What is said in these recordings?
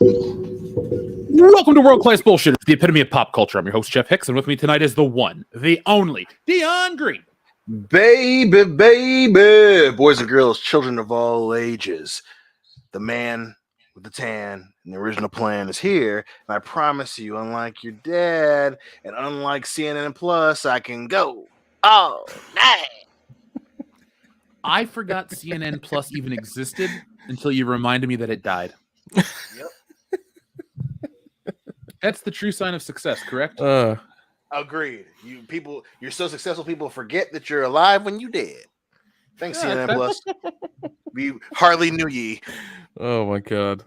Welcome to World Class Bullshit, the epitome of pop culture. I'm your host, Jeff Hicks, and with me tonight is the one, the only, Dion Green. Baby, baby, boys and girls, children of all ages. The man with the tan and the original plan is here, and I promise you, unlike your dad and unlike CNN Plus, I can go all night. I forgot CNN Plus even existed until you reminded me that it died. Yep. That's the true sign of success, correct? Agreed. You're so successful, people forget that you're alive when you dead. Thanks, CNN Plus. We hardly knew ye. Oh my god.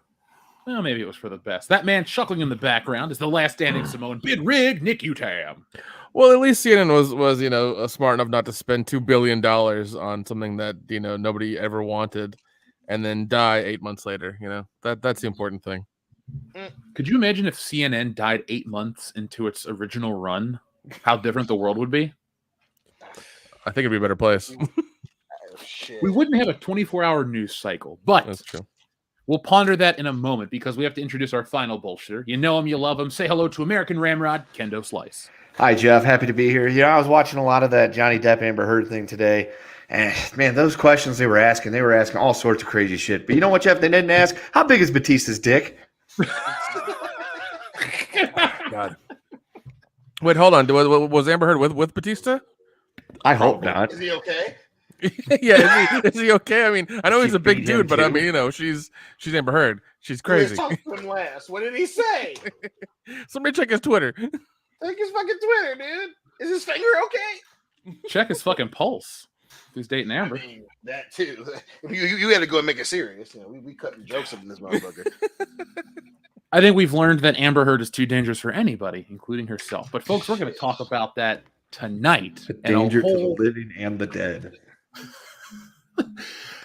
Well, maybe it was for the best. That man chuckling in the background is the last standing Samoan bid rig, Nick Utam. Well, at least CNN was smart enough not to spend $2 billion on something that nobody ever wanted, and then die 8 months later. That's the important thing. Could you imagine if CNN died 8 months into its original run? How different the world would be? I think it'd be a better place. We wouldn't have a 24-hour news cycle, but that's true. We'll ponder that in a moment because we have to introduce our final bullshitter. You know him, you love him. Say hello to American Ramrod, Kendo Slice. Hi, Jeff. Happy to be here. I was watching a lot of that Johnny Depp Amber Heard thing today. And, man, those questions they were asking all sorts of crazy shit. But you know what, Jeff? They didn't ask, how big is Batista's dick? God. Wait, hold on. Was Amber Heard with Batista? I hope not. Is he okay? Yeah, is he okay? I mean, I know he's a big dude, but I mean, she's Amber Heard. She's crazy. What did he say? Somebody check his Twitter. Check his fucking Twitter, dude. Is his finger okay? Check his fucking pulse. Who's dating Amber? I mean, that too. You had to go and make it serious. We cutting jokes up in this motherfucker. I think we've learned that Amber Heard is too dangerous for anybody, including herself. But folks, we're going to talk about that tonight. A danger to the living and the dead.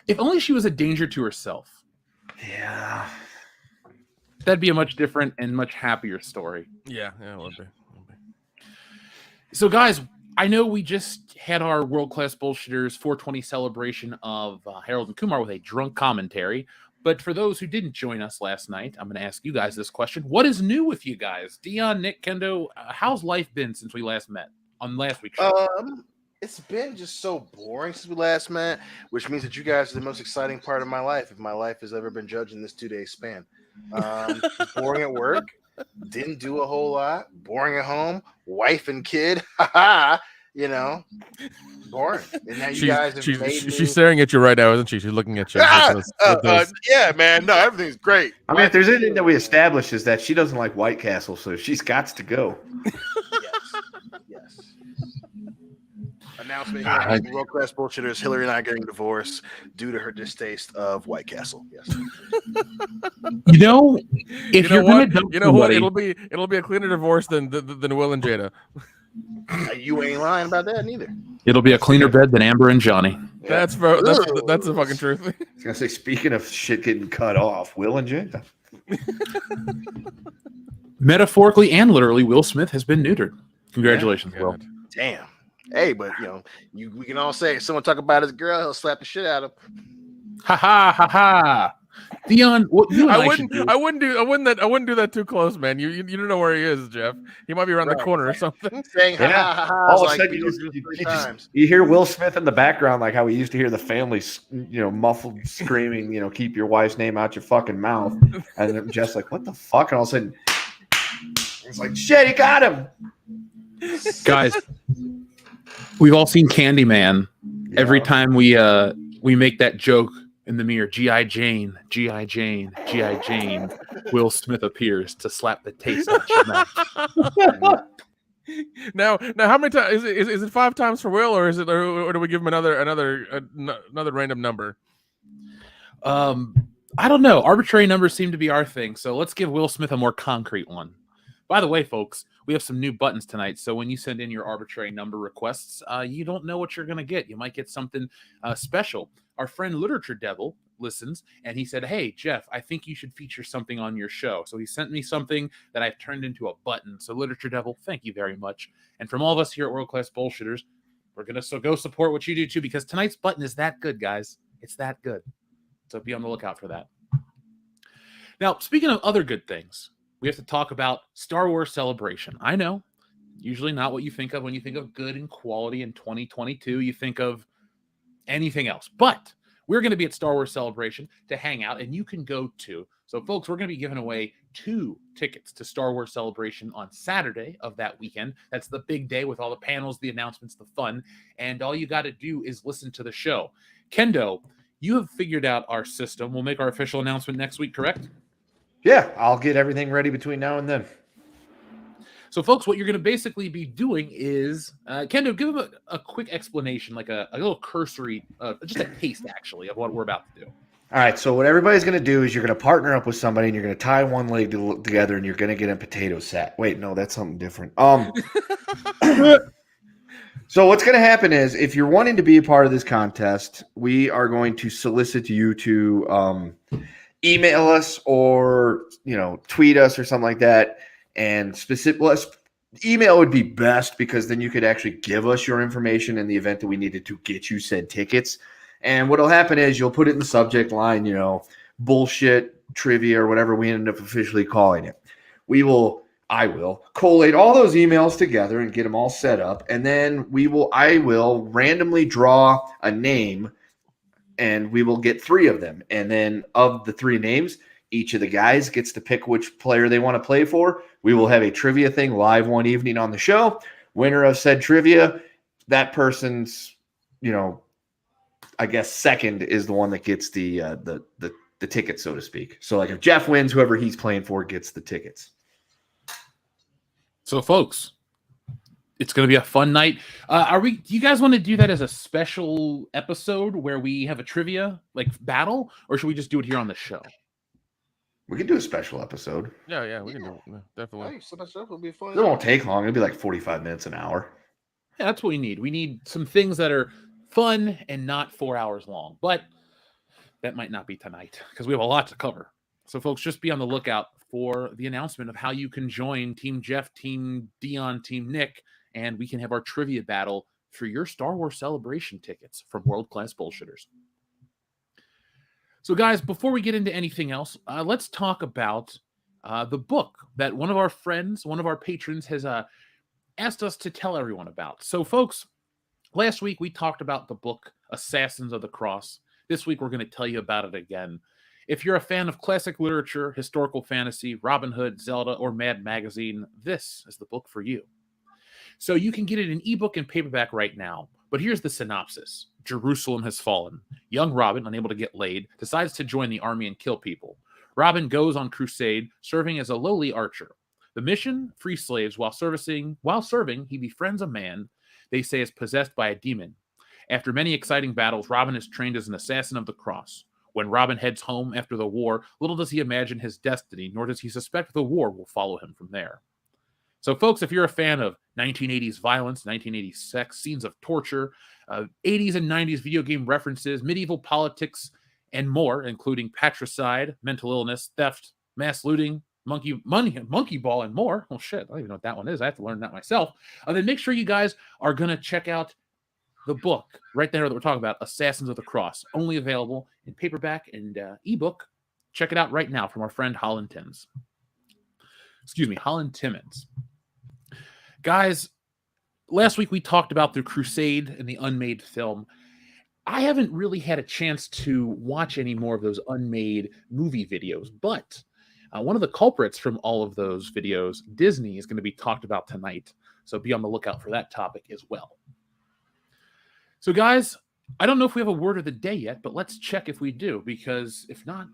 If only she was a danger to herself. Yeah. That'd be a much different and much happier story. Yeah, it would be. So, guys, I know we just had our World Class Bullshitters 420 celebration of Harold and Kumar with a drunk commentary. But for those who didn't join us last night, I'm going to ask you guys this question. What is new with you guys? Dion, Nick, Kendo, how's life been since we last met on last week's show? It's been just so boring since we last met, which means that you guys are the most exciting part of my life, if my life has ever been judged in this 2-day span. Boring at work, didn't do a whole lot, boring at home, wife and kid, boring. And now you guys have made me... She's staring at you right now, isn't she? She's looking at you. Yeah, man. No, everything's great. I mean, if there's anything that we established is that she doesn't like White Castle, so she's got to go. Yes. Announcement here: World Class Bullshitters. Hillary and I are getting divorced due to her distaste of White Castle. Yes. If you're going to dump somebody, it'll be a cleaner divorce than Will and Jada. You ain't lying about that neither. It'll be a cleaner bed than Amber and Johnny. Yeah. That's the fucking truth. I was gonna say, speaking of shit getting cut off, Will and Jada. Metaphorically and literally, Will Smith has been neutered. Congratulations, Will. Damn. Hey, but we can all say if someone talk about his girl, he'll slap the shit out of him. Ha ha ha ha. Dion, I wouldn't do that too close, man. You don't know where he is, Jeff. He might be around the corner or something. Saying ha ha ha. All of a sudden, you hear Will Smith in the background, like how we used to hear the family, muffled screaming, keep your wife's name out your fucking mouth. And I'm just like, what the fuck? And all of a sudden, it's like, shit, he got him. Guys, we've all seen Candyman. Yeah. Every time we make that joke in the mirror, G.I. Jane, G.I. Jane, G.I. Jane, Will Smith appears to slap the taste out your mouth. Now, how many times is it 5 times for Will, or do we give him another random number? I don't know. Arbitrary numbers seem to be our thing, so let's give Will Smith a more concrete one. By the way, folks, we have some new buttons tonight, so when you send in your arbitrary number requests, you don't know what you're going to get. You might get something special. Our friend Literature Devil listens, and he said, hey, Jeff, I think you should feature something on your show. So he sent me something that I've turned into a button. So Literature Devil, thank you very much. And from all of us here at World Class Bullshitters, we're going to go support what you do, too, because tonight's button is that good, guys. It's that good. So be on the lookout for that. Now, speaking of other good things, we have to talk about Star Wars Celebration. I know, usually not what you think of when you think of good and quality in 2022. You think of anything else. But we're going to be at Star Wars Celebration to hang out, and you can go too. So, folks, we're going to be giving away 2 tickets to Star Wars Celebration on Saturday of that weekend. That's the big day with all the panels, the announcements, the fun. And all you got to do is listen to the show. Kendo, you have figured out our system. We'll make our official announcement next week, correct? Yeah, I'll get everything ready between now and then. So, folks, what you're going to basically be doing is, Kendo, give them a quick explanation, like a little cursory, just a taste, actually, of what we're about to do. All right, so what everybody's going to do is you're going to partner up with somebody, and you're going to tie one leg together, and you're going to get a potato sack. Wait, no, that's something different. So what's going to happen is, if you're wanting to be a part of this contest, we are going to solicit you to email us or tweet us or something like that. And email would be best, because then you could actually give us your information in the event that we needed to get you said tickets. And what'll happen is you'll put it in the subject line, bullshit trivia or whatever we end up officially calling it. I will collate all those emails together and get them all set up. And then I will randomly draw a name, and we will get 3 of them. And then of the 3 names, each of the guys gets to pick which player they want to play for. We will have a trivia thing live one evening on the show. Winner of said trivia, that person's, I guess second is the one that gets the ticket, so to speak. So like if Jeff wins, whoever he's playing for gets the tickets. So, folks, it's going to be a fun night. Do you guys want to do that as a special episode where we have a trivia battle, or should we just do it here on the show? We can do a special episode. Yeah, we can do it. Yeah, definitely. Special will be fun. It won't take long. It'll be like 45 minutes, an hour. Yeah, that's what we need. We need some things that are fun and not 4 hours long. But that might not be tonight, because we have a lot to cover. So, folks, just be on the lookout for the announcement of how you can join Team Jeff, Team Dion, Team Nick, and we can have our trivia battle for your Star Wars Celebration tickets from World Class Bullshitters. So, guys, before we get into anything else, let's talk about the book that one of our friends, one of our patrons, has asked us to tell everyone about. So, folks, last week we talked about the book Assassins of the Cross. This week we're going to tell you about it again. If you're a fan of classic literature, historical fantasy, Robin Hood, Zelda, or Mad Magazine, this is the book for you. So you can get it in ebook and paperback right now. But here's the synopsis. Jerusalem has fallen. Young Robin, unable to get laid, decides to join the army and kill people. Robin goes on crusade, serving as a lowly archer. The mission, free slaves. While serving, he befriends a man they say is possessed by a demon. After many exciting battles, Robin is trained as an assassin of the cross. When Robin heads home after the war, little does he imagine his destiny, nor does he suspect the war will follow him from there. So, folks, if you're a fan of 1980s violence, 1980s sex, scenes of torture, 80s and 90s video game references, medieval politics, and more, including patricide, mental illness, theft, mass looting, monkey ball, and more. Oh, shit, I don't even know what that one is. I have to learn that myself. Then make sure you guys are going to check out the book right there that we're talking about, Assassins of the Cross, only available in paperback and ebook. Check it out right now from our friend Holland Timmons. Guys, last week we talked about the Crusade and the unmade film. I haven't really had a chance to watch any more of those unmade movie videos, but one of the culprits from all of those videos, Disney, is going to be talked about tonight. So be on the lookout for that topic as well. So, guys, I don't know if we have a word of the day yet, but let's check if we do, because if not,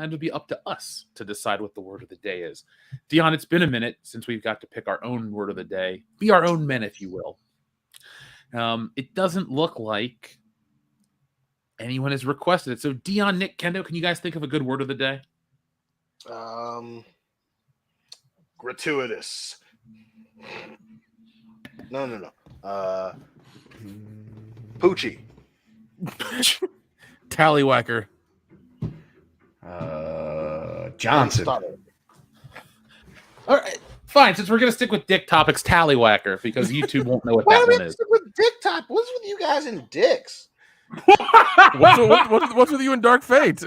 it'll be up to us to decide what the word of the day is. Dion, it's been a minute since we've got to pick our own word of the day. Be our own men, if you will. It doesn't look like anyone has requested it. So, Dion, Nick, Kendo, can you guys think of a good word of the day? Gratuitous. No. Poochie. Tallywhacker. Johnson. All right, fine. Since we're going to stick with dick topics, Tallywhacker, because YouTube won't know what Why that do we one is. stick with dick top? What's with you guys and dicks? What's with you and Dark Fate?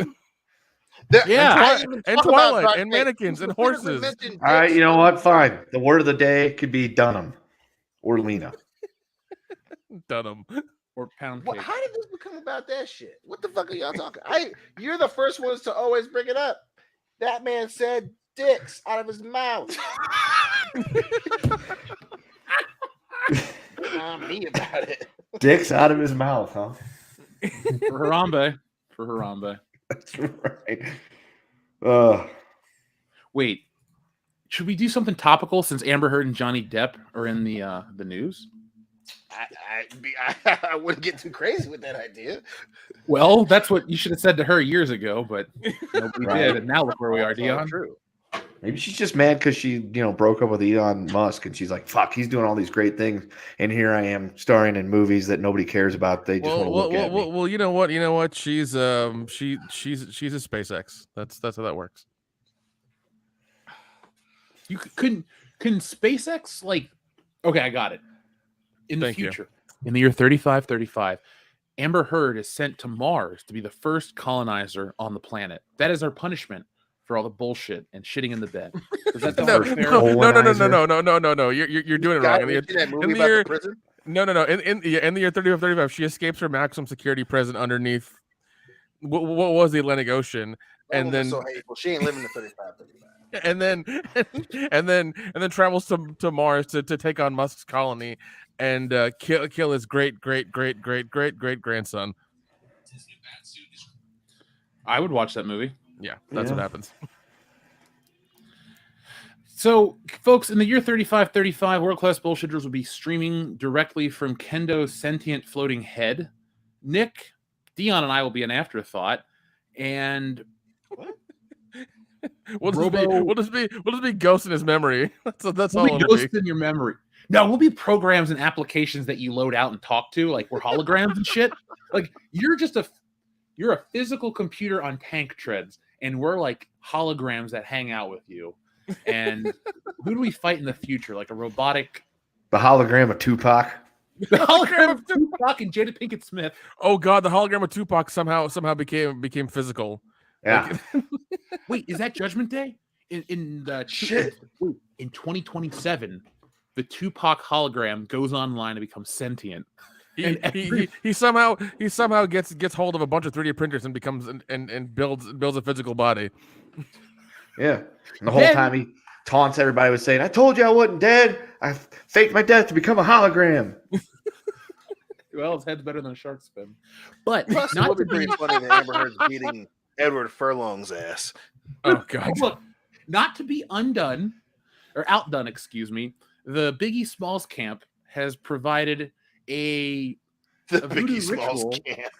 Yeah. And Twilight, and mannequins, and horses. All right, you know what? Fine. The word of the day could be Dunham or Lena. Dunham. Or pound What, cake. how did this become about that shit? What the fuck are y'all talking? You're the first ones to always bring it up. That man said dicks out of his mouth. Me about it. Dicks out of his mouth, huh? For Harambe. For Harambe. That's right. Wait, should we do something topical since Amber Heard and Johnny Depp are in the news? I wouldn't get too crazy with that idea. Well, that's what you should have said to her years ago, but nobody Right. did. And now look where we are, Dion. True. Maybe she's just mad because she, broke up with Elon Musk, and she's like, "Fuck, he's doing all these great things, and here I am starring in movies that nobody cares about. They just want to look at me." Well, you know what? She's a SpaceX. That's how that works. You couldn't SpaceX okay, I got it. In the Thank you. future, in the year 3535, Amber Heard is sent to Mars to be the first colonizer on the planet. That is our punishment for all the bullshit and shitting in the bed. Does that sound fair? No. You're doing it wrong. In the year 3535, she escapes her maximum security prison underneath what was the Atlantic Ocean, and then so hateful. She ain't living the 35. and then travels to Mars to take on Musk's colony and kill his great grandson. I would watch that movie. Yeah, that's what happens. So, folks, in the year 3535, World Class Bullshitters will be streaming directly from Kendo's sentient floating head. Nick, Dion, and I will be an afterthought, and we'll just be ghosts in his memory. That's all. We'll be ghosts in your memory. No, we'll be programs and applications that you load out and talk to, like we're holograms and shit. Like you're a physical computer on tank treads, and we're like holograms that hang out with you. And who do we fight in the future? Like a robotic. The hologram of Tupac. The hologram of Tupac and Jada Pinkett Smith. Oh God, the hologram of Tupac somehow became physical. Yeah. Wait, is that Judgment Day? In 2027, the Tupac hologram goes online and becomes sentient. He somehow gets hold of a bunch of 3D printers and becomes and builds a physical body. Yeah. And the whole time he taunts everybody with saying, "I told you I wasn't dead. I faked my death to become a hologram." Well, his head's better than a shark's fin. But Plus, it would be pretty funny that Amber Heard's beating Edward Furlong's ass. Oh God! Look, not to be outdone, excuse me. The Biggie Smalls camp has provided The Biggie Smalls ritual. camp.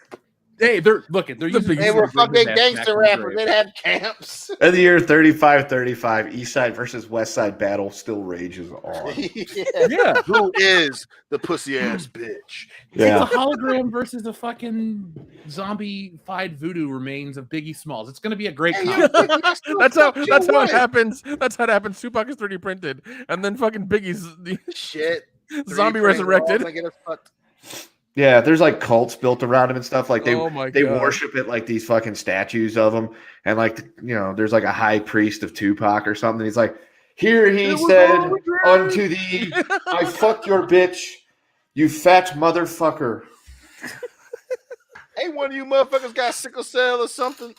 They're looking. They were fucking gangster rappers. They'd have camps. In the year 3535, East Side versus West Side battle still rages on. Yeah. Who is the pussy ass bitch? Yeah. It's a hologram versus a fucking zombie-fied voodoo remains of Biggie Smalls. It's going to be a great conflict. That's how it happens. That's how it happens. Tupac is 3D printed, and then fucking Biggie's Shit. zombie resurrected. Yeah, there's like cults built around him and stuff. Like they God. worship it like these fucking statues of him, and there's like a high priest of Tupac or something. He's like, "Here he said unto thee, I fucked your bitch, you fat motherfucker." Hey, one of you motherfuckers got sickle cell or something?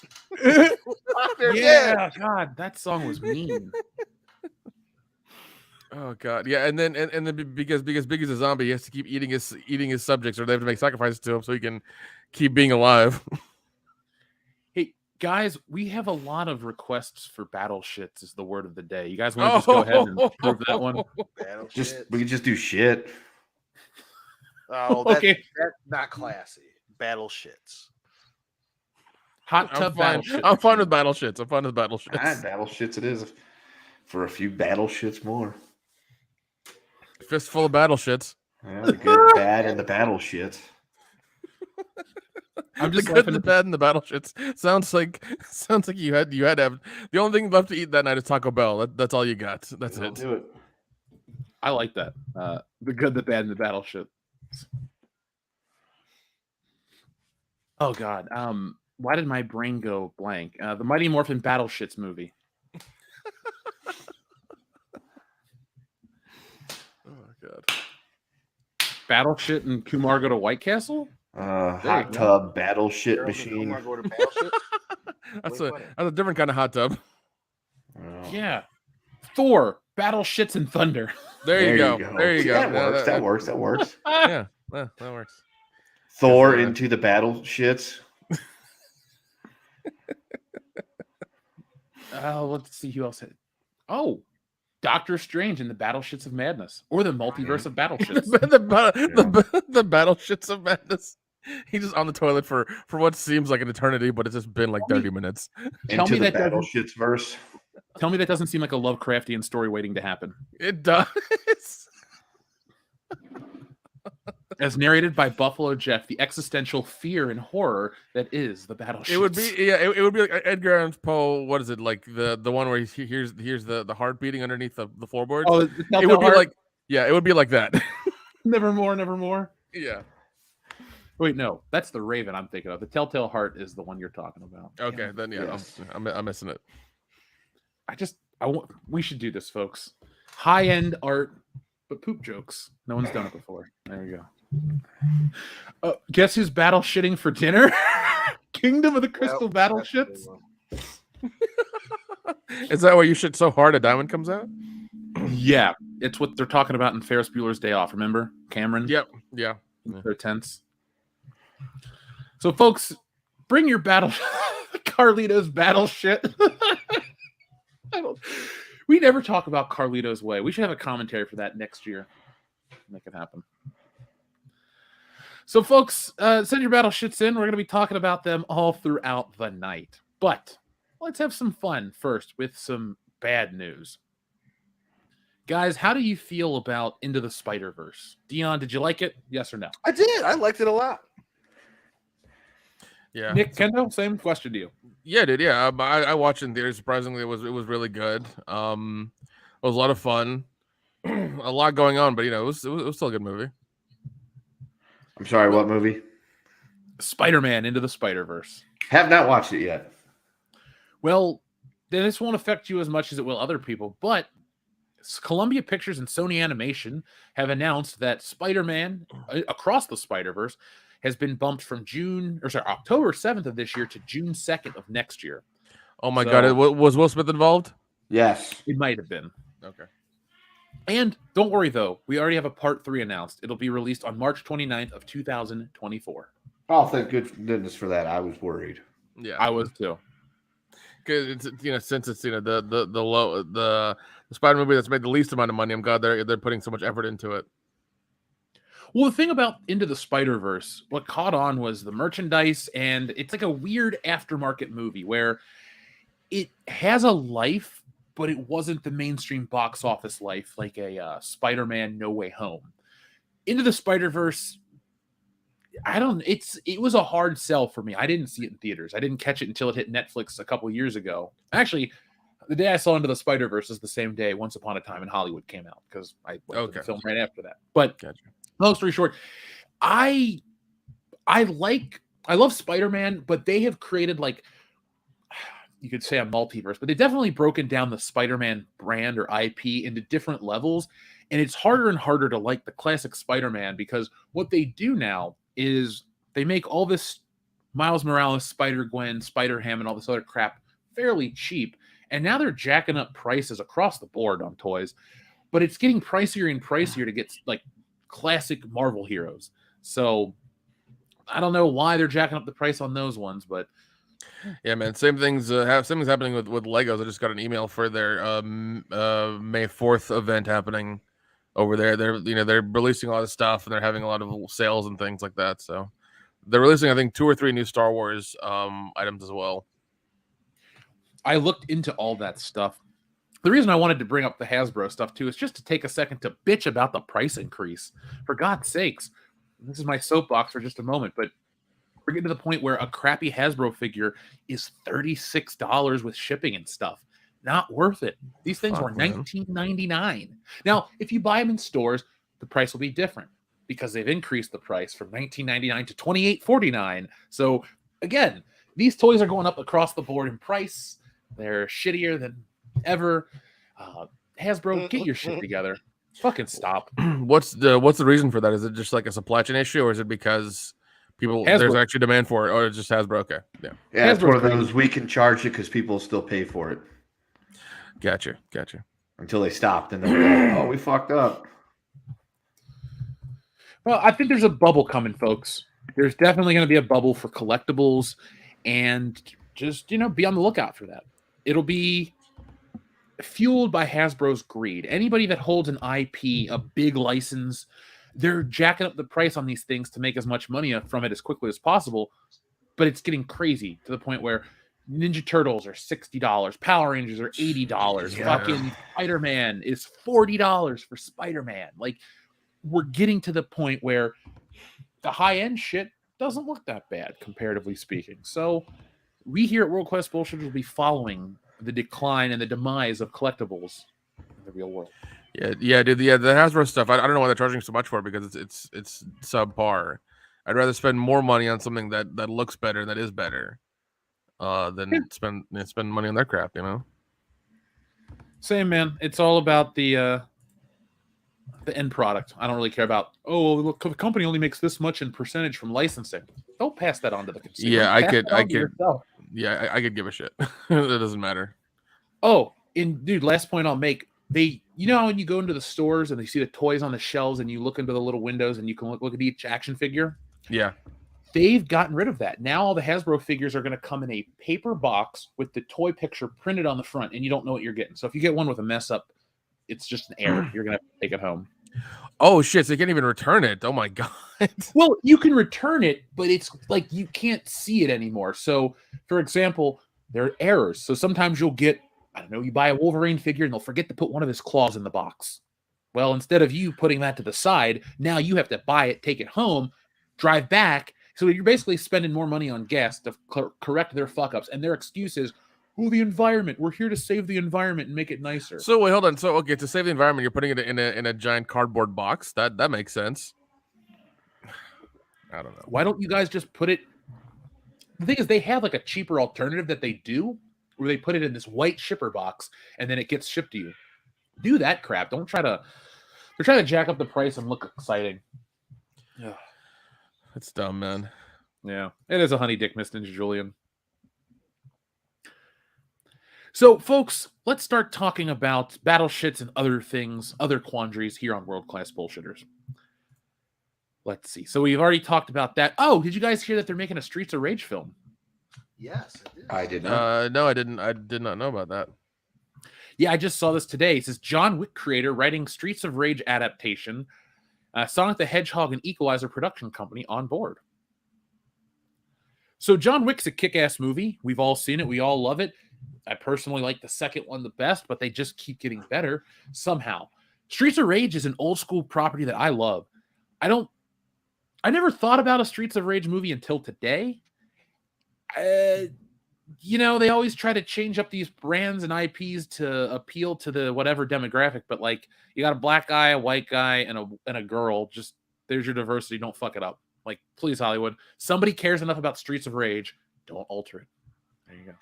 Yeah, God, that song was mean. Oh God, yeah, and then because Biggie's a zombie, he has to keep eating his subjects, or they have to make sacrifices to him so he can keep being alive. Hey guys, we have a lot of requests for battle shits. Is the word of the day. You guys want to just go ahead and prove that one? We could just do shit. Oh, Okay. That's not classy. Battle shits. Hot tub battle shit. I'm fine with battle shits. Battle shits it is for a few battle shits more. Fistful of battle shits. Yeah, the good, bad, and the battle shits. I'm just the good, the bad, and the battle shits. Sounds like you had to have the only thing left to eat that night is Taco Bell. That's all you got. That's it. Do it. I like that. The good, the bad, and the battle shit. Oh God. Why did my brain go blank? The Mighty Morphin Battle Shits movie. Oh my god. Battle Shit and Kumar go to White Castle? Hot tub battle shit Gerald and machine. Kumar go to Battleship? That's Way a funny. that's a different kind of hot tub. Oh. Yeah. Thor, Battle Shits and Thunder. There you go. There you See, go. That works. That works. That works. Yeah, that works. Thor Yes, into the battle shits. Let's see who else had. Oh, Doctor Strange in the Battle Shits of Madness, or the Multiverse of Battle Shits. the battle shits of madness. He's just on the toilet for what seems like an eternity, but it's just been like 30 minutes. Tell Into me the that battle doesn't- shits verse. Tell me that doesn't seem like a Lovecraftian story waiting to happen. It does. As narrated by Buffalo Jeff, the existential fear and horror that is the Battle Shits. It would be it would be like Edgar Allan Poe. What is it like the one where he hears the heart beating underneath the floorboards? Oh, it would be like it would be like that. Nevermore, Nevermore. Yeah. Wait, no, that's the Raven I'm thinking of. The Telltale Heart is the one you're talking about. Okay, then yeah, Yes. I'm missing it. We should do this, folks. High-end art, but poop jokes. No one's done it before. There you go. Guess who's battle shitting for dinner? Kingdom of the Crystal Battle Shits. Is that why you shit so hard a diamond comes out? Yeah, it's what they're talking about in Ferris Bueller's Day Off. Remember, Cameron? Yep. Yeah. They're tense. So, folks, bring your battle, Carlito's battle shit. We never talk about Carlito's Way. We should have a commentary for that next year. Make it happen. So, folks, send your battle shits in. We're going to be talking about them all throughout the night. But let's have some fun first with some bad news. Guys, how do you feel about Into the Spider-Verse? Dion, did you like it? Yes or no? I did. I liked it a lot. Yeah. Nick, Kendo, same question to you. Yeah, dude. Yeah, I watched it in theaters. Surprisingly, it was really good. It was a lot of fun, a lot going on, but it was still a good movie. I'm sorry, what movie? Spider-Man Into the Spider-Verse. Have not watched it yet. Well, this won't affect you as much as it will other people, but Columbia Pictures and Sony Animation have announced that Spider-Man Across the Spider-Verse has been bumped from October 7th of this year to June 2nd of next year. Oh my god, was Will Smith involved? Yes. It might have been. Okay. And don't worry, though. We already have a part 3 announced. It'll be released on March 29th of 2024. Oh, thank goodness for that. I was worried. Yeah, I was too. Because since it's the Spider movie that's made the least amount of money, I'm glad they're putting so much effort into it. Well, the thing about Into the Spider-Verse, what caught on was the merchandise, and it's like a weird aftermarket movie where it has a life, but it wasn't the mainstream box office life like a Spider-Man No Way Home. Into the Spider-Verse, it was a hard sell for me. I didn't see it in theaters. I didn't catch it until it hit Netflix a couple years ago. Actually, the day I saw Into the Spider-Verse is the same day Once Upon a Time in Hollywood came out, because I went to the film right after that. But Gotcha. Long story short, I love Spider-Man, but they have created, like, you could say a multiverse, but they've definitely broken down the Spider-Man brand or IP into different levels. And it's harder and harder to like the classic Spider-Man, because what they do now is they make all this Miles Morales, Spider-Gwen, Spider-Ham, and all this other crap fairly cheap. And now they're jacking up prices across the board on toys, but it's getting pricier and pricier to get, like, classic Marvel heroes. So I don't know why they're jacking up the price on those ones, but yeah, man, same things happening with Legos. I just got an email for their May 4th event happening over there. They're releasing a lot of stuff, and they're having a lot of sales and things like that. So they're releasing, I think, 2 or 3 new Star Wars items as well. I looked into all that stuff. The reason I wanted to bring up the Hasbro stuff too is just to take a second to bitch about the price increase. For God's sakes, this is my soapbox for just a moment, but we're getting to the point where a crappy Hasbro figure is $36 with shipping and stuff. Not worth it. These things were $19.99. Now, if you buy them in stores, the price will be different because they've increased the price from $19.99 to $28.49. So again, these toys are going up across the board in price. They're shittier than ever. Hasbro, get your shit together. Fucking stop. What's the reason for that? Is it just like a supply chain issue, or is it because there's actually demand for it, or it's just Hasbro? Okay, yeah, it's Hasbro's one of those we can charge it because people still pay for it. Gotcha. Until they stopped, and they're like, "Oh, we fucked up." Well, I think there's a bubble coming, folks. There's definitely going to be a bubble for collectibles, and just be on the lookout for that. It'll be fueled by Hasbro's greed. Anybody that holds an IP, a big license, they're jacking up the price on these things to make as much money from it as quickly as possible. But it's getting crazy to the point where Ninja Turtles are $60, Power Rangers are $80, fucking Spider-Man is $40 for Spider-Man. Like, we're getting to the point where the high-end shit doesn't look that bad, comparatively speaking. So we here at World Class Bullshitters will be following the decline and the demise of collectibles in the real world. Yeah, dude. The Hasbro stuff. I don't know why they're charging so much for it, because it's subpar. I'd rather spend more money on something that looks better, that is better, than spend money on their crap. Same, man. It's all about the end product. I don't really care about. Oh, look, the company only makes this much in percentage from licensing. Don't pass that on to the consumer. Yeah, I could. Yeah, I could give a shit. It doesn't matter. Oh, dude, last point I'll make. How when you go into the stores and they see the toys on the shelves and you look into the little windows and you can look at each action figure? Yeah. They've gotten rid of that. Now all the Hasbro figures are going to come in a paper box with the toy picture printed on the front, and you don't know what you're getting. So if you get one with a mess up, it's just an error. You're going to have to take it home. Oh, shit. So you can't even return it. Oh, my God. Well, you can return it, but it's like you can't see it anymore. So, for example, there are errors. So sometimes you'll get, you buy a Wolverine figure and they'll forget to put one of his claws in the box. Well, instead of you putting that to the side, now you have to buy it, take it home, drive back. So you're basically spending more money on gas to correct their fuck-ups. And their excuse is, oh, the environment. We're here to save the environment and make it nicer. So wait, hold on. So okay, to save the environment, you're putting it in a giant cardboard box. That makes sense. I don't know. Why don't you guys just put it? The thing is, they have like a cheaper alternative that they do, where they put it in this white shipper box and then it gets shipped to you. Do that crap. Don't try to. They're trying to jack up the price and look exciting. Yeah, it's dumb, man. Yeah, it is a honey dick, Miss Ninja Julian. So, folks, let's start talking about battle shits and other things, other quandaries here on World Class Bullshitters. Let's see. So we've already talked about that. Oh, did you guys hear that they're making a Streets of Rage film? Yes, I did not. No, I didn't. I did not know about that. Yeah, I just saw this today. It says John Wick creator writing Streets of Rage adaptation. Sonic the Hedgehog and Equalizer production company on board. So John Wick's a kick-ass movie. We've all seen it. We all love it. I personally like the second one the best, but they just keep getting better somehow. Streets of Rage is an old school property that I love. I never thought about a Streets of Rage movie until today. They always try to change up these brands and IPs to appeal to the whatever demographic, but like you got a black guy, a white guy, and a girl. Just there's your diversity. Don't fuck it up. Like, please, Hollywood. Somebody cares enough about Streets of Rage. Don't alter it. There you go.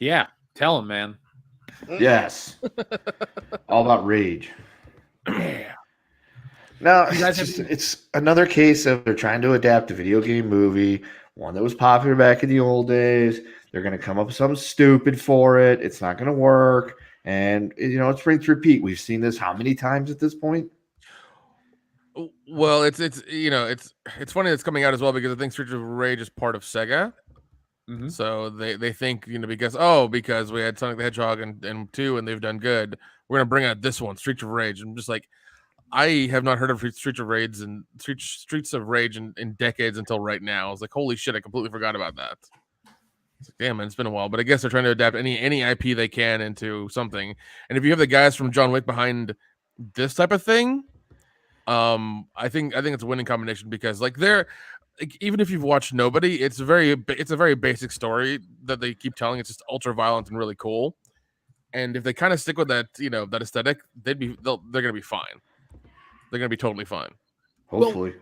Yeah, tell him, man. Yes. All about rage. Yeah. No, it's another case of they're trying to adapt a video game movie, one that was popular back in the old days. They're going to come up with something stupid for it. It's not going to work. And, it's rinse repeat. We've seen this how many times at this point? Well, it's funny that's coming out as well, because I think Streets of Rage is part of Sega. Mm-hmm. So they think, because we had Sonic the Hedgehog and 2 and they've done good, we're going to bring out this one, Streets of Rage. I'm just like, I have not heard of Streets of Rage in decades until right now. I was like, holy shit, I completely forgot about that. It's like, damn, man, it's been a while. But I guess they're trying to adapt any IP they can into something. And if you have the guys from John Wick behind this type of thing, I think it's a winning combination, because even if you've watched Nobody, it's a very basic story that they keep telling. It's just ultra violent and really cool. And if they kind of stick with that, that aesthetic, they're gonna be fine. They're gonna be totally fine. Hopefully. Well,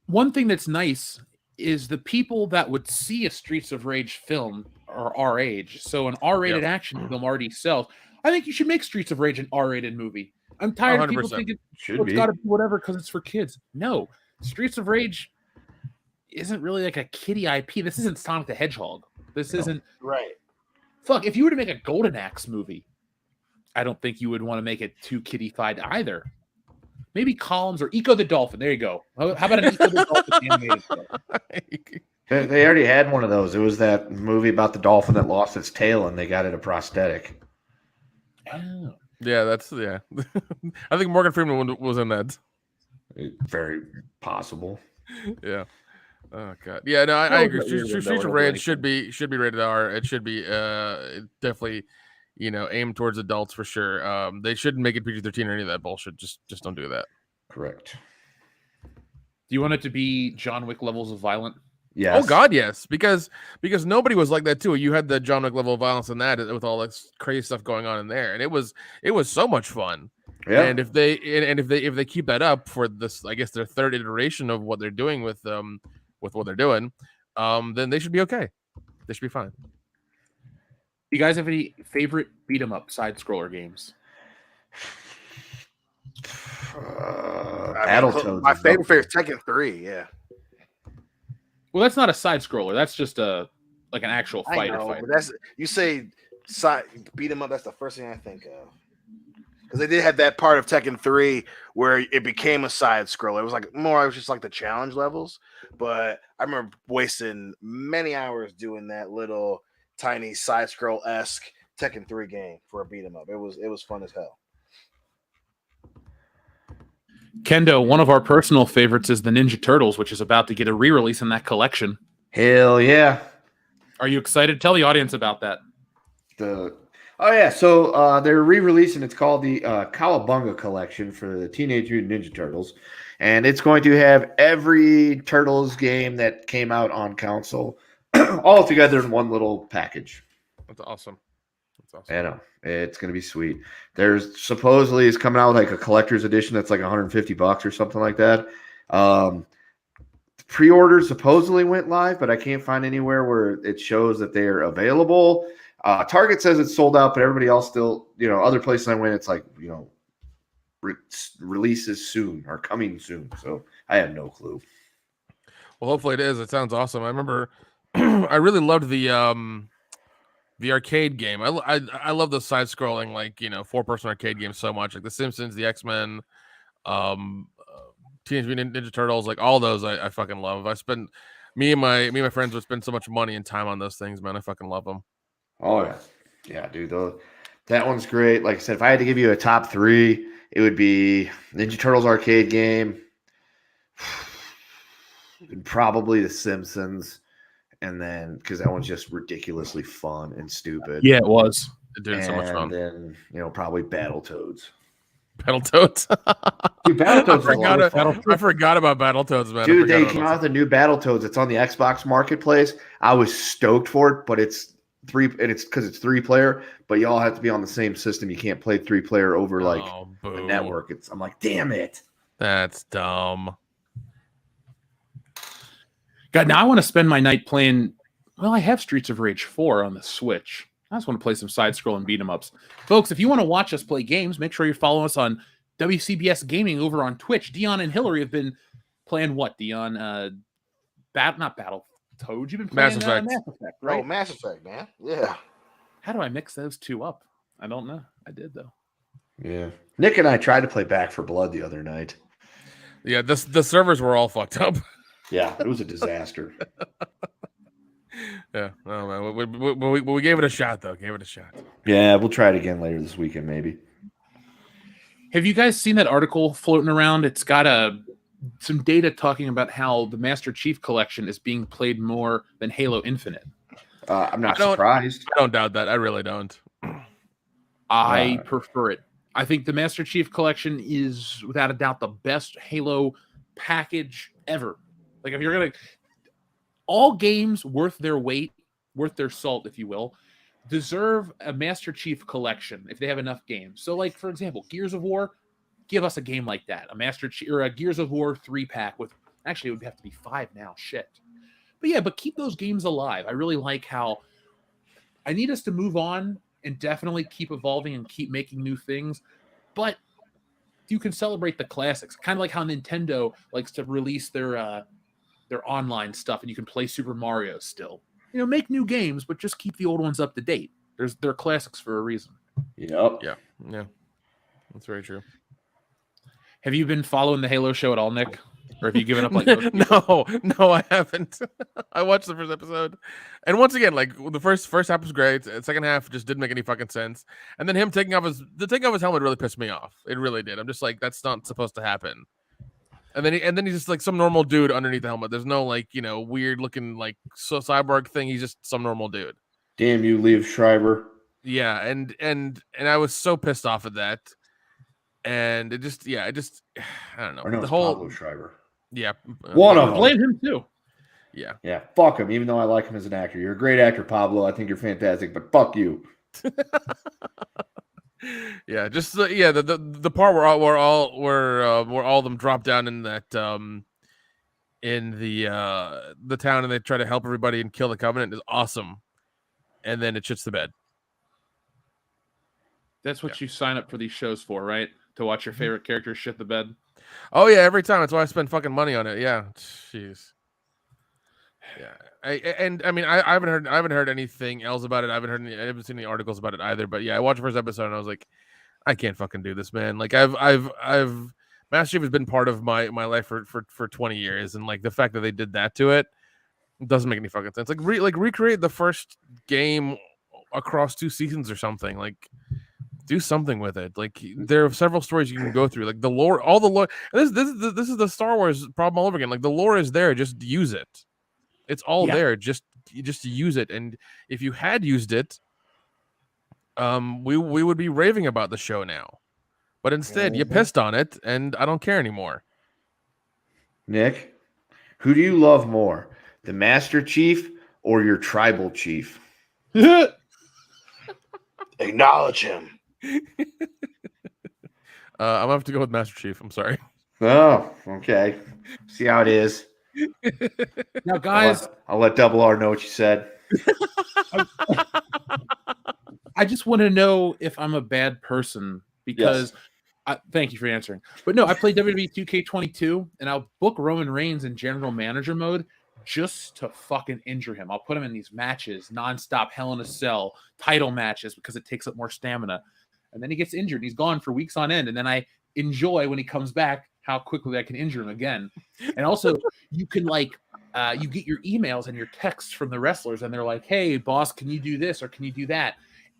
one thing that's nice, is the people that would see a Streets of Rage film are our age. So an R-rated action film already sells. I think you should make Streets of Rage an R-rated movie. I'm tired of people 100%. thinking Should it's be. got to be whatever because it's for kids. No, Streets of Rage isn't really like a kiddie IP. This isn't Sonic the Hedgehog. This isn't Right. Fuck. If you were to make a Golden Axe movie, I don't think you would want to make it too kiddie-fied either. Maybe Columns or Eco the Dolphin. There you go. How about an Eco the Dolphin animated film? They already had one of those. It was that movie about the dolphin that lost its tail and they got it a prosthetic. Oh. Yeah, that's I think Morgan Freeman was in that. Very possible. Yeah. Oh god. Yeah, no, I agree. Streets of Rage should be rated R. It should be definitely, aimed towards adults for sure. They shouldn't make it PG-13 or any of that bullshit. Just don't do that. Correct. Do you want it to be John Wick levels of violent? Yes. Oh god, yes. Because nobody was like that too. You had the John Wick level of violence in that with all this crazy stuff going on in there, and it was so much fun. Yeah. And if they keep that up for this, I guess their third iteration of what they're doing with what they're doing, then they should be okay. They should be fine. Do you guys have any favorite beat 'em up side scroller games? Battletoads. My favorite is Tekken 3. Yeah. Well, that's not a side scroller. That's just an actual I fighter. know, but you say beat 'em up. That's the first thing I think of. Because they did have that part of Tekken 3 where it became a side scroller. It was like more, it was just like the challenge levels. But I remember wasting many hours doing that little tiny side scroll esque Tekken 3 game for a beat 'em up. It was fun as hell. Kendo, one of our personal favorites is the Ninja Turtles, which is about to get a re-release in that collection. Hell yeah. Are you excited? Tell the audience about that. So they're re-releasing. It's called the Cowabunga Collection for the Teenage Mutant Ninja Turtles, and it's going to have every Turtles game that came out on console all together in one little package. That's awesome. I know. It's going to be sweet. There's supposedly it's coming out with like a collector's edition that's like $150 or something like that. Pre-orders supposedly went live, but I can't find anywhere where it shows that they are available. Target says it's sold out, but everybody else still, other places I went, it's like, releases soon or coming soon. So I have no clue. Well, hopefully it is. It sounds awesome. I remember I really loved the arcade game. I love the side scrolling, 4-person arcade games so much. Like The Simpsons, the X-Men, Teenage Mutant Ninja Turtles, like all those I fucking love. Me and my friends would spend so much money and time on those things, man. I fucking love them. Oh yeah. Yeah, dude. That one's great. Like I said, if I had to give you a top 3, it would be Ninja Turtles arcade game, probably The Simpsons. And then, because that one's just ridiculously fun and stupid. Yeah, it was. Dude, so much fun. And then, probably Battletoads. Battletoads. Dude, Battletoads. I forgot about Battletoads, man. Dude, they came out with the new Battletoads. It's on the Xbox Marketplace. I was stoked for it, but it's because it's 3-player, but y'all have to be on the same system. You can't play 3-player over the network. I'm like, damn it. That's dumb. God, now I want to spend my night playing. Well, I have Streets of Rage 4 on the Switch. I just want to play some side-scrolling beat-em-ups. Folks, if you want to watch us play games, make sure you follow us on WCBS Gaming over on Twitch. Dion and Hillary have been playing what, Dion? Not Battletoads. You've been playing Mass Effect. Mass Effect, right? Oh, Mass Effect, man. Yeah. How do I mix those two up? I don't know. I did, though. Yeah. Nick and I tried to play Back for Blood the other night. Yeah, the servers were all fucked up. Yeah, it was a disaster. Yeah, oh man, we gave it a shot though. Yeah, we'll try it again later this weekend, maybe. Have you guys seen that article floating around? It's got some data talking about how the Master Chief Collection is being played more than Halo Infinite. I'm not surprised. I don't doubt that. I really don't. I prefer it. I think the Master Chief Collection is, without a doubt, the best Halo package ever. Like, if you're going to... All games worth their weight, worth their salt, if you will, deserve a Master Chief Collection if they have enough games. So, like, for example, Gears of War, give us a game like that. A Master Chief or a Gears of War 3-pack with... Actually, it would have to be 5 now. Shit. But keep those games alive. I really like how I need us to move on and definitely keep evolving and keep making new things, but you can celebrate the classics, kind of like how Nintendo likes to release their online stuff, and you can play Super Mario still. Make new games, but just keep the old ones up to date. They're classics for a reason. Yep. Yeah. That's very true. Have you been following the Halo show at all, Nick? Or have you given up like No, I haven't. I watched the first episode. And once again, like the first half was great. The second half just didn't make any fucking sense. And then him taking off his helmet really pissed me off. It really did. I'm just like, that's not supposed to happen. And then he's just like some normal dude underneath the helmet. There's no like, weird looking like cyborg thing. He's just some normal dude. Damn you, Liev Schreiber. Yeah, and I was so pissed off at that. And I don't know. Or no, the it's whole Pablo Schreiber. Yeah. One of them. Blame him too. Yeah. Yeah, fuck him, even though I like him as an actor. You're a great actor, Pablo. I think you're fantastic, but fuck you. Yeah, just the part where all of them drop down in that in the town and they try to help everybody and kill the Covenant is awesome. And then it shits the bed. That's what you sign up for these shows for, right? To watch your favorite characters shit the bed. Oh yeah, every time. That's why I spend fucking money on it. Yeah, jeez. Yeah, I haven't heard anything else about it. I haven't seen any articles about it either. But yeah, I watched the first episode and I was like, I can't fucking do this, man. Like Master Chief has been part of my life for 20 years, and like the fact that they did that to it doesn't make any fucking sense. Like recreate the first game across 2 seasons or something. Like do something with it. Like there are several stories you can go through. Like the lore, all the lore. This is the Star Wars problem all over again. Like the lore is there, just use it. It's all there. Just use it. And if you had used it, we would be raving about the show now. But instead, you pissed on it, and I don't care anymore. Nick, who do you love more, the Master Chief or your tribal chief? Acknowledge him. I'm gonna have to go with Master Chief. I'm sorry. Oh, okay. See how it is. Now, guys, I'll let Double R know what you said. I just want to know if I'm a bad person because thank you for answering. But no, I played WWE 2K22 and I'll book Roman Reigns in general manager mode just to fucking injure him. I'll put him in these matches, nonstop Hell in a Cell, title matches because it takes up more stamina. And then he gets injured. He's gone for weeks on end. And then I enjoy when he comes back how quickly I can injure him again. And also, you can you get your emails and your texts from the wrestlers, and they're like, "Hey, boss, can you do this or can you do that?"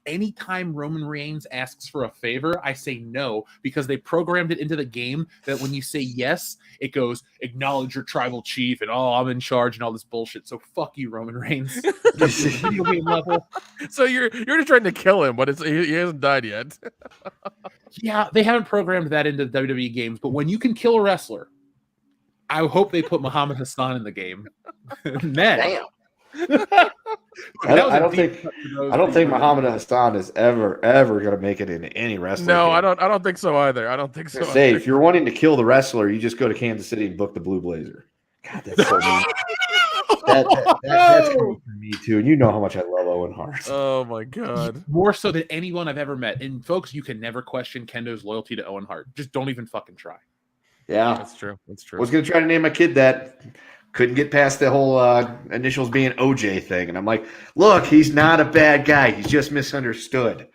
Anytime Roman Reigns asks for a favor, I say no because they programmed it into the game that when you say yes, it goes acknowledge your tribal chief and I'm in charge and all this bullshit. So fuck you, Roman Reigns. Video game level. So you're just trying to kill him, but he hasn't died yet. Yeah, they haven't programmed that into WWE games, but when you can kill a wrestler, I hope they put Muhammad Hassan in the game. Man. Damn. I don't think Muhammad Hassan is ever going to make it in any wrestling. No, game. I don't think so either. I don't think so. Say if you're wanting to kill the wrestler, you just go to Kansas City and book the Blue Blazer. God, that's so mean. That's coming from me too, and you know how much I love Owen Hart. Oh my god, more so than anyone I've ever met. And folks, you can never question Kendo's loyalty to Owen Hart. Just don't even fucking try. Yeah, that's true. That's true. I was gonna try to name my kid that. Couldn't get past the whole initials being OJ thing. And I'm like, look, he's not a bad guy. He's just misunderstood.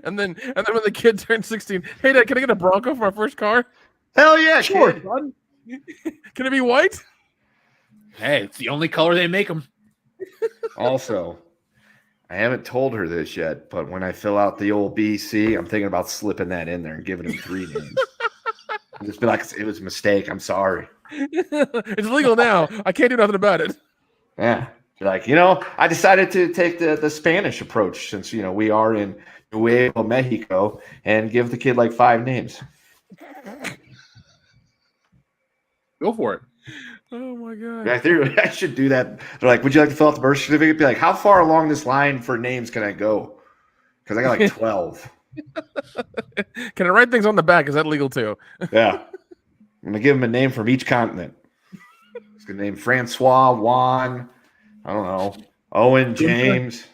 And then when the kid turns 16, hey, Dad, can I get a Bronco for my first car? Hell yeah, sure, kid. son. Can it be white? Hey, it's the only color they make them. Also, I haven't told her this yet, but when I fill out the old BC, I'm thinking about slipping that in there and giving him 3 names. Just be like, it was a mistake. I'm sorry. It's legal now. I can't do nothing about it. Yeah. Like, I decided to take the Spanish approach since, we are in Nuevo Mexico and give the kid like 5 names. Go for it. Oh, my God. I should do that. They're like, would you like to fill out the birth certificate? Be like, how far along this line for names can I go? Because I got like 12. Can I write things on the back? Is that legal too? Yeah. I'm gonna give him a name from each continent. He's gonna name Francois, Juan, I don't know, Owen, James,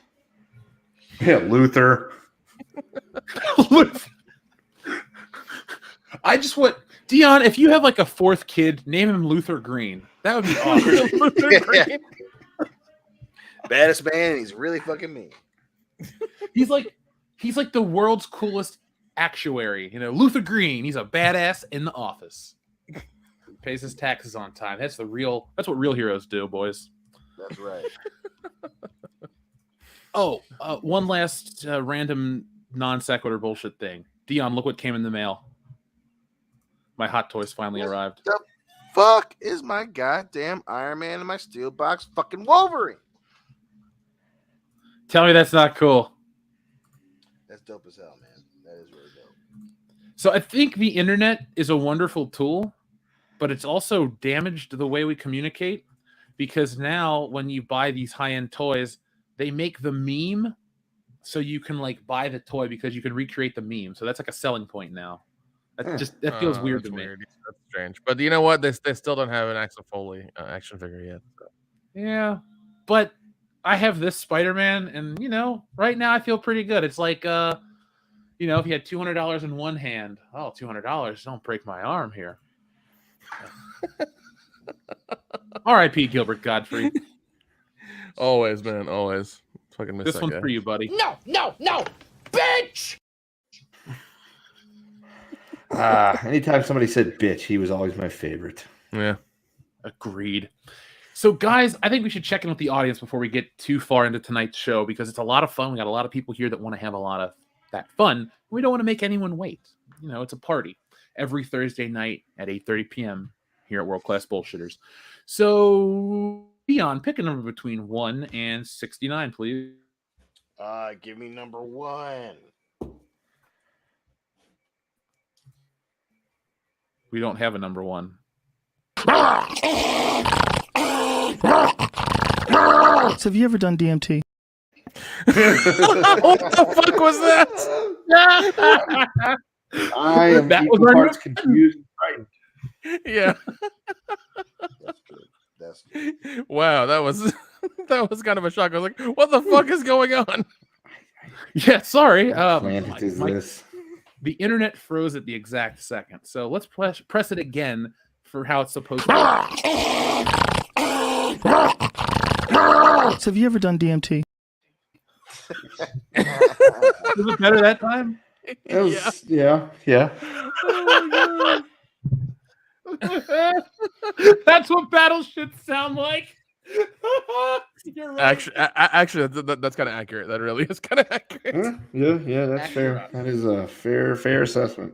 Luther. I just want Dion. If you have like a fourth kid, name him Luther Green. That would be awesome. Luther Green. Baddest man. He's really fucking mean. He's like the world's coolest actuary. You know, Luther Green. He's a badass in the office. Pays his taxes on time. That's what real heroes do, boys. That's right. One last random non sequitur bullshit thing. Dion, look what came in the mail. My Hot Toys finally arrived. The fuck is my goddamn Iron Man and my steel box fucking Wolverine? Tell me that's not cool. That's dope as hell, man. That is really dope. So I think the internet is a wonderful tool, but it's also damaged the way we communicate, because now when you buy these high-end toys, they make the meme so you can like buy the toy because you can recreate the meme. So that's like a selling point now. That feels weird to me. That's strange. But you know what? They still don't have an Axel Foley action figure yet. So. Yeah, but I have this Spider-Man, and right now I feel pretty good. It's like if you had $200 in one hand, $200, don't break my arm here. R.I.P. Gilbert Godfrey. Always, man, always. Fucking miss this that one's guy. for you, buddy. No, bitch! Anytime somebody said bitch, he was always my favorite. Yeah. Agreed. So, guys, I think we should check in with the audience before we get too far into tonight's show, because it's a lot of fun. We got a lot of people here that want to have a lot of that fun. We don't want to make anyone wait. It's a party every Thursday night at 8:30 p.m. here at World Class Bullshitters. So, Dion, pick a number between 1 and 69, please. Give me number 1. We don't have a number 1. So have you ever done DMT? What the fuck was that? I am That equal was parts confused and frightened. Yeah. That's good. Wow, that was kind of a shock. I was like, what the fuck is going on? Yeah, sorry. Planet is this? The internet froze at the exact second. So let's press it again for how it's supposed to work. So have you ever done DMT? Was it better that time? Yeah. Oh That's what battle should sound like. You're right. Actually, that's kind of accurate. That really is kind of accurate. Yeah, that's fair. That is a fair assessment.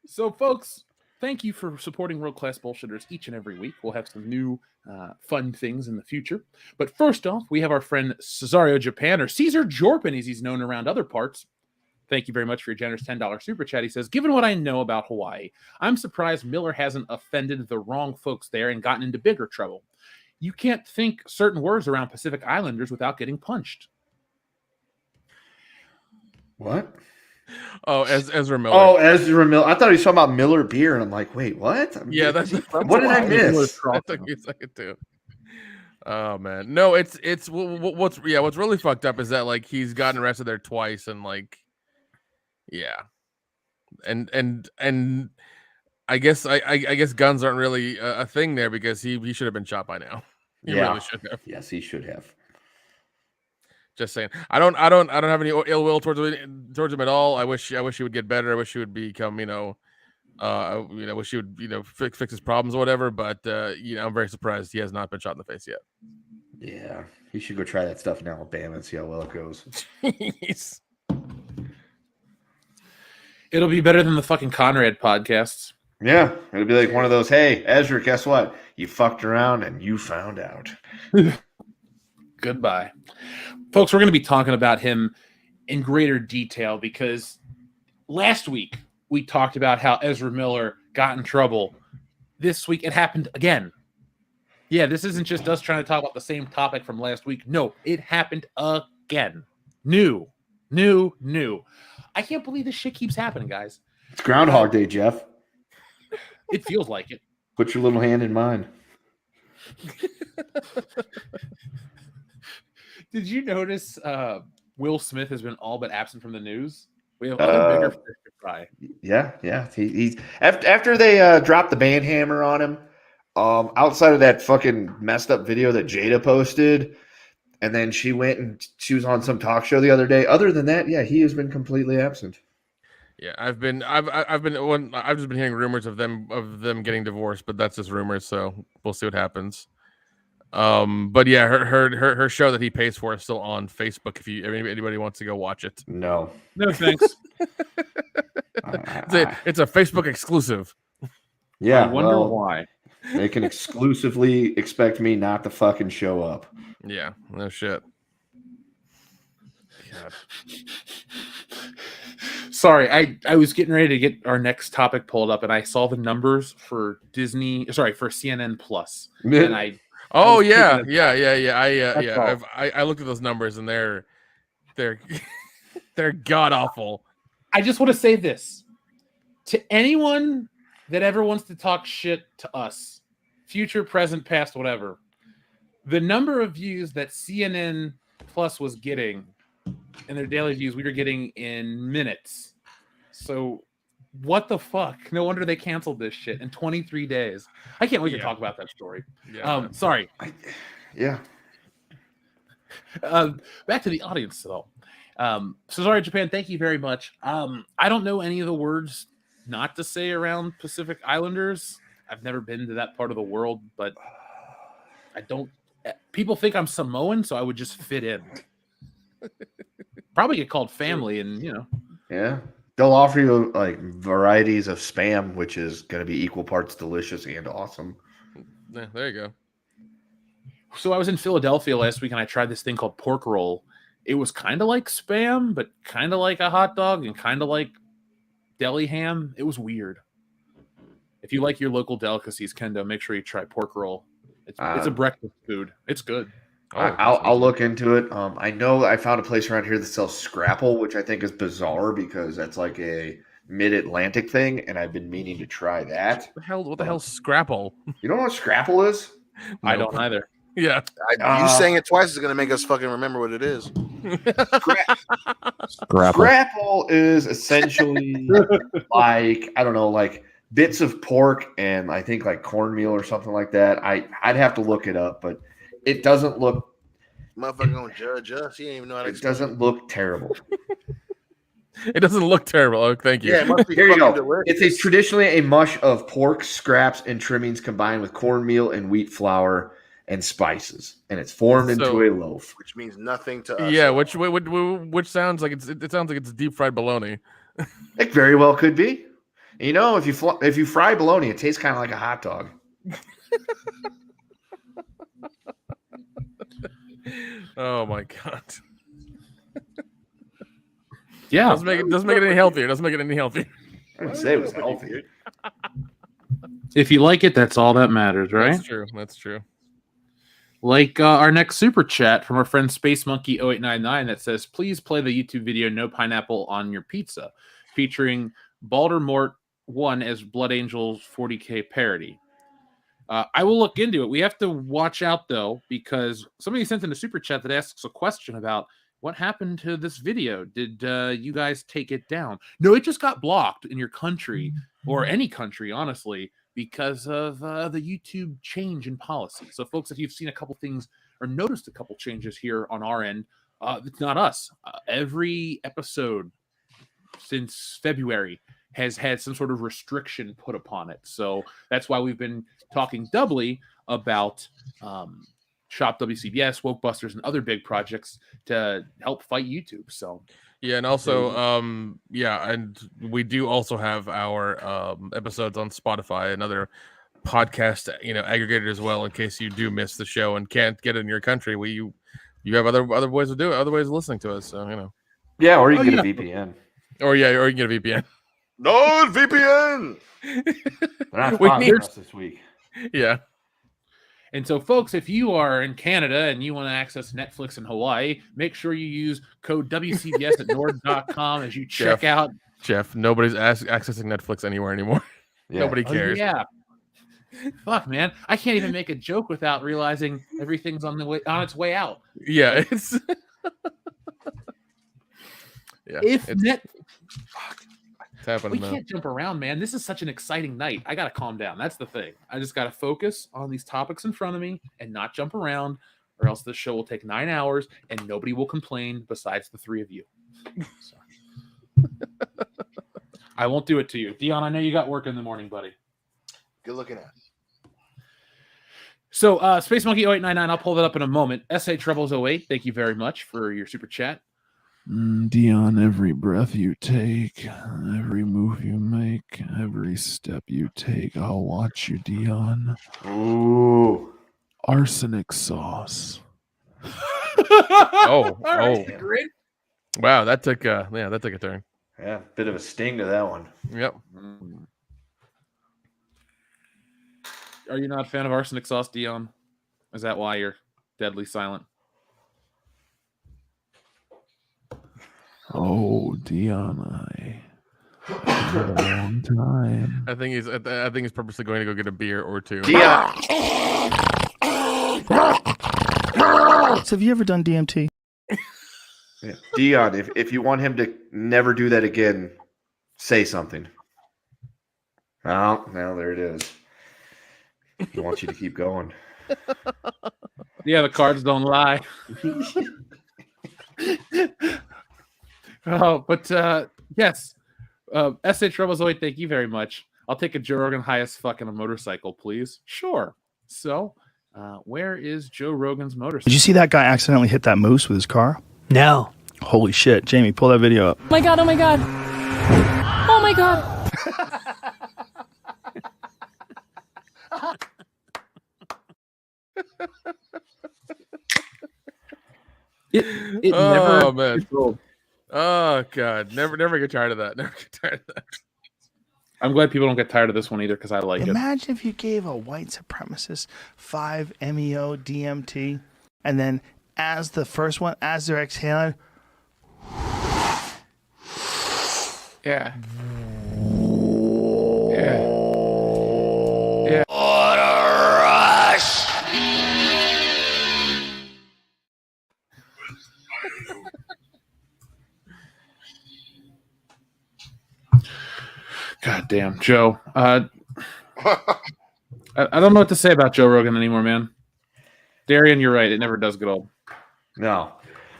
So, folks, thank you for supporting World Class Bullshitters each and every week. We'll have some new fun things in the future. But first off, we have our friend Cesario Japan, or Caesar Jorpin, as he's known around other parts. Thank you very much for your generous $10 super chat. He says, given what I know about Hawaii, I'm surprised Miller hasn't offended the wrong folks there and gotten into bigger trouble. You can't think certain words around Pacific Islanders without getting punched. What? Oh, Ezra Miller. Oh, Ezra Miller. I thought he was talking about Miller beer, and I'm like, wait, what? Yeah, that's what did I miss? That took me a second too. Oh man, no, it's what's really fucked up is that like he's gotten arrested there twice, and like, yeah, and I guess guns aren't really a thing there because he should have been shot by now. He really should have. Yes, he should have. Just saying. I don't have any ill will towards him at all. I wish he would get better. I wish he would become, wish he would, fix his problems or whatever. But I'm very surprised he has not been shot in the face yet. Yeah, he should go try that stuff in Alabama and see how well it goes. Jeez. It'll be better than the fucking Conrad podcasts. Yeah, it'll be like one of those, hey, Ezra, guess what? You fucked around and you found out. Goodbye. Folks, we're going to be talking about him in greater detail because last week we talked about how Ezra Miller got in trouble. This week it happened again. Yeah, this isn't just us trying to talk about the same topic from last week. No, it happened again. New. I can't believe this shit keeps happening, guys. It's Groundhog Day, Jeff. It feels like it. Put your little hand in mine. Did you notice Will Smith has been all but absent from the news? We have other bigger fish to fry. Yeah. He's after they dropped the band hammer on him. Outside of that fucking messed up video that Jada posted, and then she went and she was on some talk show the other day. Other than that, yeah, he has been completely absent. Yeah, I've just been hearing rumors of them getting divorced, but that's just rumors, so we'll see what happens. But yeah, her show that he pays for is still on Facebook. If anybody wants to go watch it, No thanks. It's a Facebook exclusive. Yeah, I wonder why. They can exclusively expect me not to fucking show up. Yeah, no shit. God. Sorry, I was getting ready to get our next topic pulled up, and I saw the numbers for CNN Plus, and I. Oh yeah. That's I looked at those numbers and they're they're god awful. I just want to say this to anyone that ever wants to talk shit to us, future, present, past, whatever. The number of views that CNN Plus was getting in their daily views, we were getting in minutes. So what the fuck? No wonder they canceled this shit in 23 days. I can't wait to talk about that story. Yeah. Sorry. Yeah. Back to the audience, though. So sorry, Japan. Thank you very much. I don't know any of the words not to say around Pacific Islanders. I've never been to that part of the world, but I don't. People think I'm Samoan, so I would just fit in. Probably get called family, and Yeah. They'll offer you like varieties of spam, which is going to be equal parts delicious and awesome. Yeah, there you go. So I was in Philadelphia last week, and I tried this thing called pork roll. It was kind of like spam, but kind of like a hot dog, and kind of like deli ham. It was weird. If you like your local delicacies, Kendo, make sure you try pork roll. It's a breakfast food. It's good. I'll look into it. I know I found a place around here that sells Scrapple, which I think is bizarre because that's like a mid-Atlantic thing, and I've been meaning to try that. What the hell's Scrapple? You don't know what Scrapple is? I don't either. Yeah. You saying it twice is going to make us fucking remember what it is. Scrapple is essentially like, I don't know, like bits of pork and I think like cornmeal or something like that. I'd have to look it up, but it doesn't look. Motherfucker gonna judge us. He ain't even know how to. It doesn't look terrible. It doesn't look terrible. Oh, thank you. Yeah, it must be Here you go. delicious. It's traditionally a mush of pork scraps and trimmings combined with cornmeal and wheat flour and spices, and it's formed into a loaf, which means nothing to us. Yeah, which sounds like it sounds like it's deep fried bologna. It very well could be. You know, if you fry bologna, it tastes kind of like a hot dog. Oh my god! Yeah, doesn't make it any healthier. Doesn't make it any healthier. I didn't say it was healthy. If you like it, that's all that matters, right? That's true. That's true. Like our next super chat from our friend Space Monkey 0899 that says, "Please play the YouTube video "No Pineapple on Your Pizza," featuring Baldermort 1 as Blood Angel's 40K parody." I will look into it. We have to watch out, though, because somebody sent in a super chat that asks a question about what happened to this video. Did you guys take it down? No, it just got blocked in your country, or any country, honestly, because of the YouTube change in policy. So, folks, if you've seen a couple things or noticed a couple changes here on our end, it's not us. Every episode since February has had some sort of restriction put upon it. So that's why we've been talking doubly about Shop WCBS, Wokebusters, and other big projects to help fight YouTube. So yeah, and also and we do also have our episodes on Spotify and other podcast aggregator as well, in case you do miss the show and can't get it in your country. You have other ways to do it, other ways of listening to us. So Yeah, or you can get a VPN. Or you can get a VPN. No VPN. They're not sponsoring us this week. Yeah. And so, folks, if you are in Canada and you want to access Netflix in Hawaii, make sure you use code WCBS at Nord.com as you check out. Jeff, nobody's accessing Netflix anywhere anymore. Yeah. Nobody cares. Yeah. Fuck, man. I can't even make a joke without realizing everything's on its way out. Yeah, it's yeah. If It's net, happening we now. can't jump around, man. This is such an exciting night. I gotta calm down. That's the thing. I just gotta focus on these topics in front of me and not jump around, or else the show will take 9 hours and nobody will complain besides the three of you. So. I won't do it to you, Dion. I know you got work in the morning, buddy. Good looking at. So, Space Monkey 0899, I'll pull that up in a moment. SA Troubles 08, thank you very much for your super chat. Dion, every breath you take, every move you make, every step you take, I'll watch you, Dion. Ooh. Arsenic sauce. Oh, Great. wow, that took a turn. Yeah, bit of a sting to that one. Yep. Are you not a fan of arsenic sauce, Dion? Is that why you're deadly silent? Oh, Dion, I've had a long time. I think he's purposely going to go get a beer or two. Dion. So have you ever done DMT? Yeah. Dion, if you want him to never do that again, say something. Oh, now there it is. He wants you to keep going. Yeah, the cards don't lie. Oh, but yes. SA Troubles 08, thank you very much. I'll take a Joe Rogan high as fuck on a motorcycle, please. Sure. So, where is Joe Rogan's motorcycle? Did you see that guy accidentally hit that moose with his car? No. Holy shit. Jamie, pull that video up. Oh my god, oh my god. Oh my god. It Oh, never man. gets old. Oh god, never get tired of that. Never get tired of that. I'm glad people don't get tired of this one either because I like it. Imagine if you gave a white supremacist 5-MeO DMT, and then as the first one, as they're exhaling, Yeah. Yeah. Yeah. What a rush! God damn, Joe. I don't know what to say about Joe Rogan anymore, man. Darian, you're right. It never does get old. No.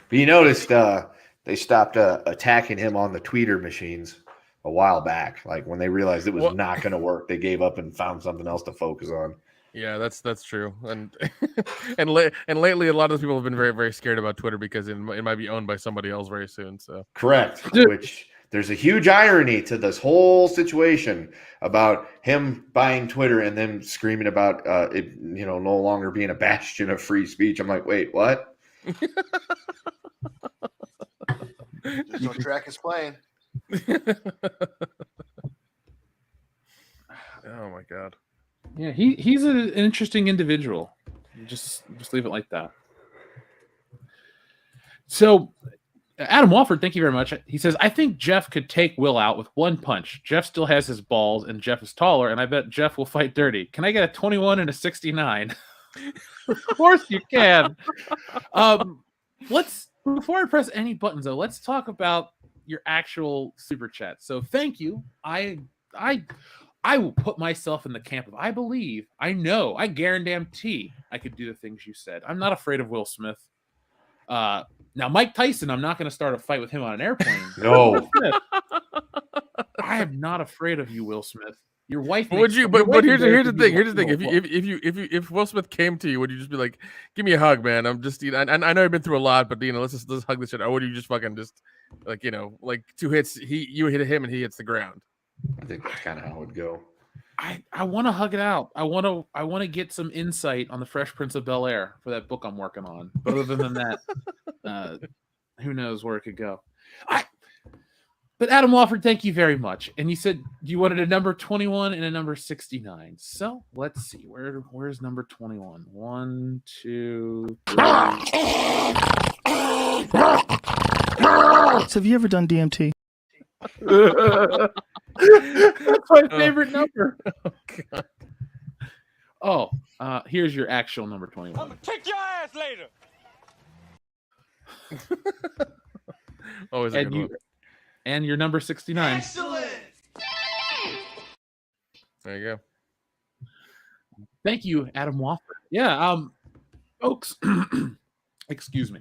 But you noticed they stopped attacking him on the tweeter machines a while back. Like when they realized it was not going to work, they gave up and found something else to focus on. Yeah, that's true. And and lately, a lot of those people have been very, very scared about Twitter because it might be owned by somebody else very soon. So Correct. Which there's a huge irony to this whole situation about him buying Twitter and then screaming about it, no longer being a bastion of free speech. I'm like, wait, what? Just no track is playing. oh my god. Yeah, he's an interesting individual. Just leave it like that. So, Adam Walford, thank you very much. He says, I think Jeff could take Will out with one punch. Jeff still has his balls, and Jeff is taller, and I bet Jeff will fight dirty. Can I get a 21 and a 69? Of course you can. Before I press any buttons, though, let's talk about your actual super chat. So thank you. I will put myself in the camp of I believe, I know, I guarantee I could do the things you said. I'm not afraid of Will Smith. Now, Mike Tyson, I'm not going to start a fight with him on an airplane. No. I am not afraid of you, Will Smith. Your wife. Would you? But here's the thing. Here's the thing. If Will Smith came to you, would you just be like, "Give me a hug, man"? I'm just, I know I've been through a lot, but let's hug this shit. Or would you just fucking just like 2 hits? You hit him and he hits the ground. I think that's kind of how it would go. I want to hug it out. I want to get some insight on the Fresh Prince of Bel-Air for that book I'm working on. But other than that, who knows where it could go. But Adam Walford, thank you very much. And you said you wanted a number 21 and a number 69. So let's see. Where's number 21? 1, 2, 3. So have you ever done DMT? That's my favorite number. Oh, God. Oh, here's your actual number 21. I'm gonna kick your ass later. Always a And good one. and your number 69. Excellent. There you go. Thank you, Adam Wofford. Yeah, folks, excuse me.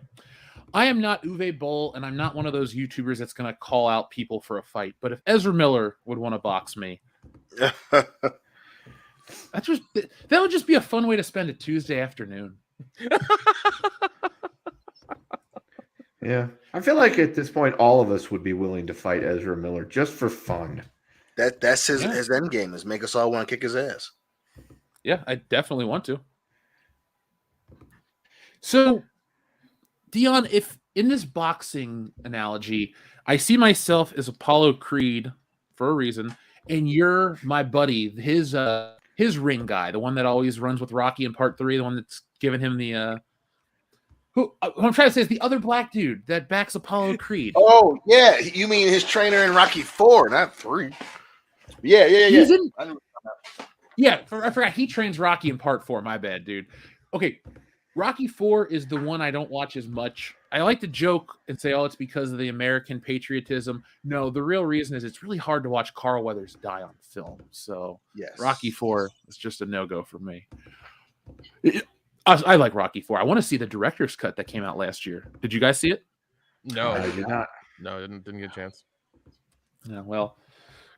I am not Uwe Boll, and I'm not one of those YouTubers that's going to call out people for a fight. But if Ezra Miller would want to box me, that would just be a fun way to spend a Tuesday afternoon. Yeah. I feel like at this point, all of us would be willing to fight Ezra Miller just for fun. That's his end game, is make us all want to kick his ass. Yeah, I definitely want to. So, Dion, if in this boxing analogy, I see myself as Apollo Creed for a reason, and you're my buddy, his ring guy, the one that always runs with Rocky in Part 3, the one that's given him the what I'm trying to say is the other black dude that backs Apollo Creed. Oh yeah, you mean his trainer in Rocky 4, not 3? Yeah. He's in, yeah, I forgot he trains Rocky in Part 4. My bad, dude. Okay, Rocky 4 is the one I don't watch as much. I like to joke and say, oh, it's because of the American patriotism. No, the real reason is it's really hard to watch Carl Weathers die on film. So Yes. Rocky 4 is just a no-go for me. I like Rocky 4. I want to see the director's cut that came out last year. Did you guys see it? No, I did not. No, didn't get a chance. Yeah, well,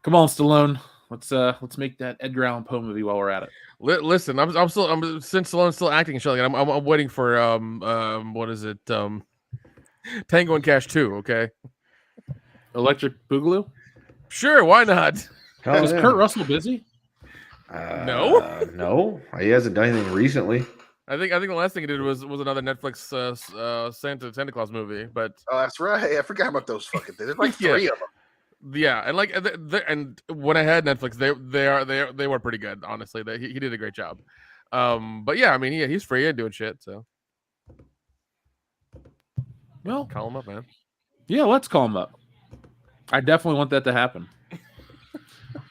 come on, Stallone. Let's make that Edgar Allan Poe movie while we're at it. Listen, I'm since Stallone's still acting and shit, I'm waiting for what is it? Tango and Cash 2, okay? Electric Boogaloo? Sure, why not? Hell Is yeah. Kurt Russell busy? No? No. He hasn't done anything recently. I think the last thing he did was another Netflix Santa Claus movie, but Oh, that's right. I forgot about those fucking things. There's like Yeah. 3 of them. yeah, and like and when I had Netflix, they were pretty good, honestly. He did a great job. But yeah, I mean, he's free and doing shit, so Well, call him up, man. yeah, let's call him up. I definitely want that to happen.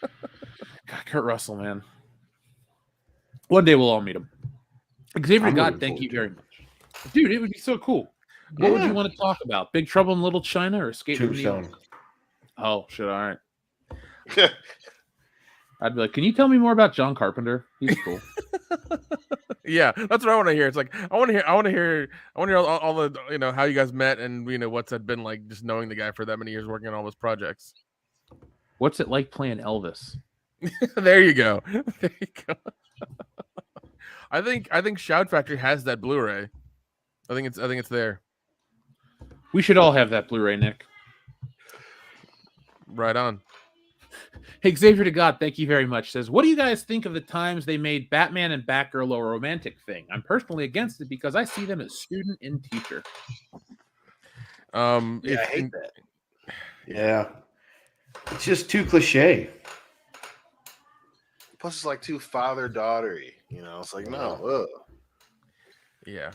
God, Kurt Russell, man. One day we'll all meet him. Xavier I'm God, looking thank you forward very much. Dude, it would be so cool. What would Yeah. you want to talk about? Big Trouble in Little China or Escape from New York? Tombstone. Oh, shit, all right. I'd be like, can you tell me more about John Carpenter? He's cool. Yeah, that's what I want to hear. It's like I want to hear all the how you guys met and what's it been like just knowing the guy for that many years working on all those projects. What's it like playing Elvis? There you go. There you go. I think Shout Factory has that Blu-ray. I think it's there. We should all have that Blu-ray, Nick. Right on. Hey, Xavier to God, thank you very much. Says, what do you guys think of the times they made Batman and Batgirl a romantic thing? I'm personally against it because I see them as student and teacher. I hate that. Yeah. It's just too cliche. Plus, it's like too father-daughtery. It's like, no. Ugh. Yeah,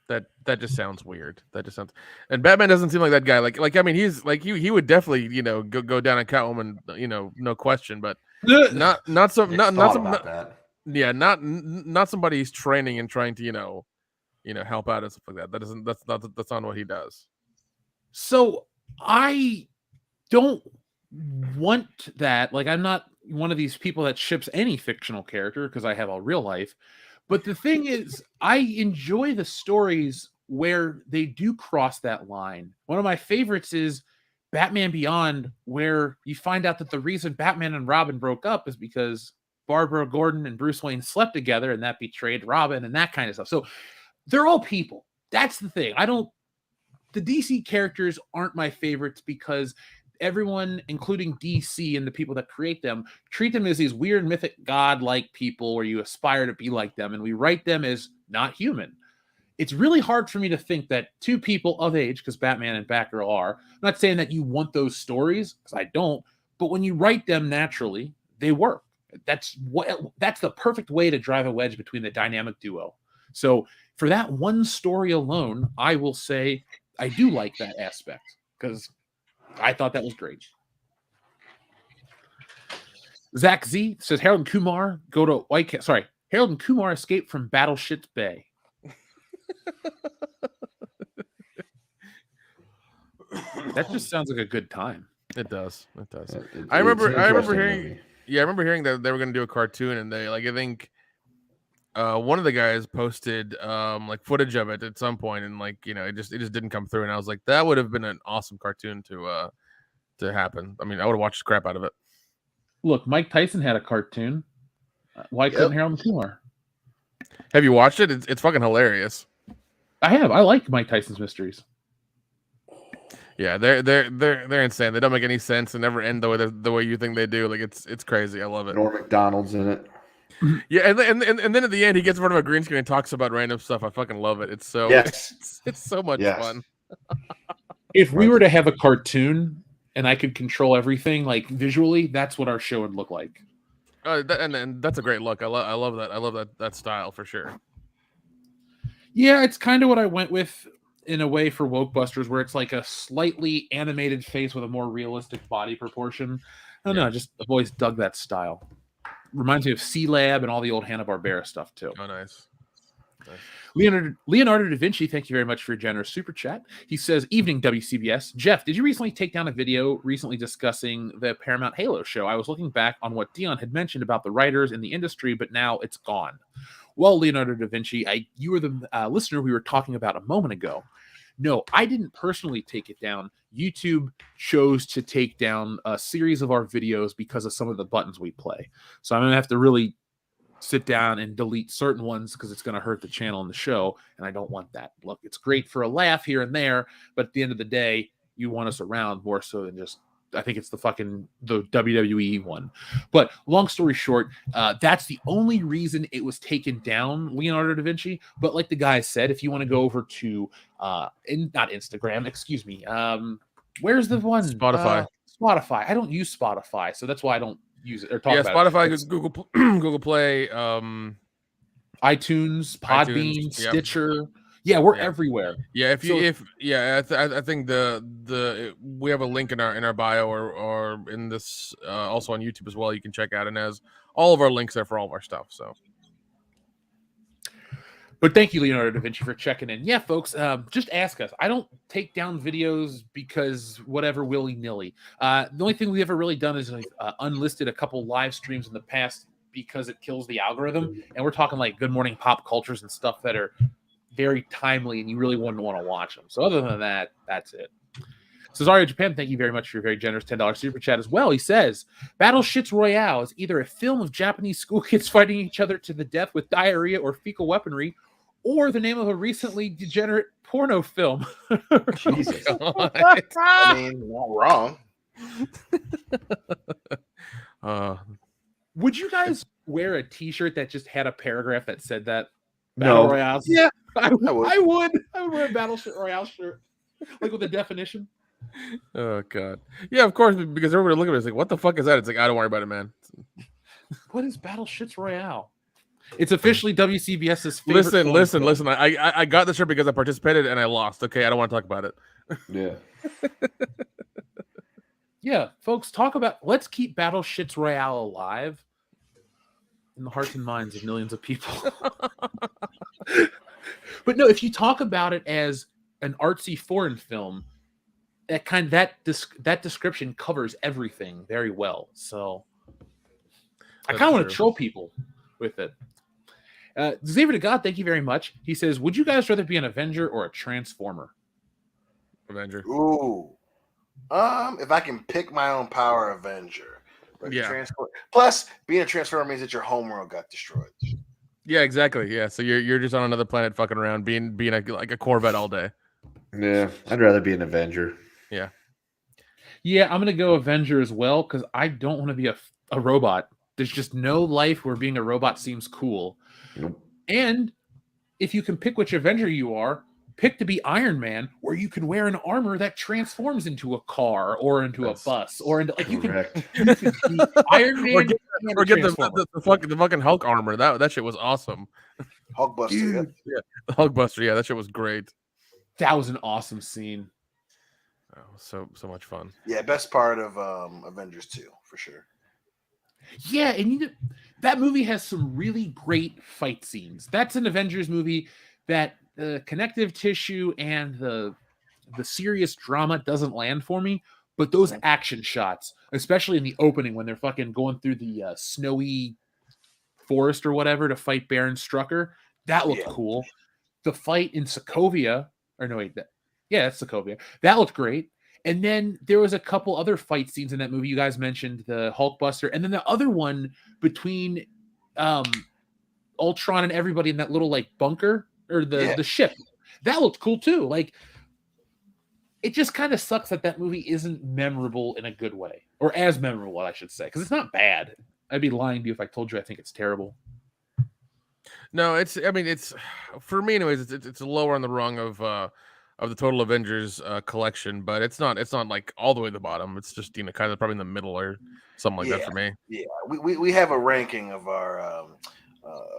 that just sounds weird. That just sounds, and Batman doesn't seem like that guy. Like I mean, he's like he would definitely go down on Catwoman, no question. But not somebody he's training and trying to help out and stuff like that. That's not what he does. So I don't want that. Like, I'm not one of these people that ships any fictional character because I have a real life. But the thing is, I enjoy the stories where they do cross that line. One of my favorites is Batman Beyond, where you find out that the reason Batman and Robin broke up is because Barbara Gordon and Bruce Wayne slept together, and that betrayed Robin and that kind of stuff. So they're all people. That's the thing. The DC characters aren't my favorites because everyone, including DC and the people that create them, treat them as these weird mythic god-like people where you aspire to be like them, and we write them as not human. It's really hard for me to think that two people of age, because Batman and Batgirl are, I'm not saying that you want those stories, because I don't, but when you write them naturally, they work. That's the perfect way to drive a wedge between the dynamic duo. So for that one story alone, I will say I do like that aspect, because I thought that was great. Zach Z says Harold and Kumar go to White Castle. Sorry, Harold and Kumar escape from Battleship Bay. That just sounds like a good time. It does. It does. I remember hearing. Yeah, I remember hearing that they were going to do a cartoon, and they I think one of the guys posted like footage of it at some point, and it just didn't come through. And I was like, that would have been an awesome cartoon to happen. I mean, I would have watched the crap out of it. Look, Mike Tyson had a cartoon. Why couldn't Harold and Kumar? Have you watched it? It's fucking hilarious. I have. I like Mike Tyson's mysteries. Yeah, they're insane. They don't make any sense and never end the way you think they do. Like it's crazy. I love it. Norm Macdonald's in it. Yeah, and then at the end he gets in front of a green screen and talks about random stuff. I fucking love it. It's so it's so much fun. If we were to have a cartoon and I could control everything like visually, that's what our show would look like. And that's a great look. I love that. I love that style for sure. Yeah, it's kind of what I went with in a way for Wokebusters, where it's like a slightly animated face with a more realistic body proportion. I don't know. I've always dug that style. Reminds me of C-Lab and all the old Hanna-Barbera stuff too. Oh, nice. Leonardo da Vinci, thank you very much for your generous super chat. He says, evening WCBS. Jeff, did you recently take down a video recently discussing the Paramount Halo show? I was looking back on what Dion had mentioned about the writers in the industry, but now it's gone. Well, Leonardo da Vinci, you were the listener we were talking about a moment ago. No, I didn't personally take it down. YouTube chose to take down a series of our videos because of some of the buttons we play. So I'm going to have to really sit down and delete certain ones because it's going to hurt the channel and the show, and I don't want that. Look, it's great for a laugh here and there, but at the end of the day, you want us around more so than just, I think it's the WWE one. But long story short, that's the only reason it was taken down, Leonardo da Vinci. But like the guy said, if you want to go over to not Instagram, excuse me, where's the one? Spotify. Spotify. I don't use Spotify, so that's why I don't use it or talk about Spotify, it. Google Play, iTunes, Podbean, yep. Stitcher. Yeah, we're everywhere. Yeah, I think we have a link in our bio or in this also on YouTube as well. You can check out, and has all of our links there for all of our stuff. So, but thank you, Leonardo da Vinci, for checking in. Yeah, folks, just ask us. I don't take down videos because whatever willy nilly. The only thing we ever really done is unlisted a couple live streams in the past because it kills the algorithm, and we're talking like Good Morning Pop Cultures and stuff that are very timely, and you really wouldn't want to watch them. So other than that, that's it. Cesario Japan, thank you very much for your very generous $10 super chat as well. He says, Battleships Royale is either a film of Japanese school kids fighting each other to the death with diarrhea or fecal weaponry, or the name of a recently degenerate porno film. Jesus. I mean, not wrong. Would you guys wear a t-shirt that just had a paragraph that said that? No. Royale. Yeah, I would wear a Battleship Royale shirt, like with the definition. Oh god, yeah, of course, because everybody looking at it is like, "What the fuck is that?" It's like, I don't worry about it, man. What is Battleships Royale? It's officially WCBS's favorite. Listen. I got the shirt because I participated and I lost. Okay, I don't want to talk about it. Yeah. Yeah, folks, let's keep Battleships Royale alive in the hearts and minds of millions of people. But no, if you talk about it as an artsy foreign film, that description covers everything very well. So I kind of want to troll people with it. Xavier to God, thank you very much. He says, would you guys rather be an Avenger or a Transformer? Avenger. Ooh. If I can pick my own power, Avenger. But yeah. Plus, being a Transformer means that your homeworld got destroyed. Yeah, exactly. Yeah, so you're just on another planet fucking around, being like a Corvette all day. Yeah, I'd rather be an Avenger. Yeah. Yeah, I'm gonna go Avenger as well because I don't want to be a robot. There's just no life where being a robot seems cool. Nope. And if you can pick which Avenger you are, pick to be Iron Man, where you can wear an armor that transforms into a car or into a bus or into like you can be Iron Man or get the fucking Hulk armor. That shit was awesome. Hulkbuster, yeah, the Hulkbuster, yeah, that shit was great. That was an awesome scene. Oh, so much fun. Yeah, best part of Avengers 2 for sure. Yeah, and that movie has some really great fight scenes. That's an Avengers movie that the connective tissue and the serious drama doesn't land for me, but those action shots, especially in the opening when they're fucking going through the snowy forest or whatever to fight Baron Strucker, that looked cool. The fight in Sokovia, or no, wait, that's Sokovia. That looked great. And then there was a couple other fight scenes in that movie. You guys mentioned the Hulkbuster, and then the other one between Ultron and everybody in that little like bunker or the ship. That looked cool too. Like, it just kind of sucks that movie isn't memorable in a good way, or as memorable, I should say, because it's not bad. I'd be lying to you if I told you I think it's terrible. No, it's for me anyways. It's lower on the rung of the total Avengers collection, but it's not like all the way to the bottom. It's just kind of probably in the middle or something like that for me. Yeah, we have a ranking of our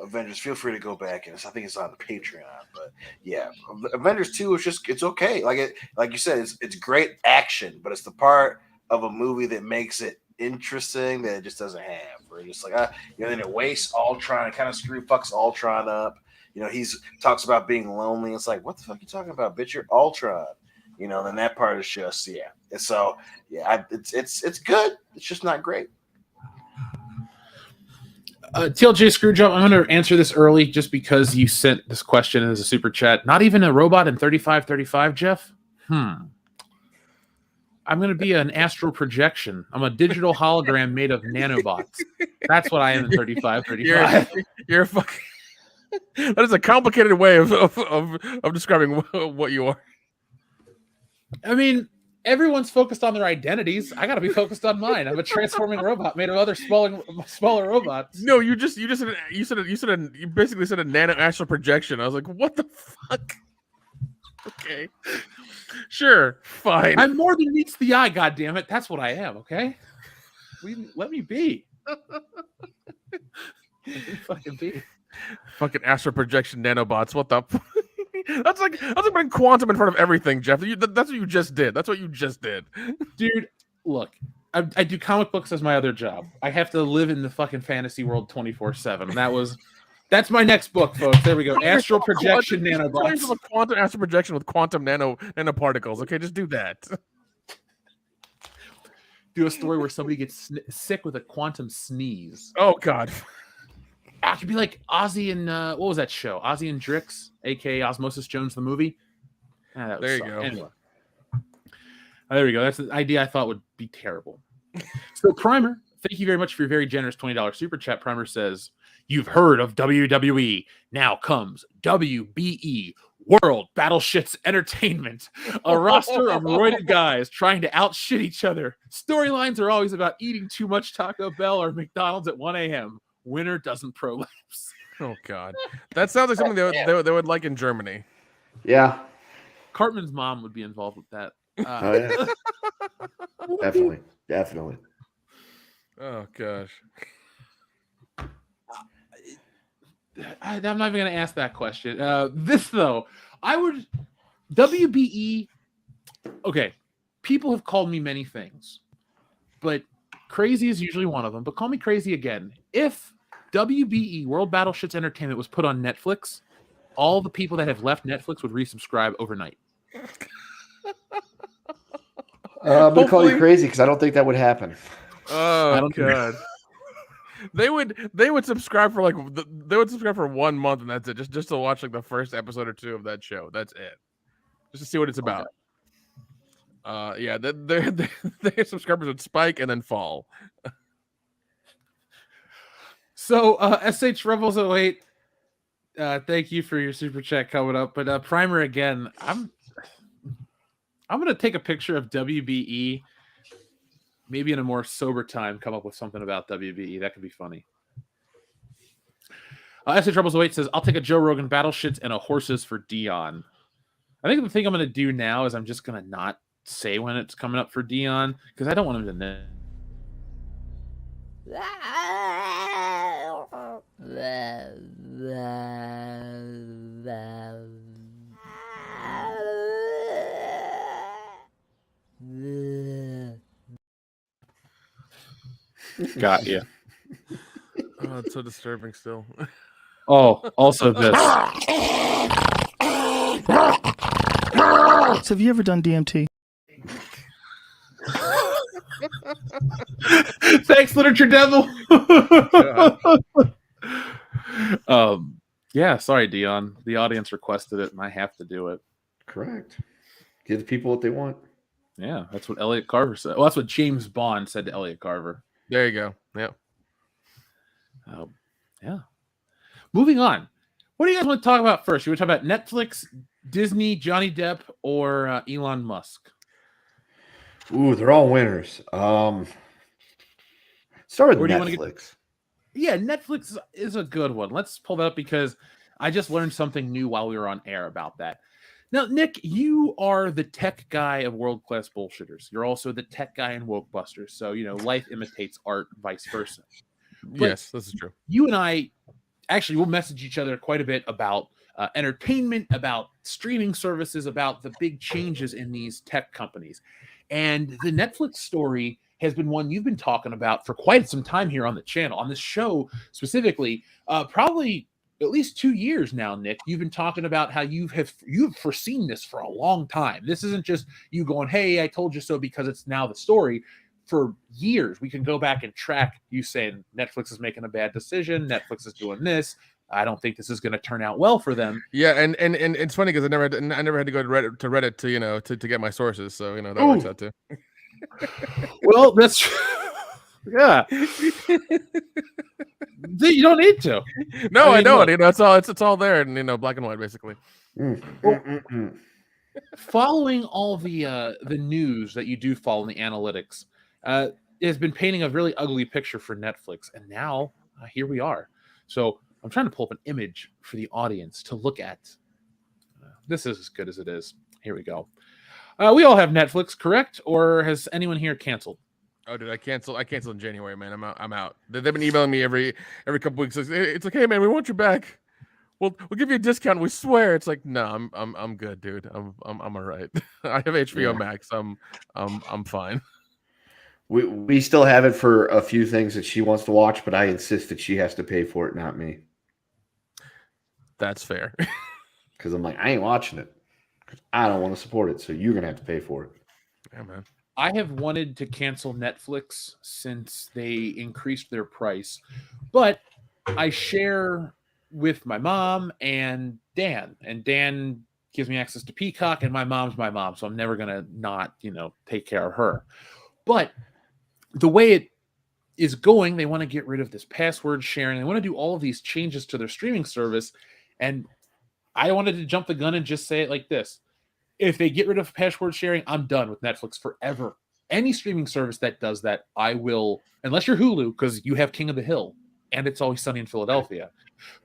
Avengers. Feel free to go back and I think it's on the Patreon. But yeah, Avengers 2 is it's okay. Like you said, it's great action, but it's the part of a movie that makes it interesting that it just doesn't have. Where it's just like then it wastes Ultron, it kind of fucks Ultron up. He's talks about being lonely. It's like, what the fuck are you talking about, bitch? You're Ultron. Then that part is just And so it's good. It's just not great. TLJ Screwjob, I'm going to answer this early just because you sent this question as a super chat. Not even a robot in 3535, Jeff? I'm going to be an astral projection. I'm a digital hologram made of nanobots. That's what I am in 3535. You're a fucking... That is a complicated way of describing what you are. I mean, everyone's focused on their identities. I got to be focused on mine. I'm a transforming robot made of other smaller robots. No, you basically said a nano astral projection. I was like, what the fuck? Okay, sure, fine. I'm more than meets the eye. God damn it, that's what I am. Okay, let me be. Let me fucking be. Fucking astral projection nanobots. What the? That's like putting quantum in front of everything, Jeff. That's what you just did. Dude. Look, I do comic books as my other job. I have to live in the fucking fantasy world 24/7. That's my next book, folks. There we go. Astral projection nanobots. Quantum astral projection with quantum nanoparticles. Okay, just do that. Do a story where somebody gets sick with a quantum sneeze. Oh God. I could be like Ozzy and what was that show? Ozzy and Drix, aka Osmosis Jones, the movie. There you go. Anyway, there we go. That's the idea I thought would be terrible. So, Primer, thank you very much for your very generous $20 super chat. Primer says, "You've heard of WWE. Now comes WBE, World Battleships Entertainment, a roster of roided guys trying to outshit each other. Storylines are always about eating too much Taco Bell or McDonald's at 1 a.m. Winner doesn't prolapse." Oh God, that sounds like something they would like in Germany. Yeah, Cartman's mom would be involved with that. Oh yeah, definitely. Oh gosh, I'm not even going to ask that question. This though, I would WBE. Okay, people have called me many things, but crazy is usually one of them. But call me crazy again. If WBE, World Battleships Entertainment, was put on Netflix, all the people that have left Netflix would resubscribe overnight. I'm gonna call you crazy because I don't think that would happen. Oh God. They would subscribe for 1 month and that's it. Just to watch like the first episode or two of that show. That's it. Just to see what it's about. Yeah, their subscribers would spike and then fall. So SH Rebels 08, thank you for your super chat coming up. But Primer again, I'm gonna take a picture of WBE. Maybe in a more sober time, come up with something about WBE. That could be funny. SH Rebels 08 says, "I'll take a Joe Rogan battleships and a horses for Dion." I think the thing I'm gonna do now is I'm just gonna not say when it's coming up for Dion because I don't want him to know. Got you. Oh, it's so disturbing still. Oh, also this. So have you ever done DMT? Thanks, Literature Devil. Yeah, sorry, Dion. The audience requested it, and I have to do it. Correct. Give the people what they want. Yeah, that's what Elliot Carver said. Well, that's what James Bond said to Elliot Carver. There you go. Yeah. Yeah. Moving on. What do you guys want to talk about first? You want to talk about Netflix, Disney, Johnny Depp, or Elon Musk? Ooh, they're all winners. Start with Netflix. Yeah, Netflix is a good one. Let's pull that up because I just learned something new while we were on air about that. Now, Nick, you are the tech guy of World Class Bullshitters. You're also the tech guy in Woke Busters. So, life imitates art, vice versa. But yes, this is true. You and I actually will message each other quite a bit about entertainment, about streaming services, about the big changes in these tech companies. And the Netflix story has been one you've been talking about for quite some time here on the channel, on this show specifically, probably at least 2 years now, Nick. You've been talking about how you've foreseen this for a long time. This isn't just you going, hey, I told you so because it's now the story. For years, we can go back and track you saying Netflix is making a bad decision. Netflix is doing this. I don't think this is going to turn out well for them. Yeah, and it's funny because I never had to go to Reddit to get my sources. So that works out too. Well, that's yeah. You don't need to. No, I know it. It's all there, and black and white basically. Following all the news that you do follow in the analytics, has been painting a really ugly picture for Netflix, and now here we are. So I'm trying to pull up an image for the audience to look at. This is as good as it is. Here we go. We all have Netflix, correct? Or has anyone here canceled? Oh, dude, I canceled in January, man. I'm out. They've been emailing me every couple weeks. It's like, hey, man, we want you back. We'll give you a discount. We swear. It's like, no, I'm good, dude. I'm all right. I have HBO Max. I'm fine. We still have it for a few things that she wants to watch, but I insist that she has to pay for it, not me. That's fair. Because I'm like, I ain't watching it. I don't want to support it, so you're gonna have to pay for it. Yeah, man. I have wanted to cancel Netflix since they increased their price, but I share with my mom and Dan, gives me access to Peacock, and my mom's my mom, so I'm never gonna not take care of her. But the way it is going, they want to get rid of this password sharing. They want to do all of these changes to their streaming service, and I wanted to jump the gun and just say it like this. If they get rid of password sharing, I'm done with Netflix forever. Any streaming service that does that, I will, unless you're Hulu, because you have King of the Hill, and It's Always Sunny in Philadelphia.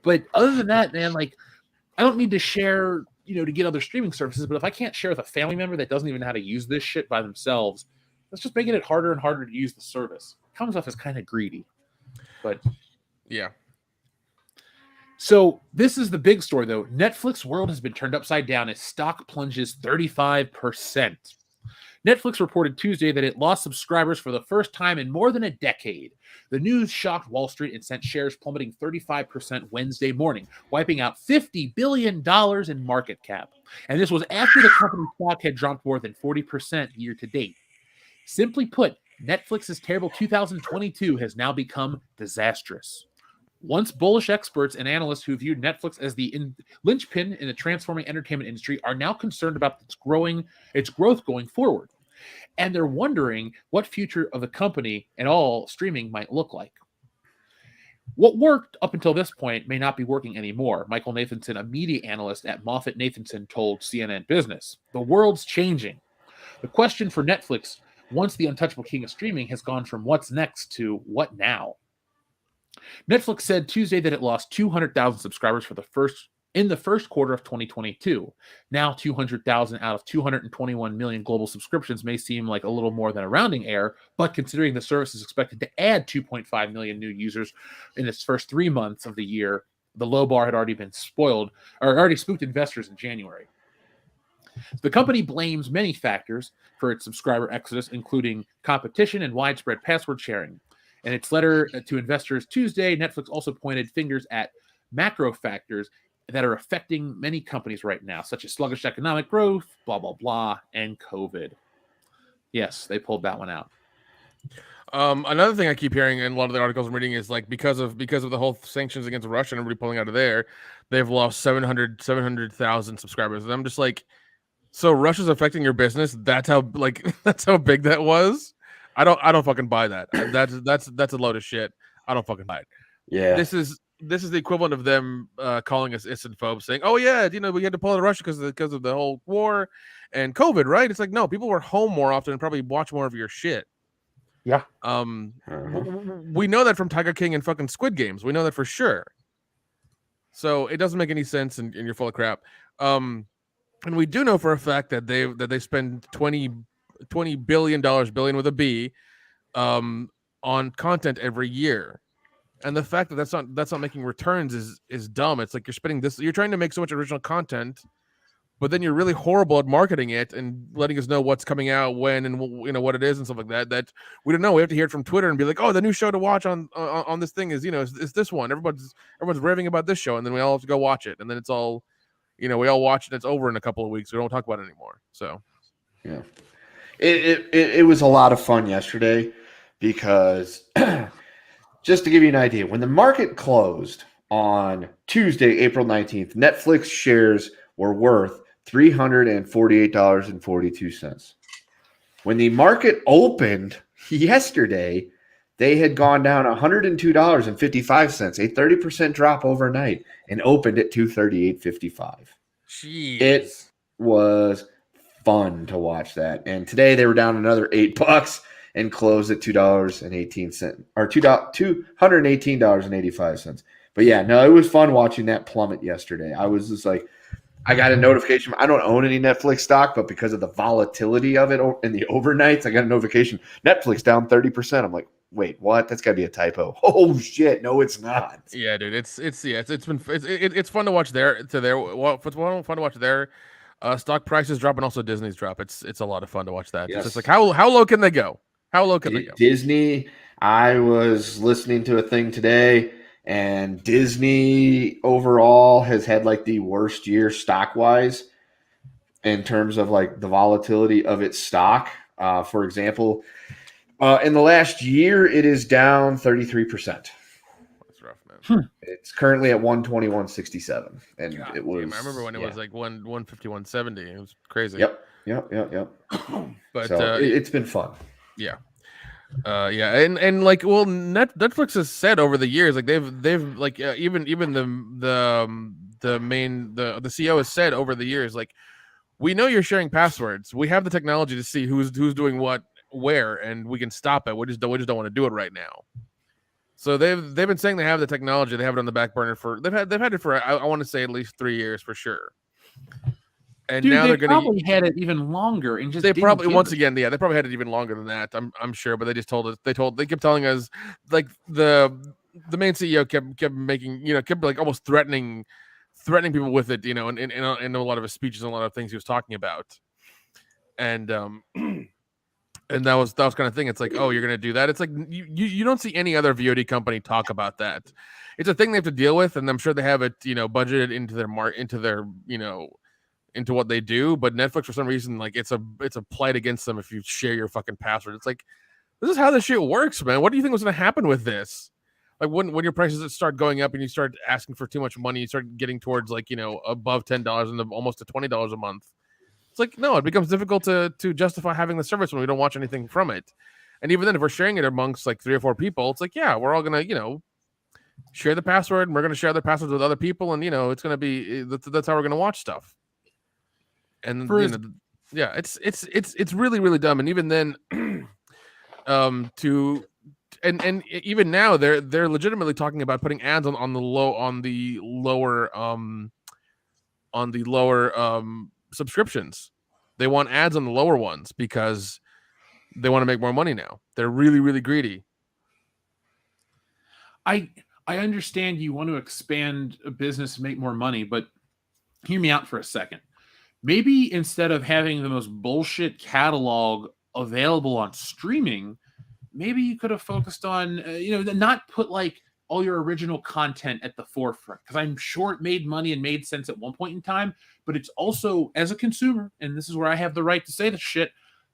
But other than that, man, I don't need to share, to get other streaming services, but if I can't share with a family member that doesn't even know how to use this shit by themselves, that's just making it harder and harder to use the service. It comes off as kind of greedy. But yeah. So this is the big story, though. Netflix world has been turned upside down as stock plunges 35%. Netflix reported Tuesday that it lost subscribers for the first time in more than a decade. The news shocked Wall Street and sent shares plummeting 35% Wednesday morning, wiping out $50 billion in market cap. And this was after the company's stock had dropped more than 40% year to date. Simply put, Netflix's terrible 2022 has now become disastrous. Once bullish experts and analysts who viewed Netflix as the linchpin in the transforming entertainment industry are now concerned about its growth going forward. And they're wondering what future of the company and all streaming might look like. What worked up until this point may not be working anymore. Michael Nathanson, a media analyst at MoffettNathanson, told CNN Business. The world's changing. The question for Netflix, once the untouchable king of streaming, has gone from what's next to what now. Netflix said Tuesday that it lost 200,000 subscribers in the first quarter of 2022. Now 200,000 out of 221 million global subscriptions may seem like a little more than a rounding error, but considering the service is expected to add 2.5 million new users in its first 3 months of the year, the low bar had already been spooked investors in January. The company blames many factors for its subscriber exodus, including competition and widespread password sharing. In its letter to investors Tuesday, Netflix also pointed fingers at macro factors that are affecting many companies right now, such as sluggish economic growth, blah, blah, blah, and COVID. Yes, they pulled that one out. Another thing I keep hearing in a lot of the articles I'm reading is like because of the whole sanctions against Russia and everybody pulling out of there, they've lost 700,000 subscribers. And I'm just like, so Russia's affecting your business? That's how big that was? I don't fucking buy that. That's a load of shit. I don't fucking buy it. Yeah. This is the equivalent of them calling us Islamophobe, saying, "Oh yeah, we had to pull out of Russia because of the whole war and COVID, right?" It's like, no, people were home more often and probably watch more of your shit. Yeah. We know that from Tiger King and fucking Squid Games. We know that for sure. So it doesn't make any sense, and you're full of crap. And we do know for a fact that they spend $20 billion with a B, on content every year. And the fact that that's not making returns is dumb. It's like you're trying to make so much original content, but then you're really horrible at marketing it and letting us know what's coming out when and what it is and stuff like that. That we don't know. We have to hear it from Twitter and be like, oh, the new show to watch on this thing is is this one. Everyone's raving about this show, and then we all have to go watch it, and then it's all, we all watch it. It's over in a couple of weeks. We don't talk about it anymore. So yeah, it was a lot of fun yesterday because. Just to give you an idea, when the market closed on Tuesday, April 19th, Netflix shares were worth $348.42. When the market opened yesterday, they had gone down $102.55, a 30% drop overnight, and opened at $238.55. Jeez. It was fun to watch that. And today they were down another $8 and closed at $2.18 or $218.85. But yeah, no, it was fun watching that plummet yesterday. I was just like, I got a notification. I don't own any Netflix stock, but because of the volatility of it in the overnights, I got a notification. Netflix down 30%. I'm like, wait, what? That's got to be a typo. Oh shit, no, it's not. Yeah, dude, it's fun to watch fun to watch their stock prices drop and also Disney's drop. It's a lot of fun to watch that. Yes. It's just like how low can they go? How low can they go? Disney, I was listening to a thing today, and Disney overall has had like the worst year stock-wise in terms of like the volatility of its stock. For example, in the last year, it is down 33%. That's rough, man. It's currently at 121.67, and God, it was. I remember when it was like 151.70. It was crazy. Yep. But so it's been fun. Yeah. And like, well, Netflix has said over the years, like they've like even the CEO has said over the years, like, we know you're sharing passwords. We have the technology to see who's doing what where, and we can stop it. We just don't want to do it right now. So they've been saying they have the technology. They have it on the back burner they've had it for I want to say at least 3 years for sure. And Dude, now they're going probably had it even longer and just they probably didn't once again, yeah, they probably had it even longer than that. I'm sure, but they just told us they kept telling us, like, the main CEO kept making, kept like almost threatening people with it, in a lot of his speeches and a lot of things he was talking about. And and that was kind of thing. It's like, oh, you're gonna do that. It's like you don't see any other VOD company talk about that. It's a thing they have to deal with, and I'm sure they have it, budgeted into their into what they do. But Netflix, for some reason, like, it's a plight against them if you share your fucking password. It's like, this is how this shit works, man. What do you think was going to happen with this? Like, when your prices start going up and you start asking for too much money, you start getting towards like, above $10 and almost to $20 a month. It's like, no, it becomes difficult to justify having the service when we don't watch anything from it. And even then, if we're sharing it amongst like 3 or 4 people, it's like, yeah, we're all gonna, share the password, and we're gonna share the passwords with other people, and it's gonna be that's how we're gonna watch stuff. And yeah, it's really, really dumb. And even then, and even now they're legitimately talking about putting ads on the lower subscriptions. They want ads on the lower ones because they want to make more money now. They're really, really greedy. I understand you want to expand a business, make more money, but hear me out for a second. Maybe instead of having the most bullshit catalog available on streaming, maybe you could have focused on, not put like all your original content at the forefront, because I'm sure it made money and made sense at one point in time, but it's also, as a consumer, and this is where I have the right to say the shit,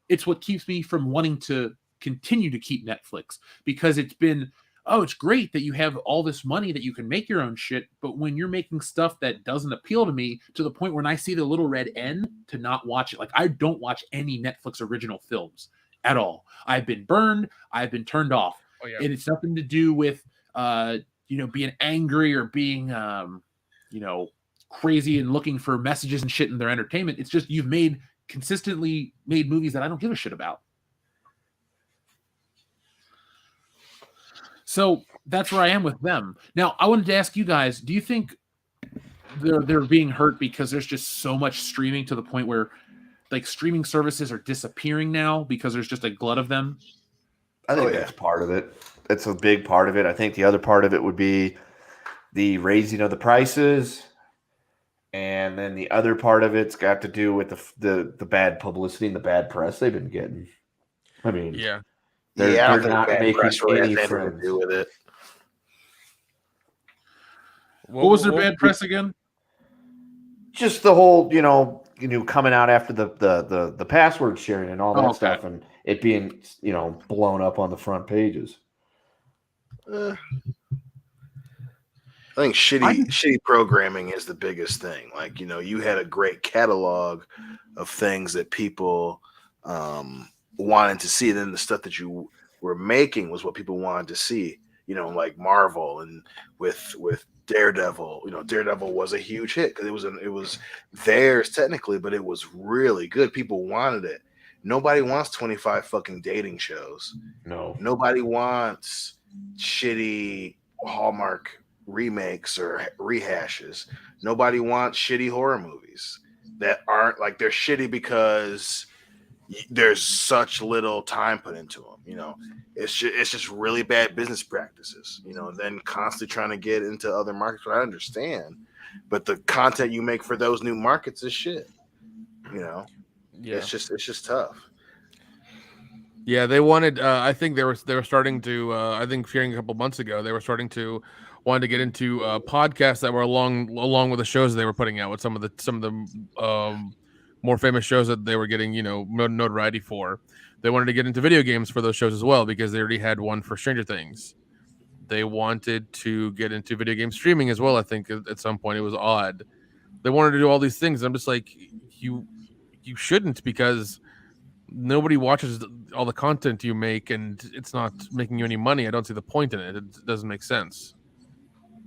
it's what keeps me from wanting to continue to keep Netflix, because it's been, oh, it's great that you have all this money that you can make your own shit, but when you're making stuff that doesn't appeal to me, to the point when I see the little red N, to not watch it. Like, I don't watch any Netflix original films at all. I've been burned. I've been turned off. Oh, yeah. And it's nothing to do with, being angry or being, crazy and looking for messages and shit in their entertainment. It's just you've consistently made movies that I don't give a shit about. So that's where I am with them. Now, I wanted to ask you guys, do you think they're being hurt because there's just so much streaming to the point where like streaming services are disappearing now because there's just a glut of them? I think that's part of it. It's a big part of it. I think the other part of it would be the raising of the prices. And then the other part of it's got to do with the bad publicity and the bad press they've been getting. I mean, yeah. They're not making any friends. To do with it. What was their bad press again? Just the whole, coming out after the password sharing and all that stuff, and it being, blown up on the front pages. I think shitty programming is the biggest thing. Like, you had a great catalog of things that people wanted to see. Then the stuff that you were making was what people wanted to see. Like Marvel and with Daredevil. Daredevil was a huge hit because it was theirs technically, but it was really good. People wanted it. Nobody wants 25 fucking dating shows. No. Nobody wants shitty Hallmark remakes or rehashes. Nobody wants shitty horror movies that aren't like, they're shitty because there's such little time put into them. It's just really bad business practices. Then constantly trying to get into other markets. What I understand, but the content you make for those new markets is shit. Yeah. It's just tough. Yeah, they wanted. I think they were starting to. I think hearing a couple months ago, they were starting to wanted to get into podcasts that were along with the shows they were putting out with some of the more famous shows that they were getting notoriety for. They wanted to get into video games for those shows as well because they already had one for Stranger Things. They wanted to get into video game streaming as well. I think at some point it was odd. They wanted to do all these things. I'm just like, you shouldn't, because nobody watches all the content you make and it's not making you any money. I don't see the point in it. It doesn't make sense.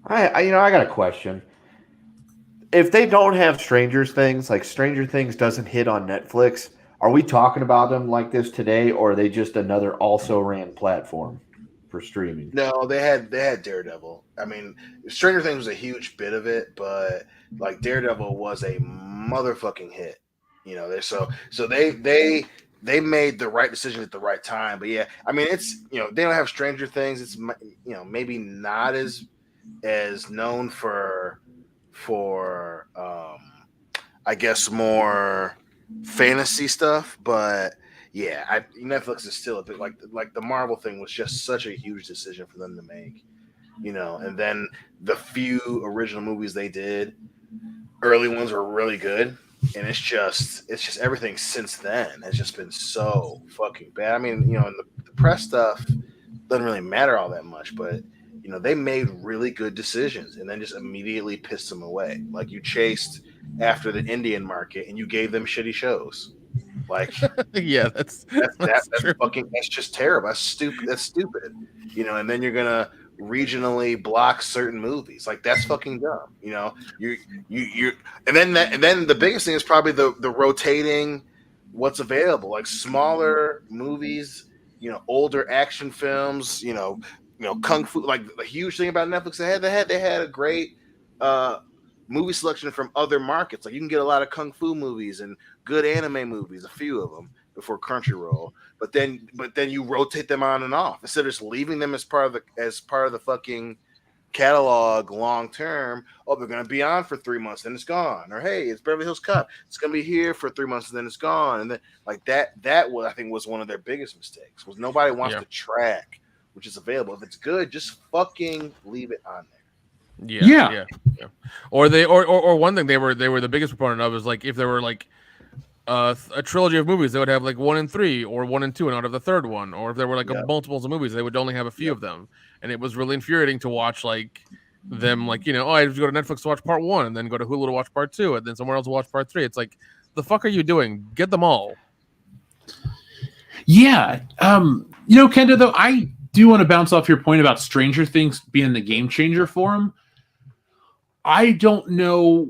I got a question. If they don't have Stranger Things, like Stranger Things doesn't hit on Netflix, are we talking about them like this today, or are they just another also ran platform for streaming? No, they had Daredevil. I mean, Stranger Things was a huge bit of it, but like Daredevil was a motherfucking hit. So they made the right decision at the right time. But yeah, I mean, it's they don't have Stranger Things. It's maybe not as known for I guess more fantasy stuff, but yeah, Netflix is still a bit like the Marvel thing was just such a huge decision for them to make, and then the few original movies they did, early ones were really good, and it's just everything since then has just been so fucking bad. I mean, and the press stuff doesn't really matter all that much, but they made really good decisions and then just immediately pissed them away. Like, you chased after the Indian market and you gave them shitty shows. Like, yeah, that's fucking, that's just terrible. That's stupid. And then you're gonna regionally block certain movies. Like, that's fucking dumb. You and then the biggest thing is probably the rotating what's available, like smaller movies, older action films, kung fu. Like, the huge thing about Netflix, they had a great movie selection from other markets. Like, you can get a lot of kung fu movies and good anime movies, a few of them before Crunchyroll. But then you rotate them on and off instead of just leaving them as part of the fucking catalog long term. Oh, they're going to be on for 3 months, then it's gone. Or hey, it's Beverly Hills Cop. It's going to be here for 3 months, and then it's gone. And then like that was, I think, was one of their biggest mistakes. Was nobody wants to track which is available. If it's good, just fucking leave it on there. Yeah. Or one thing they were the biggest proponent of is like if there were like a trilogy of movies, they would have like 1 and 3 or 1 and 2 and not have the third one. Or if there were like multiples of movies, they would only have a few of them. And it was really infuriating to watch like them like, you know, I have to go to Netflix to watch part 1 and then go to Hulu to watch part 2 and then somewhere else to watch part 3. It's like, the fuck are you doing? Get them all. Yeah. You know, Kenda, though, I do want to bounce off your point about Stranger Things being the game changer for them. I don't know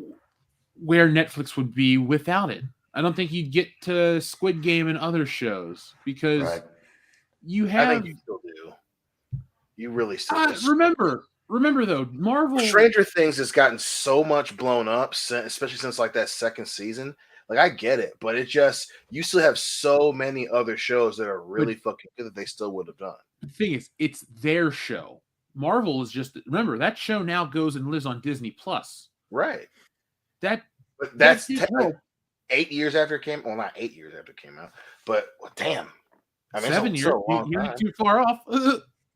where Netflix would be without it. I don't think you'd get to Squid Game and other shows because you have. I think you still do. You really still do. Remember though, Marvel. Stranger Things has gotten so much blown up, especially since like that second season. Like I get it, but it just you still have so many other shows that are really fucking good that they still would have done. The thing is, it's their show. Marvel is just remember that show now goes and lives on Disney Plus. Right. That's 8 years after it came. Well, not 8 years after it came out, but damn. I mean, 7 years. You're not too far off.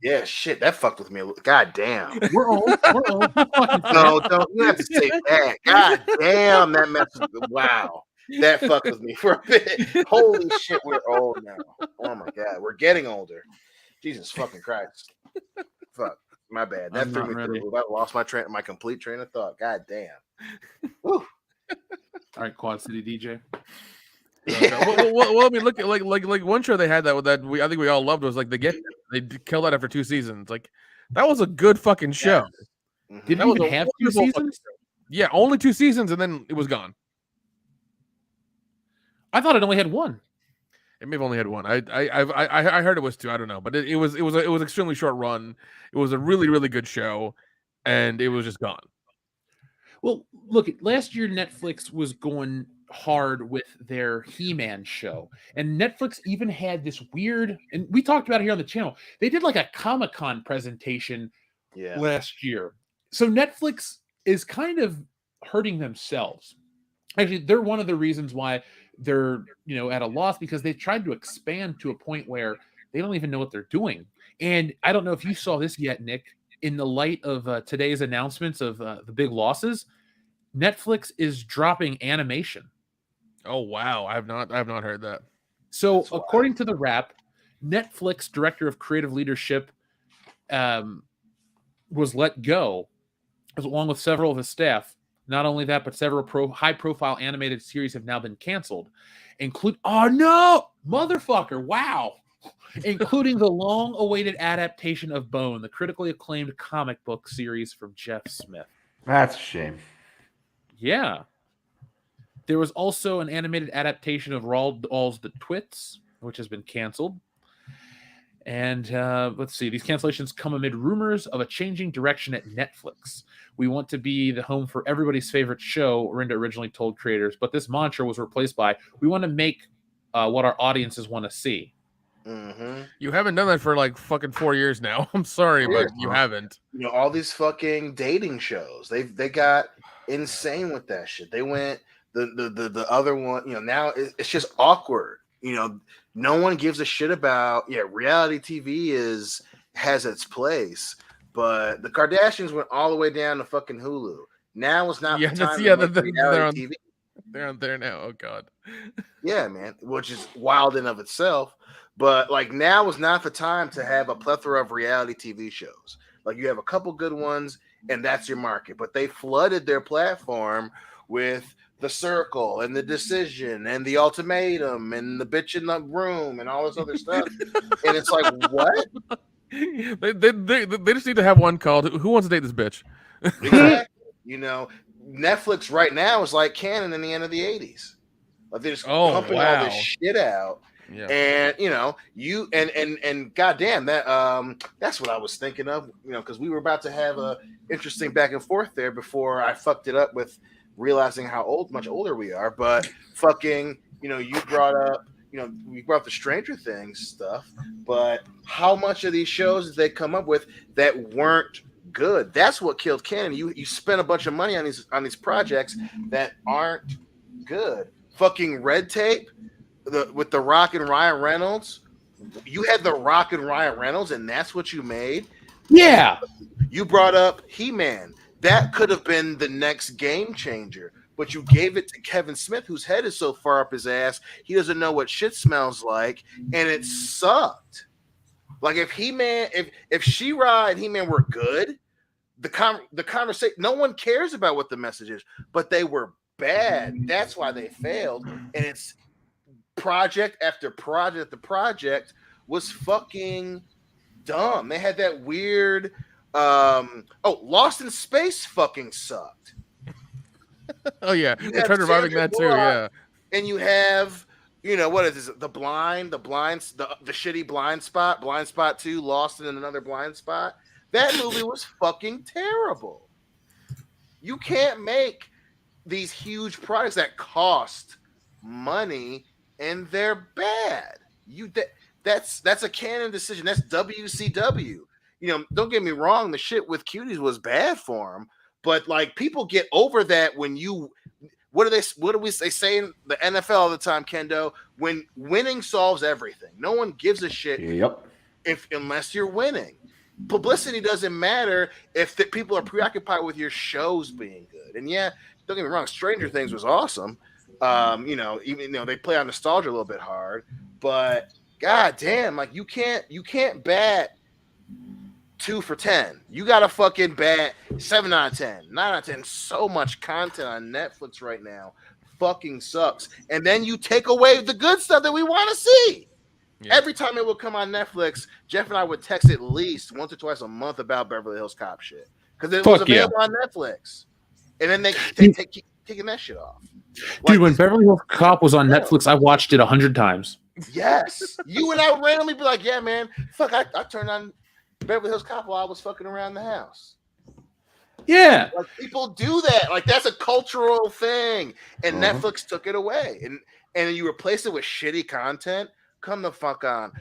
Yeah, shit, that fucked with me. God damn. We're old. No, don't you have to say that. God damn, that messed with me. Wow. That fucked with me for a bit. Holy shit, we're old now. Oh my god, we're getting older. Jesus fucking Christ. Fuck. My bad. That threw me through. I lost my complete train of thought. God damn. Woo. All right, Quad City DJ. Well, I mean, look at like one show they had I think we all loved was like they killed that after 2 seasons. Like that was a good fucking show. Yeah. Did it even have 2 seasons? Yeah, only 2 seasons, and then it was gone. I thought it only had 1. It may have only had 1. I heard it was 2. I don't know, but it was extremely short run. It was a really really good show, and it was just gone. Well, look, last year Netflix was going hard with their He-Man show, and Netflix even had this weird, and we talked about it here on the channel. They did like a Comic-Con presentation last year. So Netflix is kind of hurting themselves. Actually, they're one of the reasons why they're, you know, at a loss because they tried to expand to a point where they don't even know what they're doing. And I don't know if you saw this yet, Nick. In the light of today's announcements of the big losses, Netflix is dropping animation. Oh wow, I have not heard that. So according to the Wrap, Netflix director of creative leadership was let go, along with several of his staff. Not only that, but several high-profile animated series have now been canceled, oh no, motherfucker! Wow. Including the long-awaited adaptation of Bone, the critically acclaimed comic book series from Jeff Smith. That's a shame. Yeah. There was also an animated adaptation of Roald Dahl's The Twits, which has been canceled. And let's see. These cancellations come amid rumors of a changing direction at Netflix. We want to be the home for everybody's favorite show, Rinda originally told creators. But this mantra was replaced by, we want to make what our audiences want to see. Mm-hmm. You haven't done that for like fucking 4 years now. I'm sorry, but you haven't. You know, all these fucking dating shows, they got insane with that shit. They went the other one, you know, now it's just awkward. You know, no one gives a shit about reality TV has its place, but the Kardashians went all the way down to fucking Hulu. Now it's not the time to make reality TV. They're on there now. Oh god. Yeah, man, which is wild in of itself. But like now is not the time to have a plethora of reality TV shows. Like you have a couple good ones, and that's your market. But they flooded their platform with The Circle and The Decision and The Ultimatum and The Bitch in the Room and all this other stuff. And it's like, what? They just need to have one called "Who Wants to Date This Bitch?" Exactly. You know, Netflix right now is like Canon in the end of the 80s. Like they're just pumping all this shit out. Yeah. And you know, and goddamn that that's what I was thinking of, you know, because we were about to have a interesting back and forth there before I fucked it up with realizing how much older we are. But fucking, you know, you brought up, you know, we brought up the Stranger Things stuff, but how much of these shows did they come up with that weren't good. That's what killed canon. You spend a bunch of money on these projects that aren't good. Fucking Red Tape, with The Rock and Ryan Reynolds. You had The Rock and Ryan Reynolds, and that's what you made. Yeah. You brought up He-Man. That could have been the next game changer, but you gave it to Kevin Smith, whose head is so far up his ass, he doesn't know what shit smells like, and it sucked. Like if He-Man, if She-Ra and He-Man were good, the conversation, no one cares about what the message is, but they were bad. That's why they failed, and it's project after project after project was fucking dumb. They had that weird Lost in Space fucking sucked. Oh yeah, they tried reviving that too. Yeah, and you have what is this? The shitty Blind Spot 2, Lost in Another Blind Spot. That movie was fucking terrible. You can't make these huge products that cost money and they're bad. That's a canon decision. That's WCW. Don't get me wrong, the shit with Cuties was bad for them, but like people get over that when you what do we say in the NFL all the time, Kendo? When winning solves everything. No one gives a shit unless you're winning. Publicity doesn't matter if people are preoccupied with your shows being good. And yeah, don't get me wrong, Stranger Things was awesome. Even they play on nostalgia a little bit hard, but god damn, like you can't bat 2 for 10. You gotta fucking bat 7 out of 10, 9 out of 10. So much content on Netflix right now fucking sucks. And then you take away the good stuff that we want to see. Yeah. Every time it would come on Netflix, Jeff and I would text at least once or twice a month about Beverly Hills Cop shit because it was available on Netflix. And then they keep taking that shit off. Dude, when Beverly Hills Cop was on Netflix, I watched it 100 times. Yes. You and I would randomly be like, yeah, man, fuck, I turned on Beverly Hills Cop while I was fucking around the house. Yeah. Like people do that. Like that's a cultural thing. And Netflix took it away. And you replace it with shitty content. Come the fuck on.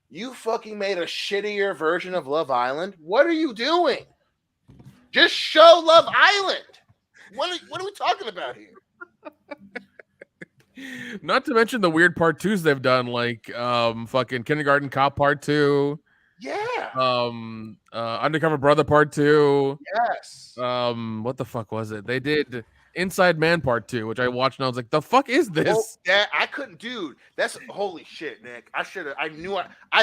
You fucking made a shittier version of Love Island. What are you doing? Just show Love Island. What are we talking about here? Not to mention the weird part 2s they've done, like fucking Kindergarten Cop Part 2. Yeah. Undercover Brother Part 2. Yes. What the fuck was it? They did Inside Man Part 2, which I watched and I was like, the fuck is this? I couldn't, dude. That's holy shit, Nick. I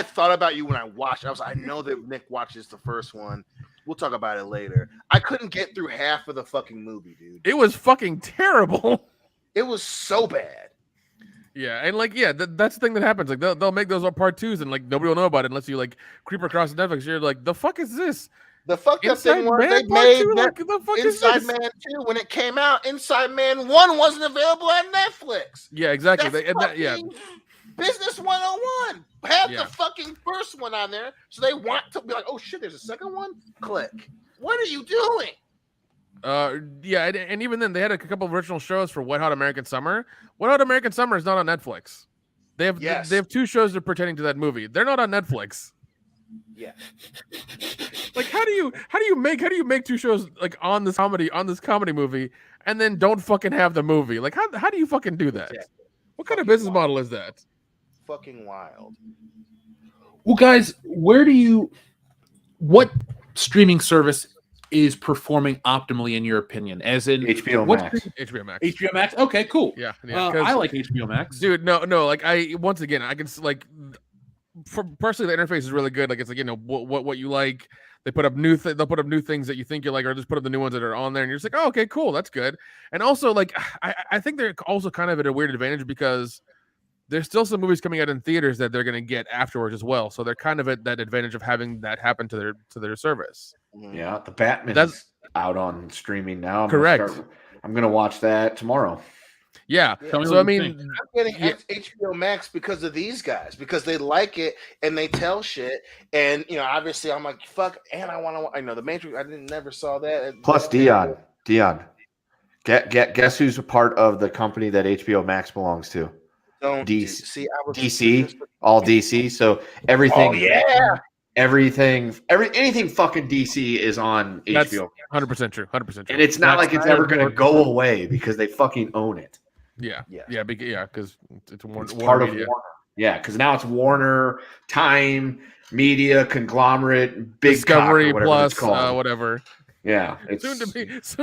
thought about you when I watched. I know that Nick watches the first one. We'll talk about it later. I couldn't get through half of the fucking movie, dude. It was fucking terrible. It was so bad. Yeah, and like, that's the thing that happens. Like, they'll make those Part 2s, and like nobody will know about it unless you like creep across Netflix. You're like, the fuck is this? The fucked up thing was they made Inside Man 2 when it came out. Inside Man 1 wasn't available on Netflix. Yeah, exactly. Business 101. Have the fucking first one on there, so they want to be like, oh shit, there's a second one. Click. What are you doing? And even then, they had a couple of original shows for Wet Hot American Summer. Wet Hot American Summer is not on Netflix. They have 2 shows that are pertaining to that movie. They're not on Netflix. Yeah. Like how do you make 2 shows like on this comedy movie and then don't fucking have the movie? Like how do you fucking do that? Exactly. What kind of business model is that? Fucking wild. Well, guys, what streaming service is performing optimally in your opinion? As in HBO Max. HBO Max. HBO Max. Okay, cool. Yeah. I like HBO Max, dude. No. Like I can like. Personally, the interface is really good. Like it's like what you like. They put up they'll put up new things that you think you like, or just put up the new ones that are on there, and you're just like, oh, okay, cool, that's good. And also, like I think they're also kind of at a weird advantage because there's still some movies coming out in theaters that they're going to get afterwards as well. So they're kind of at that advantage of having that happen to their service. Yeah, the Batman's out on streaming now. Correct. I'm going to watch that tomorrow. Yeah. So I mean, I'm getting HBO Max because of these guys, because they like it and they tell shit. And obviously, I'm like, fuck. And I know the Matrix. I never saw that. Plus, Dion. Guess who's a part of the company that HBO Max belongs to? DC. All DC. So everything. Oh, yeah. anything fucking DC is on That's HBO. 100% true. 100% true. And it's not like it's ever going to go away because they fucking own it. Yeah. Yes. Yeah. Because it's Part of Media. Warner. Yeah, because now it's Warner, Time, Media, Conglomerate, Big Discovery Cock, or whatever Plus, it's called. whatever. Yeah, it's Soon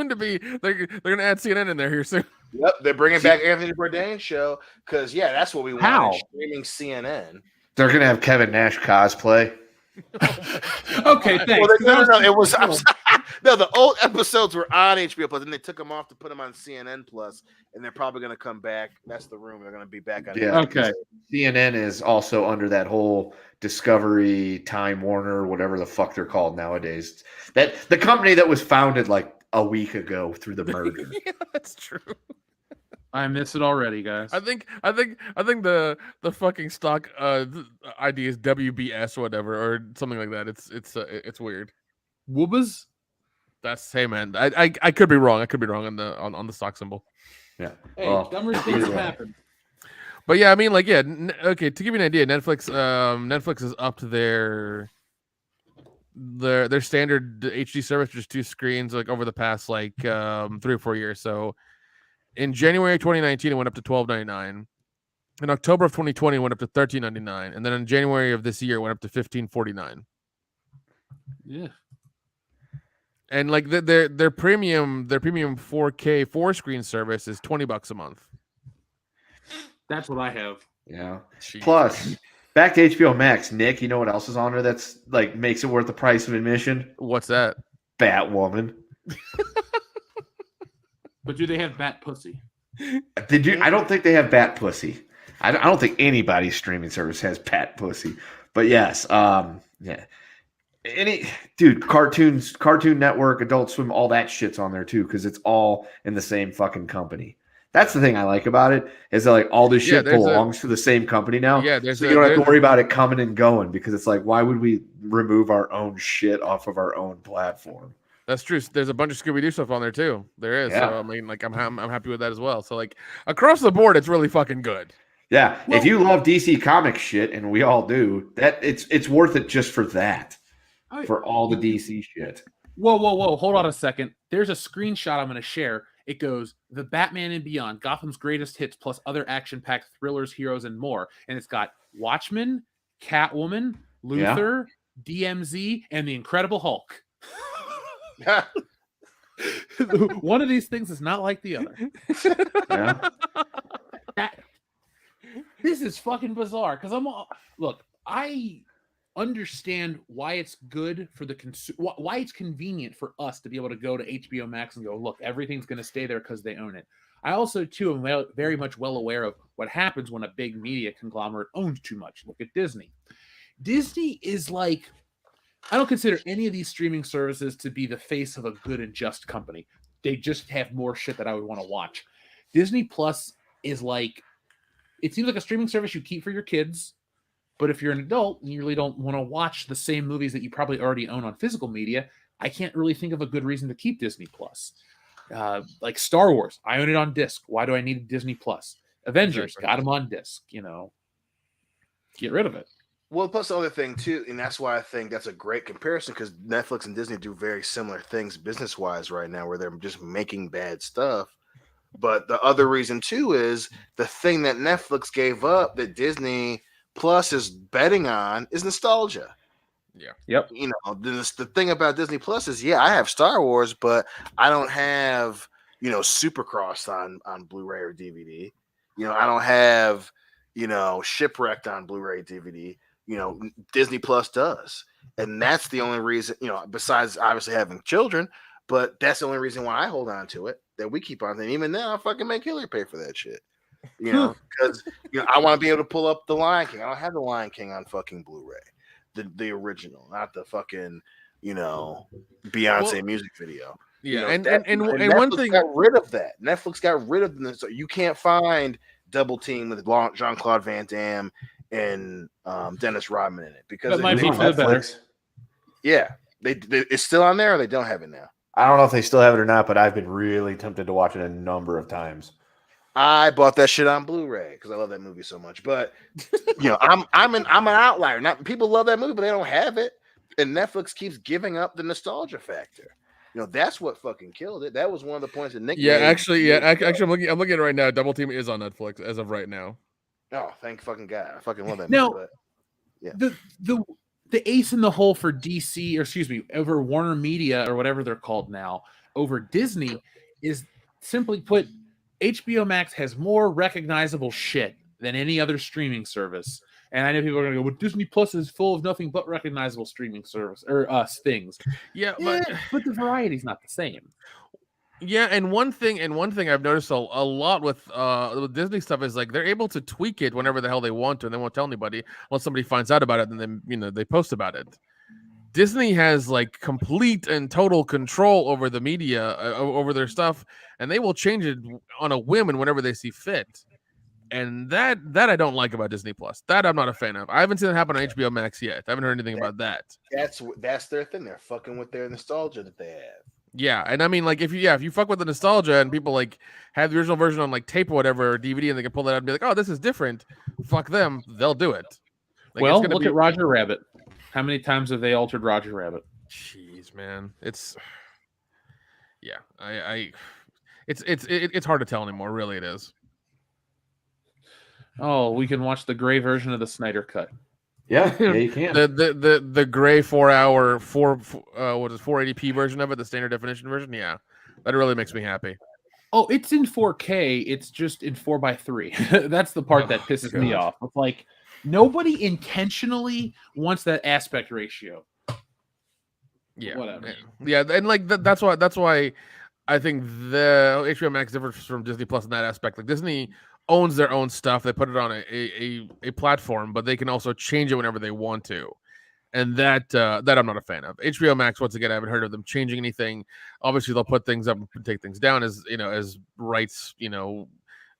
to be. They're gonna add CNN in there here soon. Yep, they're bringing back Anthony Bourdain's show because that's what we want. How? Streaming CNN. They're gonna have Kevin Nash cosplay. Okay, thanks. Well, no, it was no. The old episodes were on HBO Plus, and they took them off to put them on CNN Plus, and they're probably going to come back. That's the rumor. They're going to be back on. Yeah. Okay. CNN is also under that whole Discovery, Time Warner, whatever the fuck they're called nowadays. That the company that was founded like a week ago through the merger. Yeah, that's true. I miss it already, guys. I think the fucking stock ID is WBS or whatever or something like that. It's weird. Woobas? That's hey man. I could be wrong. I could be wrong on the stock symbol. Yeah. Hey, Well, dumber things have happened. But yeah, I mean, like, yeah. Okay, to give you an idea, Netflix is up to their standard HD service, just 2 screens, like over the past 3 or 4 years. So in January 2019, it went up to $12.99. In October of 2020, it went up to $13.99, and then in January of this year, it went up to $15.49. Yeah. And like their premium 4K 4-screen service is $20 a month. That's what I have. Yeah. Jeez. Plus, back to HBO Max, Nick, you know what else is on there that's like makes it worth the price of admission? What's that? Batwoman. But do they have bat pussy? Did you? I don't think they have bat pussy. I don't think anybody's streaming service has bat pussy. But yes, yeah. Cartoon Network, Adult Swim, all that shit's on there too because it's all in the same fucking company. That's the thing I like about it is that like all this shit belongs to the same company now. Yeah, so you don't have to worry about it coming and going because it's like why would we remove our own shit off of our own platform? That's true. There's a bunch of Scooby-Doo stuff on there too. There is. Yeah. So I mean, like I'm happy with that as well. So like across the board, it's really fucking good. Yeah, if you love DC comic shit, and we all do, that it's worth it just for that. For all the DC shit. Whoa. Hold on a second. There's a screenshot I'm going to share. It goes, The Batman and Beyond, Gotham's greatest hits, plus other action-packed thrillers, heroes, and more. And it's got Watchmen, Catwoman, Luther, DMZ, and the Incredible Hulk. One of these things is not like the other. Yeah. This is fucking bizarre because I understand why it's good for the why it's convenient for us to be able to go to HBO Max and go, look, everything's going to stay there because they own it. I also too am very much well aware of what happens when a big media conglomerate owns too much. Look at Disney. Disney is like, I don't consider any of these streaming services to be the face of a good and just company. They just have more shit that I would want to watch. Disney Plus is like, it seems like a streaming service you keep for your kids. But if you're an adult and you really don't want to watch the same movies that you probably already own on physical media, I can't really think of a good reason to keep Disney Plus. Like Star Wars, I own it on disc. Why do I need Disney Plus? Avengers, got them on disc. Get rid of it. Well, plus the other thing too, and that's why I think that's a great comparison because Netflix and Disney do very similar things business-wise right now, where they're just making bad stuff. But the other reason too is the thing that Netflix gave up that Disney Plus is betting on is nostalgia. Yeah. Yep. The thing about Disney Plus is, I have Star Wars, but I don't have, Supercross on Blu-ray or DVD. I don't have, Shipwrecked on Blu-ray DVD. Disney Plus does. And that's the only reason, besides obviously having children, but that's the only reason why I hold on to it, that we keep on. And even now, I fucking make Hillary pay for that shit. Because I want to be able to pull up the Lion King. I don't have the Lion King on fucking Blu-ray, the original, not the fucking Beyonce music video. Yeah, and Netflix one thing got rid of that. Netflix got rid of them, so you can't find Double Team with Jean-Claude Van Damme and Dennis Rodman in it because that might be for the better. Yeah, it's still on there, or they don't have it now. I don't know if they still have it or not, but I've been really tempted to watch it a number of times. I bought that shit on Blu-ray because I love that movie so much. But I'm an outlier. Not people love that movie, but they don't have it. Netflix keeps giving up the nostalgia factor. That's what fucking killed it. That was one of the points that Nick Yeah, made. actually, I'm looking at it right now. Double Team is on Netflix as of right now. Oh, thank fucking God. I fucking love that No, movie, but yeah. The ace in the hole for DC, or excuse me, over Warner Media or whatever they're called now, over Disney is simply put, HBO Max has more recognizable shit than any other streaming service. And I know people are going to go, well, Disney Plus is full of nothing but recognizable streaming service or things. Yeah, but the variety's not the same. Yeah, and one thing I've noticed a lot with Disney stuff is like they're able to tweak it whenever the hell they want to, and they won't tell anybody unless somebody finds out about it, and then they post about it. Disney has like complete and total control over the media, over their stuff, and they will change it on a whim and whenever they see fit. And that I don't like about Disney Plus. That I'm not a fan of. I haven't seen it happen on HBO Max yet. I haven't heard anything about that. That's their thing. They're fucking with their nostalgia that they have. Yeah, and I mean, like, if you fuck with the nostalgia and people like have the original version on like tape or whatever or DVD, and they can pull that out and be like, oh, this is different. Fuck them. They'll do it. Like, well, look at Roger Rabbit. How many times have they altered Roger Rabbit? Jeez, man, it's it's hard to tell anymore. Really, it is. Oh, we can watch the gray version of the Snyder Cut. Yeah, you can. The gray 4-hour 480p version of it, the standard definition version. Yeah, that really makes me happy. Oh, it's in 4K. It's just in 4:3. That's the part that pisses me off. It's like nobody intentionally wants that aspect ratio. Yeah, whatever. Yeah, and like that's why I think the HBO Max differs from Disney Plus in that aspect. Like Disney owns their own stuff. They put it on a platform, but they can also change it whenever they want to. And that I'm not a fan of. HBO Max, once again, I haven't heard of them changing anything. Obviously, they'll put things up and take things down as rights,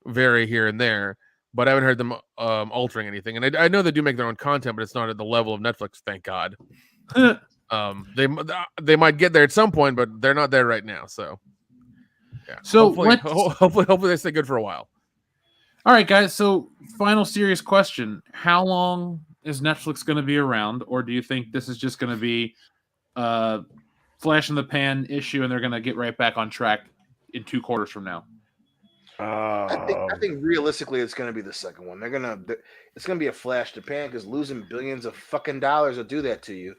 vary here and there. But I haven't heard them altering anything. And I know they do make their own content, but it's not at the level of Netflix, thank God. They might get there at some point, but they're not there right now. So yeah. So hopefully they stay good for a while. All right, guys. So, final serious question: how long is Netflix going to be around, or do you think this is just going to be a flash in the pan issue, and they're going to get right back on track in 2 quarters from now? I think realistically, it's going to be the second one. It's going to be a flash to pan because losing billions of fucking dollars will do that to you,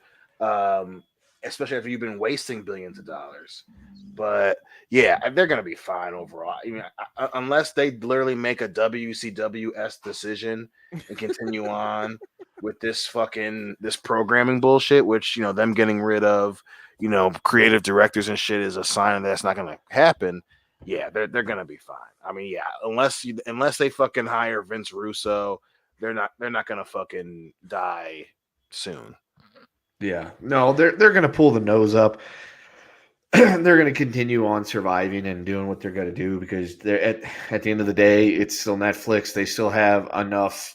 especially after you've been wasting billions of dollars. But yeah, they're going to be fine overall. I mean, unless they literally make a WCWS decision and continue on with this programming bullshit, which, them getting rid of, creative directors and shit is a sign that that's not going to happen. Yeah, they're going to be fine. I mean, yeah, unless they fucking hire Vince Russo, they're not going to fucking die soon. Yeah, no, they're going to pull the nose up. They're going to continue on surviving and doing what they're going to do because they're at the end of the day, it's still Netflix. They still have enough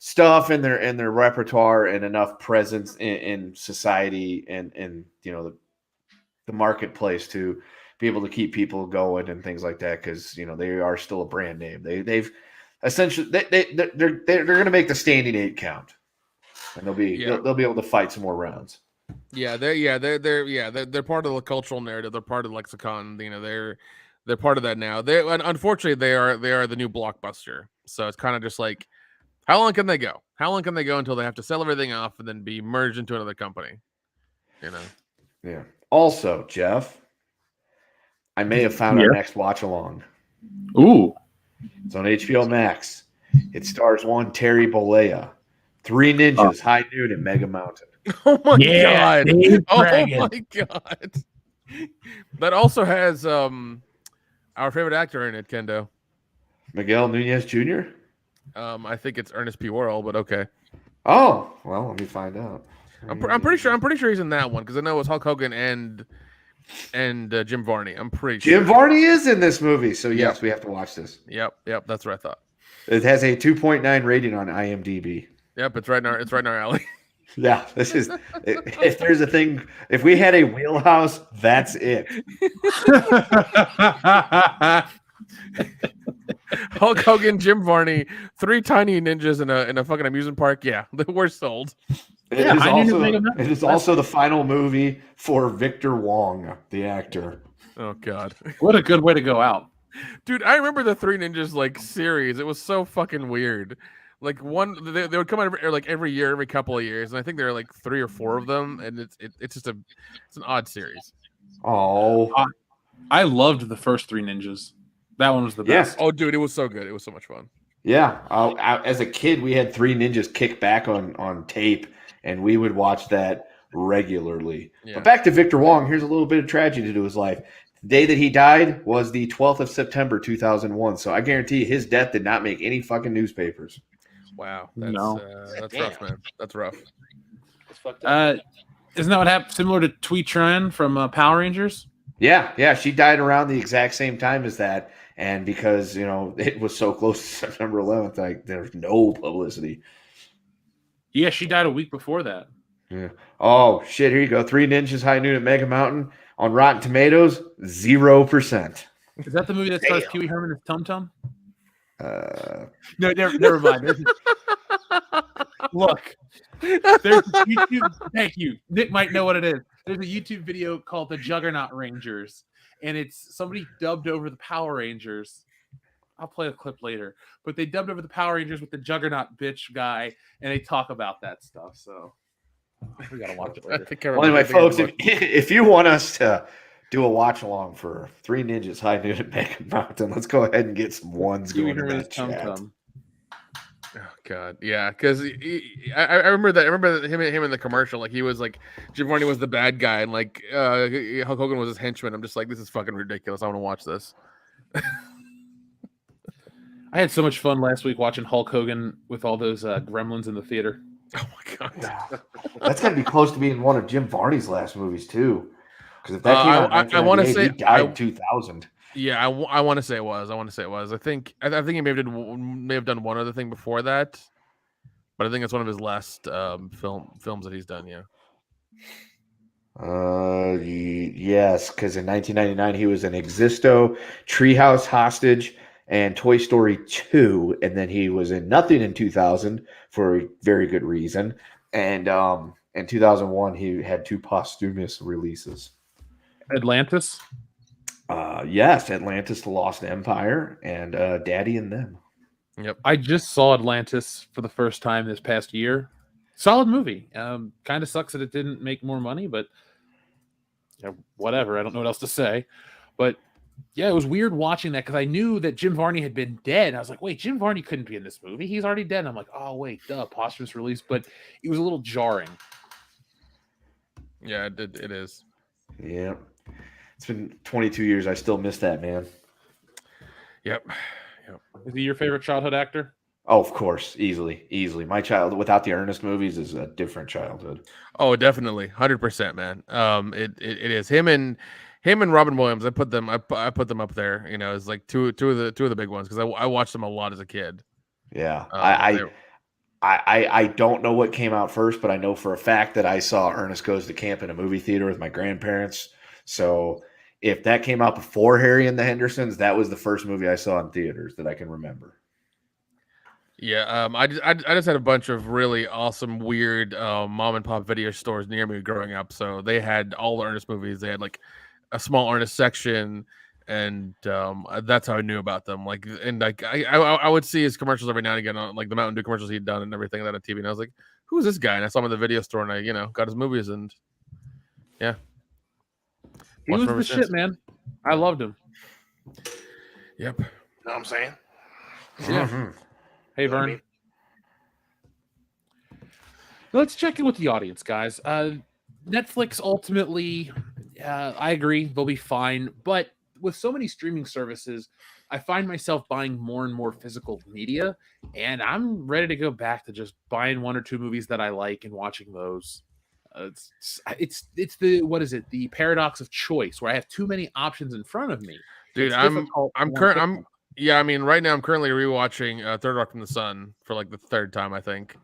stuff in their repertoire and enough presence in society and the marketplace to be able to keep people going and things like that because they are still a brand name. They've essentially they're going to make the standing 8 count, and they'll be able to fight some more rounds. Yeah, they're part of the cultural narrative. They're part of the lexicon. They're part of that now. Unfortunately they are the new Blockbuster. So it's kind of just like, how long can they go? How long can they go until they have to sell everything off and then be merged into another company? Yeah. Also, Jeff, I may have found our next watch along. Ooh, it's on HBO Max. It stars one Terry Bollea, 3 ninjas, High Noon, and Mega Mountain. Oh my god! Oh Dragon. my god! That also has our favorite actor in it, Kendo. Miguel Nunez Jr. I think it's Ernest P. Worrell, but okay. Oh well, let me find out. I'm pretty sure he's in that one because I know it was Hulk Hogan and Jim Varney. I'm pretty sure Jim Varney is in this movie, so yes, we have to watch this. Yep, that's what I thought. It has a 2.9 rating on IMDb. Yep, it's right in our alley. Yeah, this is. If there's a thing, if we had a wheelhouse, that's it. Hulk Hogan, Jim Varney, 3 tiny ninjas in a fucking amusement park. Yeah, we're sold. It is also the final movie for Victor Wong, the actor. Oh God, What a good way to go out. dude! I remember the Three Ninjas like series. It was so fucking weird. Like they would come out every year, every couple of years, and I think there are like 3 or 4 of them, and it's just an odd series. Oh, I loved the first Three Ninjas. That one was the best. Oh, dude, it was so good. It was so much fun. yeah. As a kid, we had Three Ninjas kick back on tape, and we would watch that regularly. Yeah. But back to Victor Wong, here's a little bit of tragedy to his life. The day that he died was the 12th of September, 2001. So I guarantee you his death did not make any fucking newspapers. Wow, that's rough, man. That's rough. Isn't that what happened? Similar to Twee Tran from Power Rangers? Yeah, she died around the exact same time as that, and because it was so close to September 11th, like there's no publicity. Yeah, she died a week before that. Yeah. Oh shit! Here you go. Three Ninjas High Noon at Mega Mountain on Rotten Tomatoes, 0%. Is that the movie that stars Pee Wee Herman as Tum Tum? No, never mind. Look, there's a YouTube. Thank you. Nick might know what it is. There's a YouTube video called "The Juggernaut Rangers," and it's somebody dubbed over the Power Rangers. I'll play a clip later, but they dubbed over the Power Rangers with the Juggernaut bitch guy, and they talk about that stuff. So we gotta watch it later. Well, anyway, folks, if you want us to do a watch along for Three Ninjas High Noon at Mega Mountain, let's go ahead and get some ones going in that chat. Oh God, yeah, because I remember that. I remember him in the commercial. Like he was like Jim Varney was the bad guy, and like Hulk Hogan was his henchman. I'm just like, this is fucking ridiculous. I want to watch this. I had so much fun last week watching Hulk Hogan with all those gremlins in the theater. Oh my God, that's got to be close to being one of Jim Varney's last movies too. Because if that came out, I want to say he died in 2000. Yeah, I want to say it was. I think he may have done one other thing before that, but I think it's one of his last films that he's done. Yeah. Yes, because in 1999 he was in Existo, Treehouse Hostage, and Toy Story 2, and then he was in Nothing in 2000 for a very good reason, and in 2001 he had 2 posthumous releases. Atlantis. Yes, Atlantis: The Lost Empire, and Daddy and Them. Yep. I just saw Atlantis for the first time this past year. Solid movie. Kind of sucks that it didn't make more money, but whatever. I don't know what else to say. But yeah, it was weird watching that because I knew that Jim Varney had been dead. I was like, wait, Jim Varney couldn't be in this movie. He's already dead. And I'm like, oh, wait, posthumous release. But it was a little jarring. Yeah, it is. Yeah. It's been 22 years. I still miss that, man. Yep. Is he your favorite childhood actor? Oh, of course. Easily. My childhood without the Ernest movies is a different childhood. Oh, definitely. 100%, man. It is him and Robin Williams. I put them up there, as like two of the big ones because I watched them a lot as a kid. Yeah. I don't know what came out first, but I know for a fact that I saw Ernest Goes to Camp in a movie theater with my grandparents. So if that came out before Harry and the Hendersons, that was the first movie I saw in theaters that I can remember. Yeah, I just had a bunch of really awesome, weird mom and pop video stores near me growing up. So they had all the Ernest movies. They had like a small Ernest section, and that's how I knew about them. Like, and like I would see his commercials every now and again on like the Mountain Dew commercials he'd done and everything like that on TV. And I was like, who is this guy? And I saw him in the video store, and I got his movies, and yeah. He was the shit, man. I loved him. Yep. You know what I'm saying? Yeah. Mm-hmm. Hey, Vern. Let's check in with the audience, guys. Netflix ultimately, I agree, they'll be fine. But with so many streaming services, I find myself buying more and more physical media, and I'm ready to go back to just buying 1 or 2 movies that I like and watching those. It's the what is it? The paradox of choice, where I have too many options in front of me. Dude, right now I'm currently rewatching Third Rock from the Sun for like the 3rd time, I think.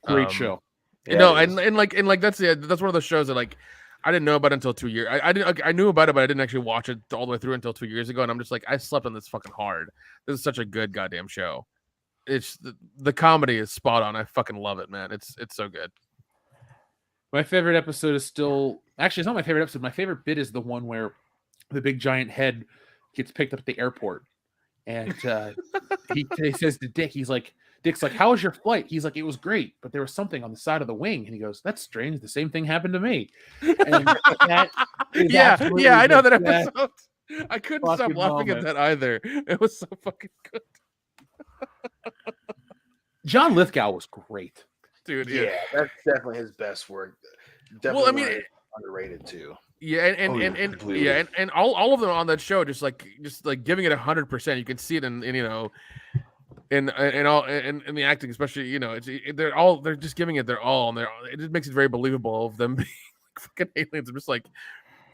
Great show. Yeah, and that's one of those shows that like I didn't know about until 2 years. I knew about it, but I didn't actually watch it all the way through until 2 years ago. And I'm just like, I slept on this fucking hard. This is such a good goddamn show. It's the comedy is spot on. I fucking love it, man. It's so good. My favorite episode is still actually it's not my favorite episode. My favorite bit is the one where the big giant head gets picked up at the airport, and he says to Dick, Dick's like, "How was your flight?" He's like, "It was great, but there was something on the side of the wing." And he goes, "That's strange. The same thing happened to me." And that is absolutely I know the that best episode. I couldn't stop fucking laughing at moment. that either. It was so fucking good, John Lithgow was great. dude. Yeah, that's definitely his best work. Definitely Well, I mean, one of his underrated too. Yeah, and completely. yeah, and all of them on that show, just like giving it 100%. You can see it in you know, in the acting, especially, you know, they're just giving it their all, and it just makes it very believable of them being like fucking aliens. I'm just like,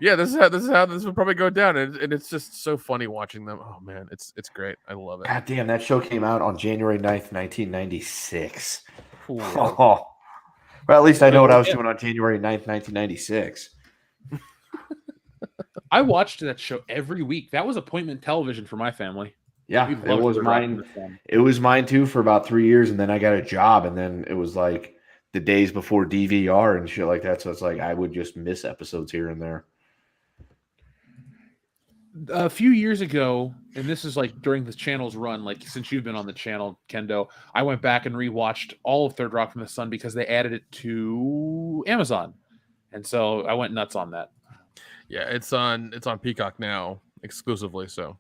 yeah, this is how this would probably go down, and it's just so funny watching them. Oh man, it's great. I love it. God damn, that show came out on January 9th, 1996. Cool. Oh. Well, at least I know what I was doing on January 9th, 1996. I watched that show every week. That was appointment television for my family. Yeah, We it loved was Third Rock from mine. the Sun. It was mine too for about 3 years, and then I got a job, and then it was like the days before DVR and shit like that. So it's like I would just miss episodes here and there. A few years ago, and this is like during the channel's run, like since you've been on the channel, Kendo, I went back and rewatched all of Third Rock from the Sun because they added it to Amazon, and so I went nuts on that. Yeah, it's on Peacock now exclusively. So,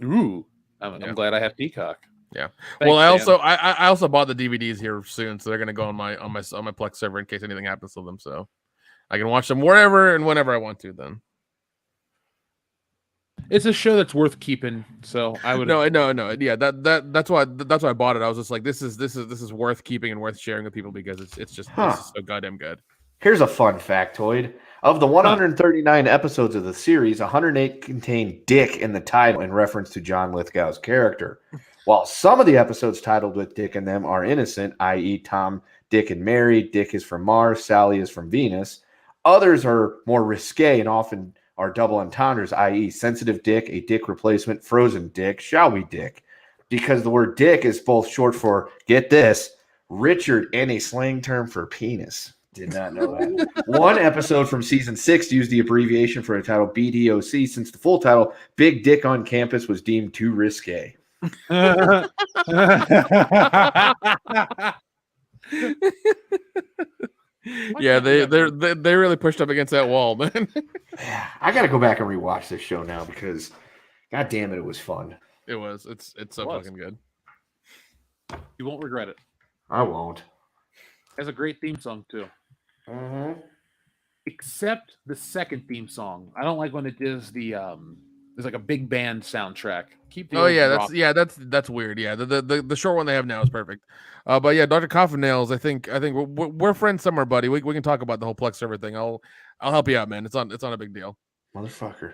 Ooh, I'm glad I have Peacock. yeah. Thanks, Well, I Dan. also bought the DVDs here soon, so they're gonna go on my Plex server in case anything happens to them. So I can watch them wherever and whenever I want to. Then It's a show that's worth keeping. So I would no. Yeah, that's why I bought it. I was just like, this is worth keeping and worth sharing with people because it's just so goddamn good. Here's a fun factoid. Of the 139 episodes of the series, 108 contain Dick in the title in reference to John Lithgow's character. While some of the episodes titled with Dick in them are innocent, i.e. Tom, Dick, and Mary, Dick is from Mars, Sally is from Venus, others are more risque and often are double entendres, i.e. sensitive Dick, a Dick replacement, frozen Dick, shall we Dick? Because the word Dick is both short for, get this, Richard, and a slang term for penis. Did not know that. One episode from season 6 used the abbreviation for a title BDOC since the full title, Big Dick on Campus, was deemed too risque. Yeah, they really pushed up against that wall, man. I got to go back and rewatch this show now because, god damn it, it was fun. It was. It's so fucking good. You won't regret it. I won't. It has a great theme song too. Except the second theme song. I don't like when it does the there's like a big band soundtrack. Keep the that's weird. Yeah, the short one they have now is perfect. But yeah, Dr. Coffin Nails. I think we're friends somewhere, buddy. We can talk about the whole Plex server thing. I'll help you out, man. It's not a big deal. Motherfucker.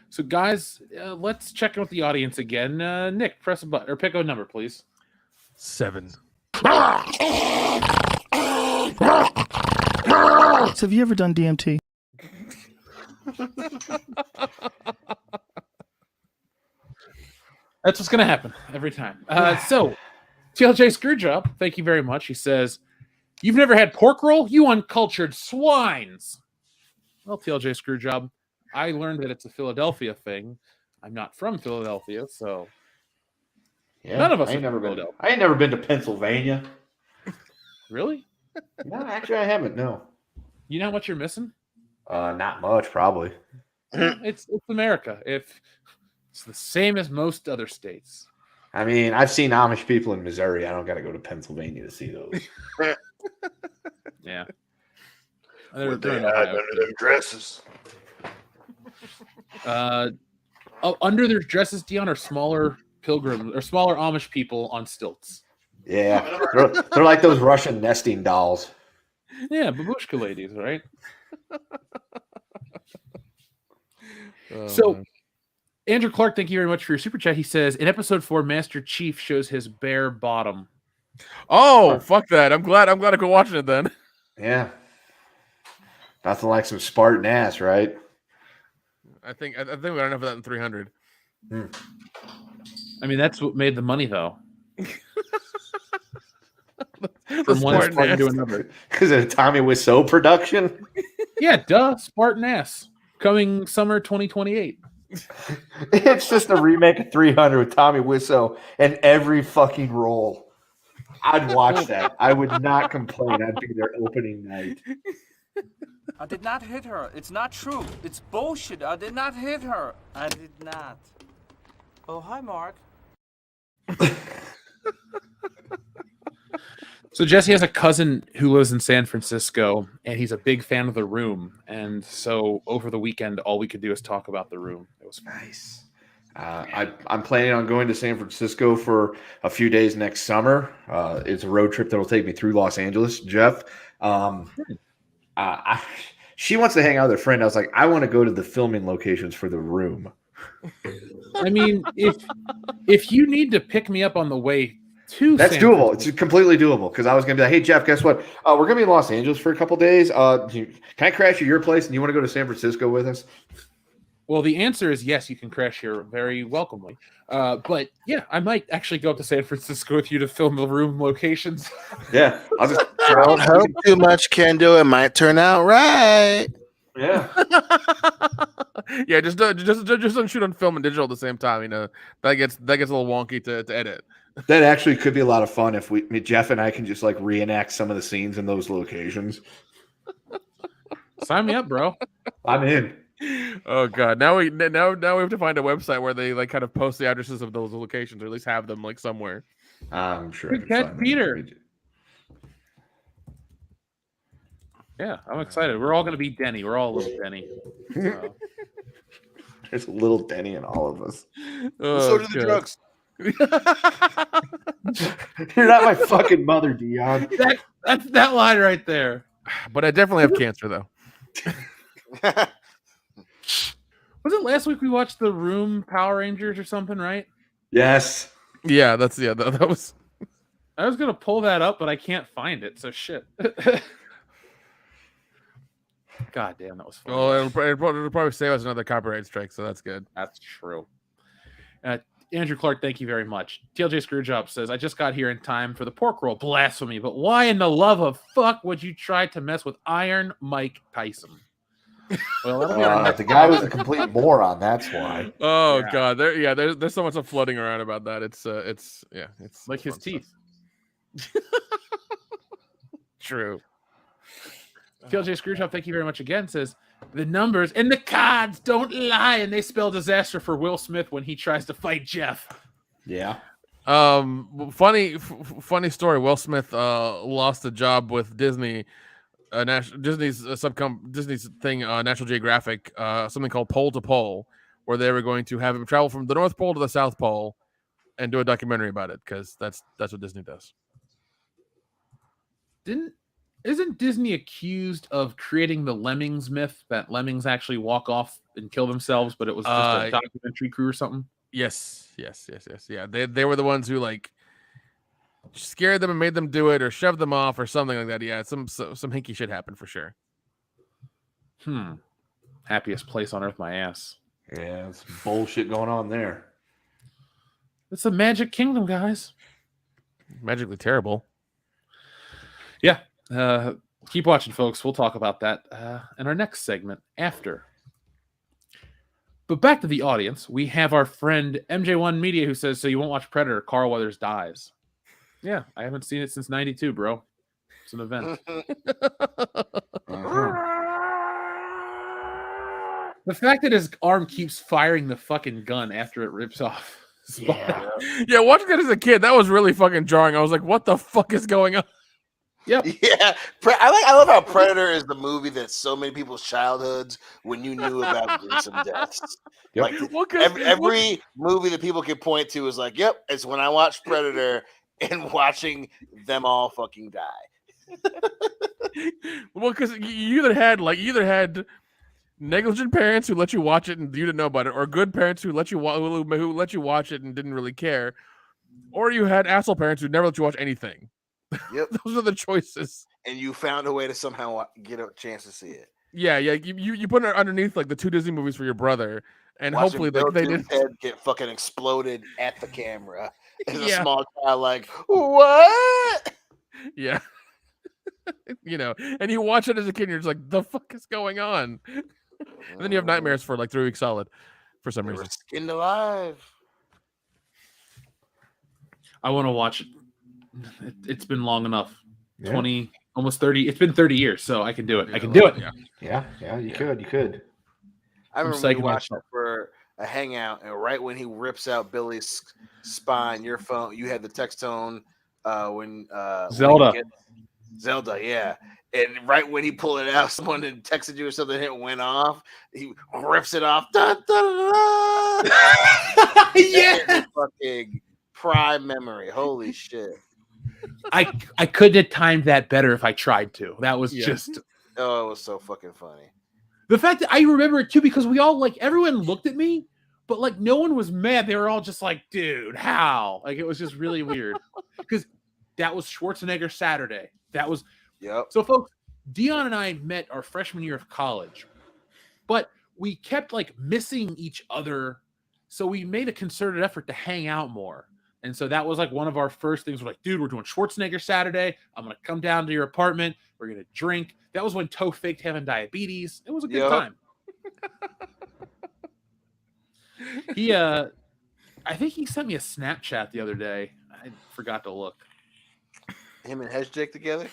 So guys, let's check in with the audience again. Nick, press a button or pick a number, please. 7. So have you ever done DMT? That's what's going to happen every time. So, TLJ Screwjob, thank you very much. He says, "You've never had pork roll? You uncultured swines." Well, TLJ Screwjob, I learned that it's a Philadelphia thing. I'm not from Philadelphia, so Yeah, none of us I ain't are never from been. Philadelphia. I ain't never been to Pennsylvania. Really? No, actually, I haven't. No, You know what you're missing? not much, probably. It's America. If it's the same as most other states. I mean, I've seen Amish people in Missouri. I don't got to go to Pennsylvania to see those. Yeah. What they hide under them dresses. Under their dresses, Dion, are smaller pilgrims or smaller Amish people on stilts. Yeah, they're like those Russian nesting dolls. Yeah, babushka ladies, right? So, Andrew Clark, thank you very much for your super chat. He says, in episode 4, Master Chief shows his bare bottom. Oh, fuck that! I'm glad I go watching it then. Yeah, nothing like some Spartan ass, right? I think we got enough of that in 300. I mean, that's what made the money, though. From one Spartan Spartan to ass. another. Is it a Tommy Wiseau production? Yeah, duh. Spartan ass. Coming summer 2028. It's just a remake of 300 with Tommy Wiseau in every fucking role. I'd watch that. I would not complain. I'd be their opening night. I did not hit her. It's not true. It's bullshit. I did not hit her. I did not. Oh, hi, Mark. So Jesse has a cousin who lives in San Francisco, and he's a big fan of The Room. And so over the weekend, all we could do is talk about The Room. It was nice. I'm planning on going to San Francisco for a few days next summer. It's a road trip that will take me through Los Angeles. Jeff, she wants to hang out with her friend. I was like, I want to go to the filming locations for The Room. I mean, if you need to pick me up on the way to That's San doable. Francisco, It's completely doable because I was going to be like, hey, Jeff, guess what? We're going to be in Los Angeles for a couple days. Can I crash at your place and you want to go to San Francisco with us? well, the answer is yes, you can crash here very welcomely. But yeah, I might actually go up to San Francisco with you to film The Room locations. Yeah. I'll just Don't hope too much, Kendo. It might turn out right. Yeah. Yeah, just don't shoot on film and digital at the same time. You know that gets a little wonky to edit. That actually could be a lot of fun if Jeff and I can just like reenact some of the scenes in those locations. Sign me up, bro. I'm in. Oh god, now we have to find a website where they like kind of post the addresses of those locations, or at least have them like somewhere. I'm sure. Good catch, Peter. Yeah, I'm excited. We're all going to be Denny. We're all a little Denny. So. There's a little Denny in all of us. So do the drugs. You're not my fucking mother, Dion. That's that line right there. But I definitely have cancer though. Was it last week we watched The Room Power Rangers or something, right? Yes. Yeah, that was. I was going to pull that up, but I can't find it. So shit. God damn, that was fun. Well, it'll probably save us another copyright strike, so that's good. That's true. Andrew Clark, thank you very much. TLJ Screwjob says, I just got here in time for the pork roll. Blasphemy. But why in the love of fuck would you try to mess with Iron Mike Tyson? Well, that'll be our next the guy was a complete moron. That's why. Oh Yeah. god, there's so much stuff floating around about that. It's like his fun teeth. stuff. True. TLJ Screwjob, thank you very much again, says, the numbers and the cards don't lie, and they spell disaster for Will Smith when he tries to fight Jeff. Yeah. Funny story. Will Smith lost a job with Disney, Disney's Disney's thing, National Geographic, something called Pole to Pole, where they were going to have him travel from the North Pole to the South Pole and do a documentary about it, because that's what Disney does. Isn't Disney accused of creating the Lemmings myth, that lemmings actually walk off and kill themselves, but it was just a documentary crew or something? Yes. Yeah, they were the ones who like scared them and made them do it, or shoved them off, or something like that. Yeah, some hinky shit happened for sure. Happiest place on earth, my ass. Yeah, it's bullshit going on there. It's the Magic Kingdom, guys. Magically terrible. Yeah. Keep watching, folks. We'll talk about that in our next segment after. But back to the audience, we have our friend MJ1 Media who says, so you won't watch Predator, Carl Weathers dies. Yeah, I haven't seen it since 92, bro. It's an event. The fact that his arm keeps firing the fucking gun after it rips off. Yeah, watching that as a kid, that was really fucking jarring. I was like, what the fuck is going on? Yep. Yeah, I love how Predator is the movie that's so many people's childhoods when you knew about gruesome deaths. Yep. Like every movie that people can point to is like, yep, it's when I watched Predator and watching them all fucking die. Well, because you either had negligent parents who let you watch it and you didn't know about it, or good parents who let you watch it and didn't really care, or you had asshole parents who never let you watch anything. Yep. Those are the choices. And you found a way to somehow get a chance to see it. Yeah. You put it underneath like the 2 Disney movies for your brother, and Watching hopefully Bill they Duke's did. head get fucking exploded at the camera. As a Yeah. small child, like, what? Yeah. And you watch it as a kid, and you're just like, the fuck is going on? And then you have nightmares for like 3 weeks solid for some They were reason. skinned alive. I want to watch it. It's been long enough. Yeah. 20, almost 30. It's been 30 years, so I can do it. I can do it. Yeah. Yeah, you could. I I'm remember we psyching watched it myself. for a hangout, and right when he rips out Billy's spine, your phone, you had the text tone when Zelda. Zelda, yeah. And right when he pulled it out, someone had texted you or something, and it went off. He rips it off. Da, da, da, da. Yeah, fucking prime memory. Holy shit! I couldn't have timed that better if I tried to. That was just Oh, it was so fucking funny. the fact that I remember it too, because we all everyone looked at me, but no one was mad. They were all just like, dude, how? It was just really weird. Because that was Schwarzenegger Saturday. That was So folks, Dion and I met our freshman year of college, but we kept missing each other. So we made a concerted effort to hang out more. And so that was one of our first things. We're like, dude, we're doing Schwarzenegger Saturday. I'm going to come down to your apartment. We're going to drink. That was when Toe faked having diabetes. It was a good time. I think he sent me a Snapchat the other day. I forgot to look. Him and Hedge Dick together?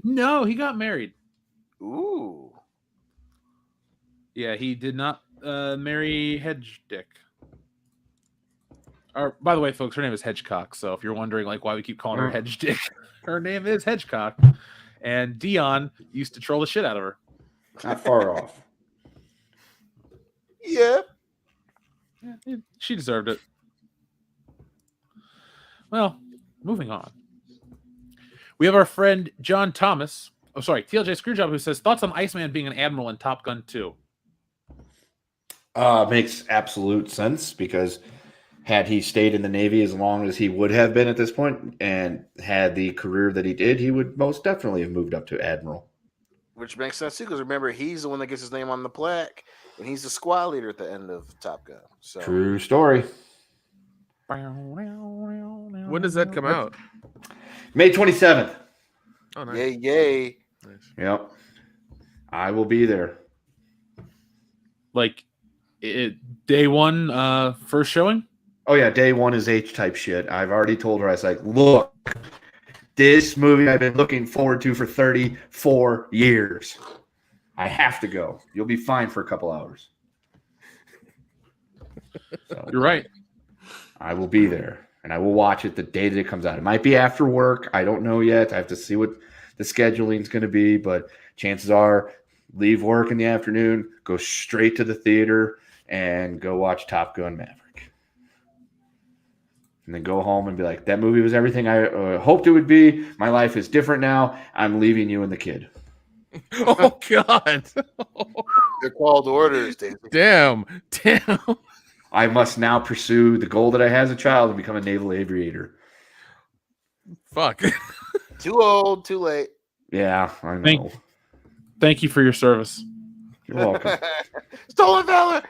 No, he got married. Ooh. Yeah, he did not marry Hedge Dick. Or, by the way, folks, her name is Hedgecock. So if you're wondering why we keep calling her Hedge Dick, her name is Hedgecock. And Dion used to troll the shit out of her. Not far off. Yeah. She deserved it. Well, moving on. We have our friend John Thomas. Oh, sorry, TLJ Screwjob, who says, thoughts on Iceman being an admiral in Top Gun 2? Makes absolute sense, because had he stayed in the Navy as long as he would have been at this point and had the career that he did, he would most definitely have moved up to admiral. Which makes sense too, because remember, he's the one that gets his name on the plaque, and he's the squad leader at the end of Top Gun. So true story. When does that come out? May 27th. Oh, nice. Yay, yay. Nice. Yep. I will be there. Day one, first showing? Oh, yeah. Day one is H-type shit. I've already told her, I was like, look, this movie I've been looking forward to for 34 years. I have to go. You'll be fine for a couple hours. So, You're right. I will be there, and I will watch it the day that it comes out. It might be after work. I don't know yet. I have to see what the scheduling is going to be, but chances are leave work in the afternoon, go straight to the theater, and go watch Top Gun Maverick. And then go home and be like, that movie was everything I hoped it would be. My life is different now. I'm leaving you and the kid. Oh, God. They're called orders, David. Damn. I must now pursue the goal that I had as a child and become a naval aviator. Fuck. Too old, too late. Yeah, I know. Thank you for your service. You're welcome. Stolen valor.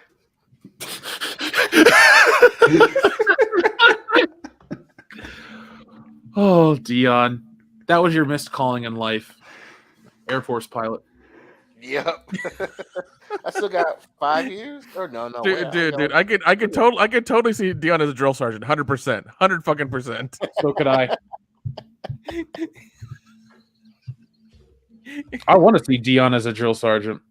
Oh, Dion. That was your missed calling in life. Air Force pilot. Yep. I still got 5 years. Or no. Dude. I could totally see Dion as a drill sergeant. 100%. 100%. So could I. I want to see Dion as a drill sergeant.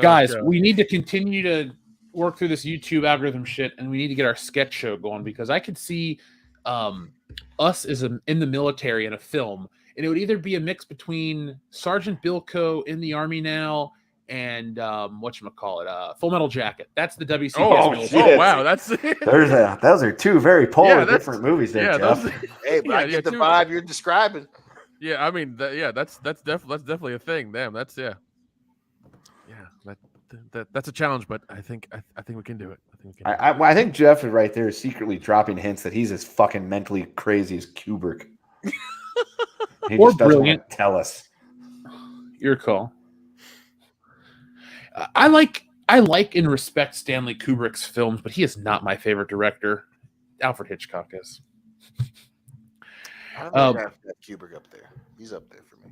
Guys, God. we need to continue to work through this YouTube algorithm shit, and we need to get our sketch show going, because I could see us as in the military in a film, and it would either be a mix between Sergeant Bilko in the Army now and whatchamacallit, Full Metal Jacket. That's the WCBs. Oh, wow. That's Those are two very polar that's- different movies there, yeah, Jeff. Hey, but I get the too. vibe you're describing. Yeah, I mean, that's definitely a thing. Damn, that's that's a challenge, but I think we can do it. I think Jeff is right there, secretly dropping hints that he's as fucking mentally crazy as Kubrick. He Or just doesn't brilliant. want to tell us. Your call. I like and respect Stanley Kubrick's films, but he is not my favorite director. Alfred Hitchcock is. I'd have Kubrick up there. He's up there for me.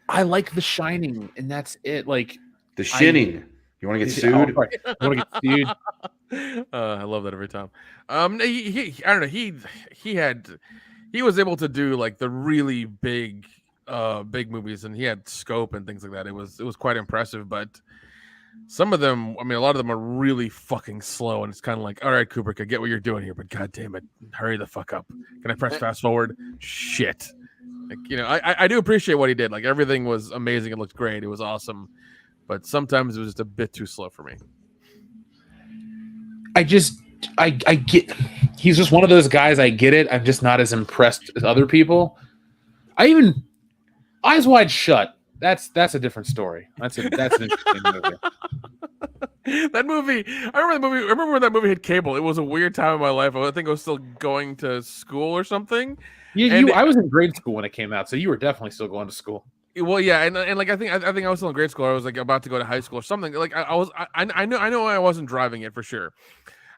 I like The Shining, and that's it. Like The Shining. You want to get sued? I want to get sued. I love that every time. I don't know. He was able to do like the really big movies, and he had scope and things like that. It was quite impressive, but some of them, I mean, a lot of them are really fucking slow, and it's kind of like, all right, Kubrick, I get what you're doing here, but god damn it, hurry the fuck up. Can I press fast forward? Shit. Like, you know, I do appreciate what he did. Like, everything was amazing. It looked great. It was awesome, but sometimes it was just a bit too slow for me. I get. He's just one of those guys. I get it. I'm just not as impressed as other people. Eyes Wide Shut. That's a different story. That's an interesting movie. That movie, I remember when that movie hit cable. It was a weird time in my life. I think I was still going to school or something. I was in grade school when it came out, so you were definitely still going to school. Well, yeah, and like I think I was still in grade school. I was like about to go to high school or something. Like I know I wasn't driving it for sure.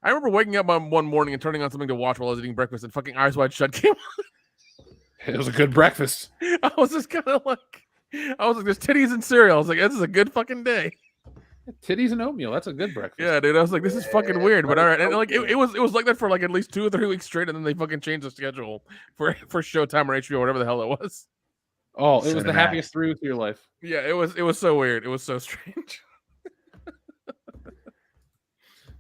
I remember waking up one morning and turning on something to watch while I was eating breakfast, and fucking Eyes Wide Shut came on. It was a good breakfast. I was just kind of like, there's titties and cereal. I was like, this is a good fucking day. Titties and oatmeal. That's a good breakfast. Yeah, dude. I was like, this is fucking weird, but all right. And like, it was like that for like at least 2 or 3 weeks straight, and then they fucking changed the schedule for Showtime or HBO, whatever the hell it was. Oh, it was the happiest 3 weeks of your life. Yeah, it was so weird. It was so strange.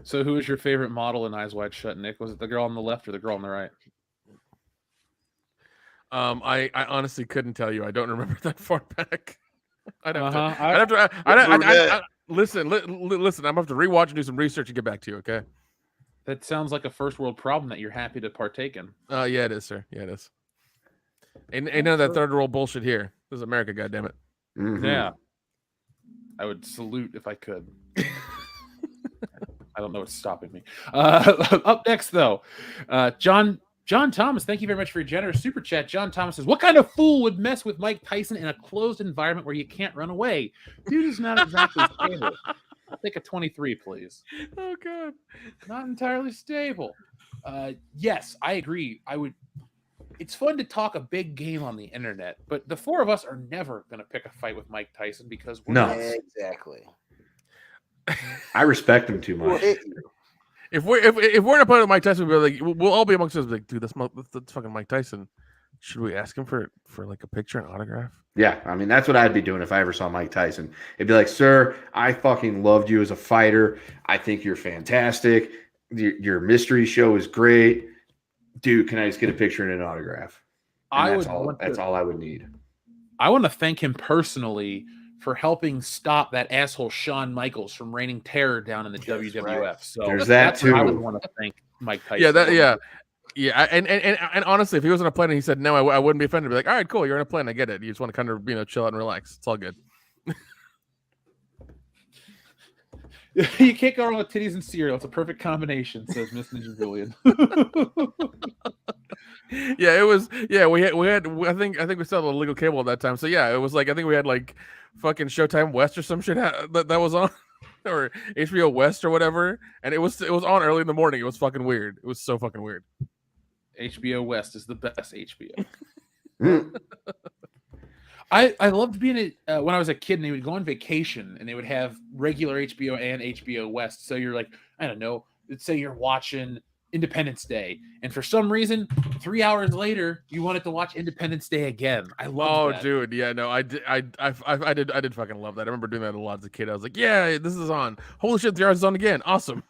So, who was your favorite model in Eyes Wide Shut, Nick? Was it the girl on the left or the girl on the right? I honestly couldn't tell you. I don't remember that far back. Listen. I'm gonna have to rewatch and do some research and get back to you. Okay. That sounds like a first world problem that you're happy to partake in. Yeah, it is, sir. Yeah, it is. Ain't none of that third world bullshit here. This is America, goddammit. Mm-hmm. Yeah. I would salute if I could. I don't know what's stopping me. Up next, though, John Thomas, thank you very much for your generous super chat. John Thomas says, what kind of fool would mess with Mike Tyson in a closed environment where you can't run away? Dude is not exactly stable. I'll take a 23, please. Oh, God. Not entirely stable. Yes, I agree. It's fun to talk a big game on the internet, but the four of us are never going to pick a fight with Mike Tyson because we're not. Exactly. I respect him too much. If we're an opponent of Mike Tyson, we'll all be amongst us like, dude, that's fucking Mike Tyson. Should we ask him for like a picture and autograph? Yeah, I mean, that's what I'd be doing if I ever saw Mike Tyson. It'd be like, sir, I fucking loved you as a fighter. I think you're fantastic. Your mystery show is great. Dude, can I just get a picture and an autograph? And that's all I would need. I want to thank him personally for helping stop that asshole Shawn Michaels from reigning terror down in the WWF. Right. So there's that too. I would want to thank Mike Tyson. Yeah. And honestly, if he was on a plane and he said no, I wouldn't be offended. I'd be like, all right, cool, you're on a plane, I get it. You just want to kind of chill out and relax. It's all good. You can't go wrong with titties and cereal. It's a perfect combination, says Miss Ninja Julian. Yeah, it was. Yeah, we had. I think we still had illegal cable at that time. So yeah, it was like I think we had like fucking Showtime West or some shit that was on, or HBO West or whatever, and it was on early in the morning. It was fucking weird. It was so fucking weird. HBO West is the best HBO. I loved being when I was a kid, and they would go on vacation, and they would have regular HBO and HBO West. So you're like, I don't know, let's say you're watching Independence Day, and for some reason, 3 hours later, you wanted to watch Independence Day again. I love that. Dude, yeah, no, I did fucking love that. I remember doing that a lot as a kid. I was like, yeah, this is on. Holy shit, 3 hours is on again. Awesome.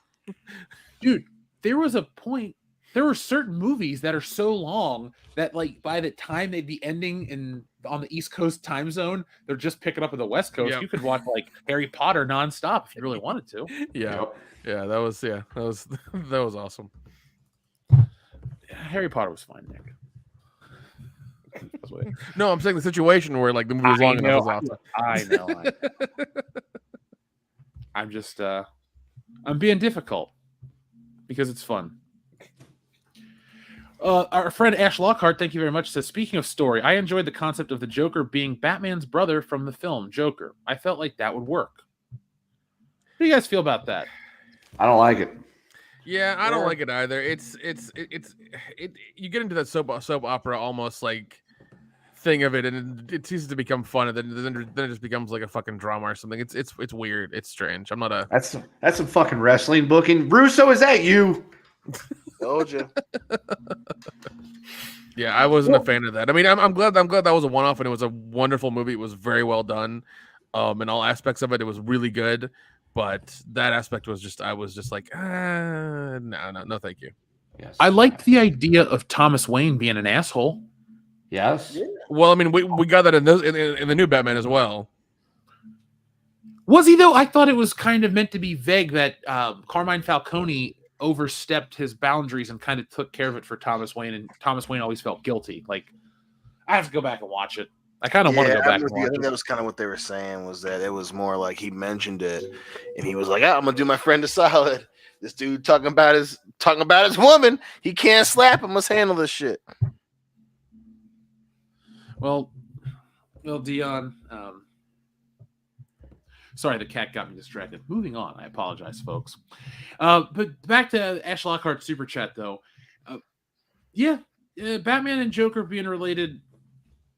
Dude, there was a point. There were certain movies that are so long that, like, by the time they'd be ending on the East Coast time zone, they're just picking up in the West Coast. Yep. You could watch like Harry Potter nonstop if you really wanted to. Yeah, that was awesome. Harry Potter was fine, Nick. No, I'm saying the situation where like the movie was long enough was awesome. I know. I'm just I'm being difficult because it's fun. Our friend Ash Lockhart, thank you very much, says, speaking of story, I enjoyed the concept of the Joker being Batman's brother from the film Joker. I felt like that would work. What do you guys feel about that? I don't like it. Yeah, I don't like it either. You get into that soap opera almost like thing of it, and it ceases to become fun, and then it just becomes like a fucking drama or something. It's weird. It's strange. I'm not a. That's some fucking wrestling booking. Russo, is that you? Told you. Yeah, I wasn't a fan of that. I mean, I'm glad that was a one-off, and it was a wonderful movie. It was very well done, in all aspects of it. It was really good, but that aspect was just, I was just like, no, thank you. Yes. I liked the idea of Thomas Wayne being an asshole. Yes. Yeah. Well, I mean, we got that in the new Batman as well. Was he though? I thought it was kind of meant to be vague that Carmine Falcone overstepped his boundaries and kind of took care of it for Thomas Wayne, and Thomas Wayne always felt guilty. Like, I have to go back and watch it. I kind of want to go back and watch I think it. that was kind of what they were saying, was that it was more like he mentioned it and he was like, I'm gonna do my friend a solid. This dude talking about his woman. He can't slap him. Let's handle this shit. Well, Dion. Sorry, the cat got me distracted. Moving on. I apologize, folks. But back to Ash Lockhart's super chat, though. Batman and Joker being related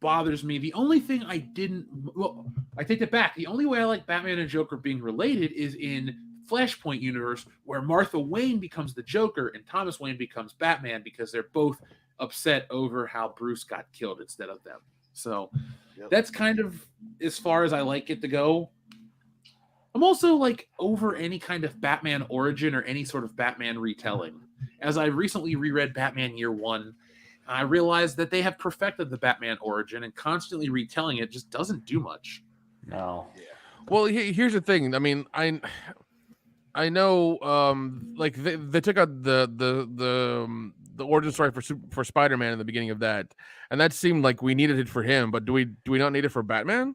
bothers me. The only thing I take that back. The only way I like Batman and Joker being related is in Flashpoint universe, where Martha Wayne becomes the Joker and Thomas Wayne becomes Batman, because they're both upset over how Bruce got killed instead of them. So that's kind of as far as I like it to go. I'm also like over any kind of Batman origin or any sort of Batman retelling. As I recently reread Batman Year One, I realized that they have perfected the Batman origin, and constantly retelling it just doesn't do much. No. Yeah. Well, here's the thing. I mean, I know, like they took out the origin story for Spider-Man in the beginning of that, and that seemed like we needed it for him. But do we not need it for Batman?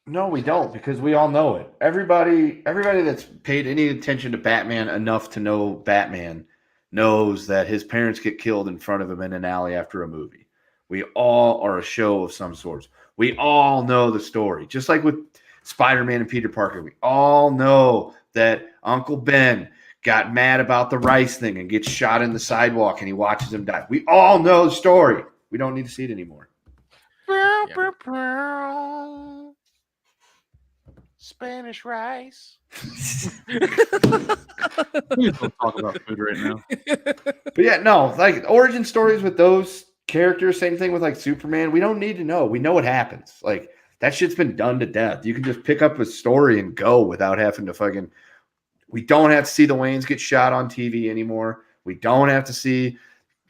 No, we don't, because we all know it. Everybody that's paid any attention to Batman enough to know Batman knows that his parents get killed in front of him in an alley after a movie. We all are a show of some sorts. We all know the story. Just like with Spider-Man and Peter Parker, we all know that Uncle Ben got mad about the rice thing and gets shot in the sidewalk and he watches him die. We all know the story. We don't need to see it anymore. Yeah. Spanish rice. Please don't talk about food right now. But yeah, no, like origin stories with those characters, same thing with like Superman. We don't need to know. We know what happens. Like that shit's been done to death. You can just pick up a story and go without having to fucking. We don't have to see the Waynes get shot on TV anymore. We don't have to see,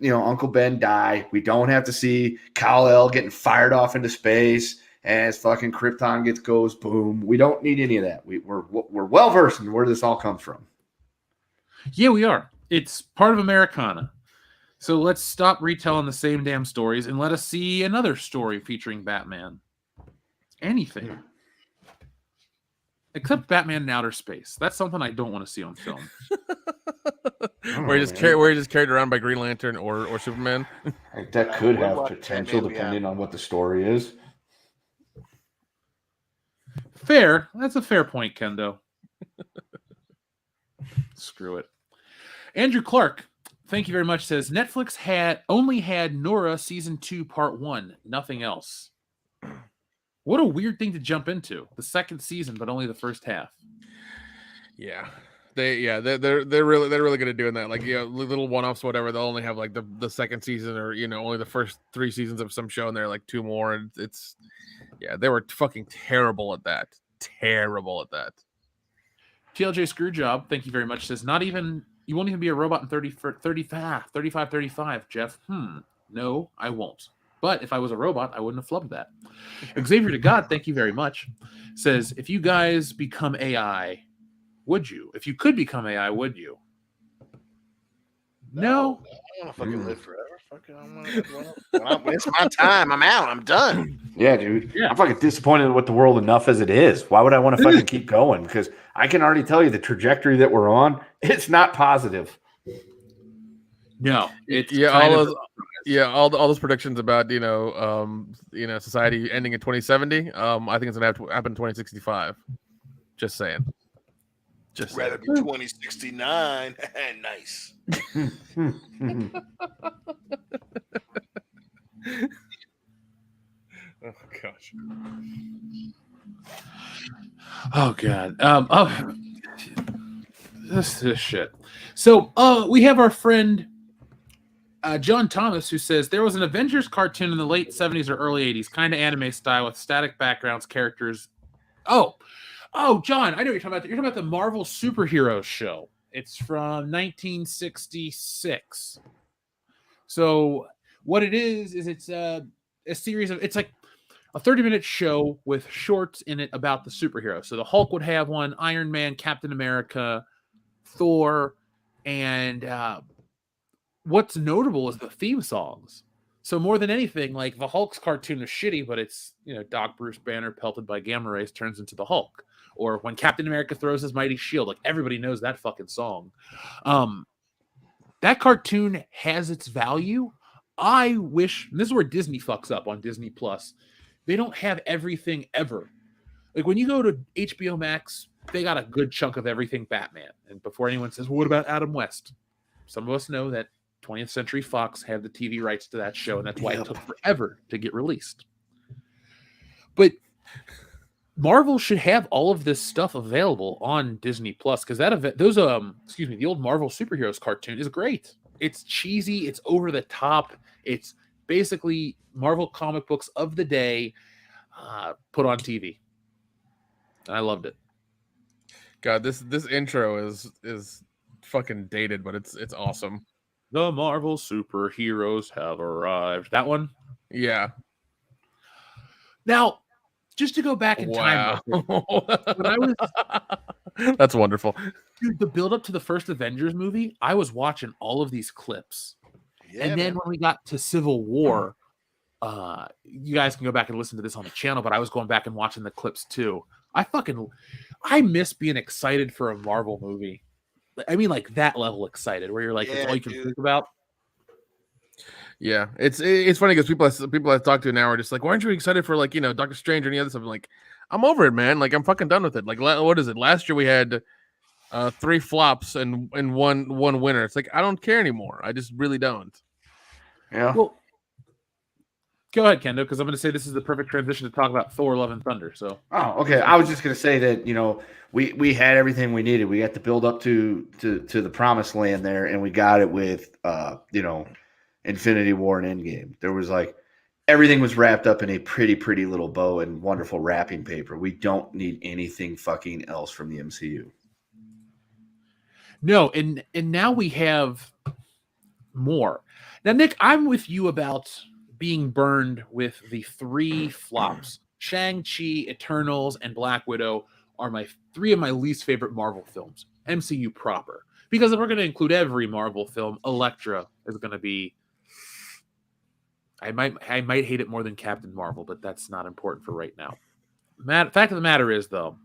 Uncle Ben die. We don't have to see Kal-El getting fired off into space as fucking Krypton goes boom. We don't need any of that. We're well versed in where this all comes from. Yeah, we are. It's part of Americana. So let's stop retelling the same damn stories and let us see another story featuring Batman. Anything. Except Batman in outer space. That's something I don't want to see on film. Where he just carried around by Green Lantern or Superman. That could have potential depending on what the story is. Fair. That's a fair point, Kendo. Screw it. Andrew Clark, thank you very much, says Netflix only had Nora season 2 part 1, nothing else. What a weird thing to jump into. The second season, but only the first half. Yeah. They're really good at doing that. Like, little one-offs, whatever. They'll only have like the second season, or only the first 3 seasons of some show, and they're like 2 more, and they were fucking terrible at that. TLJ Screwjob, thank you very much, says you won't even be a robot in 35, Jeff. No, I won't. But if I was a robot, I wouldn't have flubbed that. Xavier to God, thank you very much, says, if you guys become AI, would you? If you could become AI, would you? No. I want to fucking live forever. When it's my time, I'm out. I'm done. Yeah, dude. Yeah. I'm fucking disappointed with the world enough as it is. Why would I want to fucking keep going? Because I can already tell you the trajectory that we're on, it's not positive. No. It's all those predictions about society ending in 2070. I think it's gonna have to happen in 2065. Just saying. Just rather be 2069. Nice. Oh gosh. Oh god. This shit. So we have our friend John Thomas, who says there was an Avengers cartoon in the late 70s or early 80s, kind of anime style with static backgrounds, characters. Oh, John, I know what you're talking about. You're talking about the Marvel Superheroes show. It's from 1966. So what it is it's a series of, it's like a 30-minute show with shorts in it about the superheroes. So the Hulk would have one, Iron Man, Captain America, Thor, and what's notable is the theme songs. So more than anything, like the Hulk's cartoon is shitty, but it's, Doc Bruce Banner pelted by gamma rays turns into the Hulk. Or when Captain America throws his mighty shield, like everybody knows that fucking song. That cartoon has its value. I wish, and this is where Disney fucks up on Disney Plus. They don't have everything ever. Like when you go to HBO Max, they got a good chunk of everything Batman. And before anyone says, well, what about Adam West? Some of us know that 20th Century Fox had the TV rights to that show, and that's why it took forever to get released. But Marvel should have all of this stuff available on Disney Plus, because the old Marvel Superheroes cartoon is great. It's cheesy, it's over the top, it's basically Marvel comic books of the day put on TV. And I loved it. God, this intro is fucking dated, but it's awesome. The Marvel superheroes have arrived. That one? Yeah. Now, just to go back in time, when I was, that's wonderful. Dude, the build up to the first Avengers movie, I was watching all of these clips. Yeah, and then when we got to Civil War, you guys can go back and listen to this on the channel, but I was going back and watching the clips too. I miss being excited for a Marvel movie. I mean, like that level excited, where you're like, that's all you can think about. Yeah, it's funny because people I talk to now are just like, why aren't you excited for like Doctor Strange or any other stuff? I'm like, I'm over it, man. Like I'm fucking done with it. Like what is it? Last year we had 3 flops and one winner. It's like I don't care anymore. I just really don't. Yeah. Well, go ahead, Kendo, because I'm going to say this is the perfect transition to talk about Thor: Love and Thunder. So. Oh, okay. I was just going to say that we had everything we needed. We got the build up to the promised land there, and we got it with Infinity War and Endgame. There was like everything was wrapped up in a pretty little bow and wonderful wrapping paper. We don't need anything fucking else from the MCU. No, and now we have more. Now, Nick, I'm with you about being burned with the 3 flops. Shang-Chi, Eternals, and Black Widow are 3 of my least favorite Marvel films, MCU proper. Because if we're going to include every Marvel film, Elektra is going to be... I might hate it more than Captain Marvel, but that's not important for right now. Fact of the matter is, though,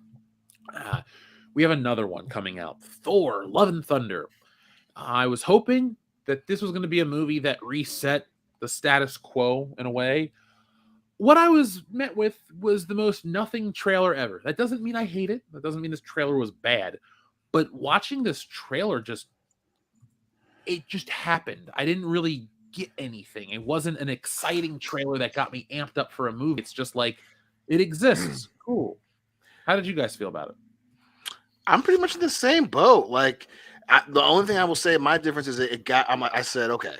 we have another one coming out, Thor: Love and Thunder. I was hoping that this was going to be a movie that reset the status quo in a way. What I was met with was the most nothing trailer ever. That doesn't mean I hate it. That doesn't mean this trailer was bad. But watching this trailer it just happened. I didn't really get anything. It wasn't an exciting trailer that got me amped up for a movie. It's just like, it exists. Cool. How did you guys feel about it? I'm pretty much in the same boat. Like, the only thing I will say, my difference is I said, okay,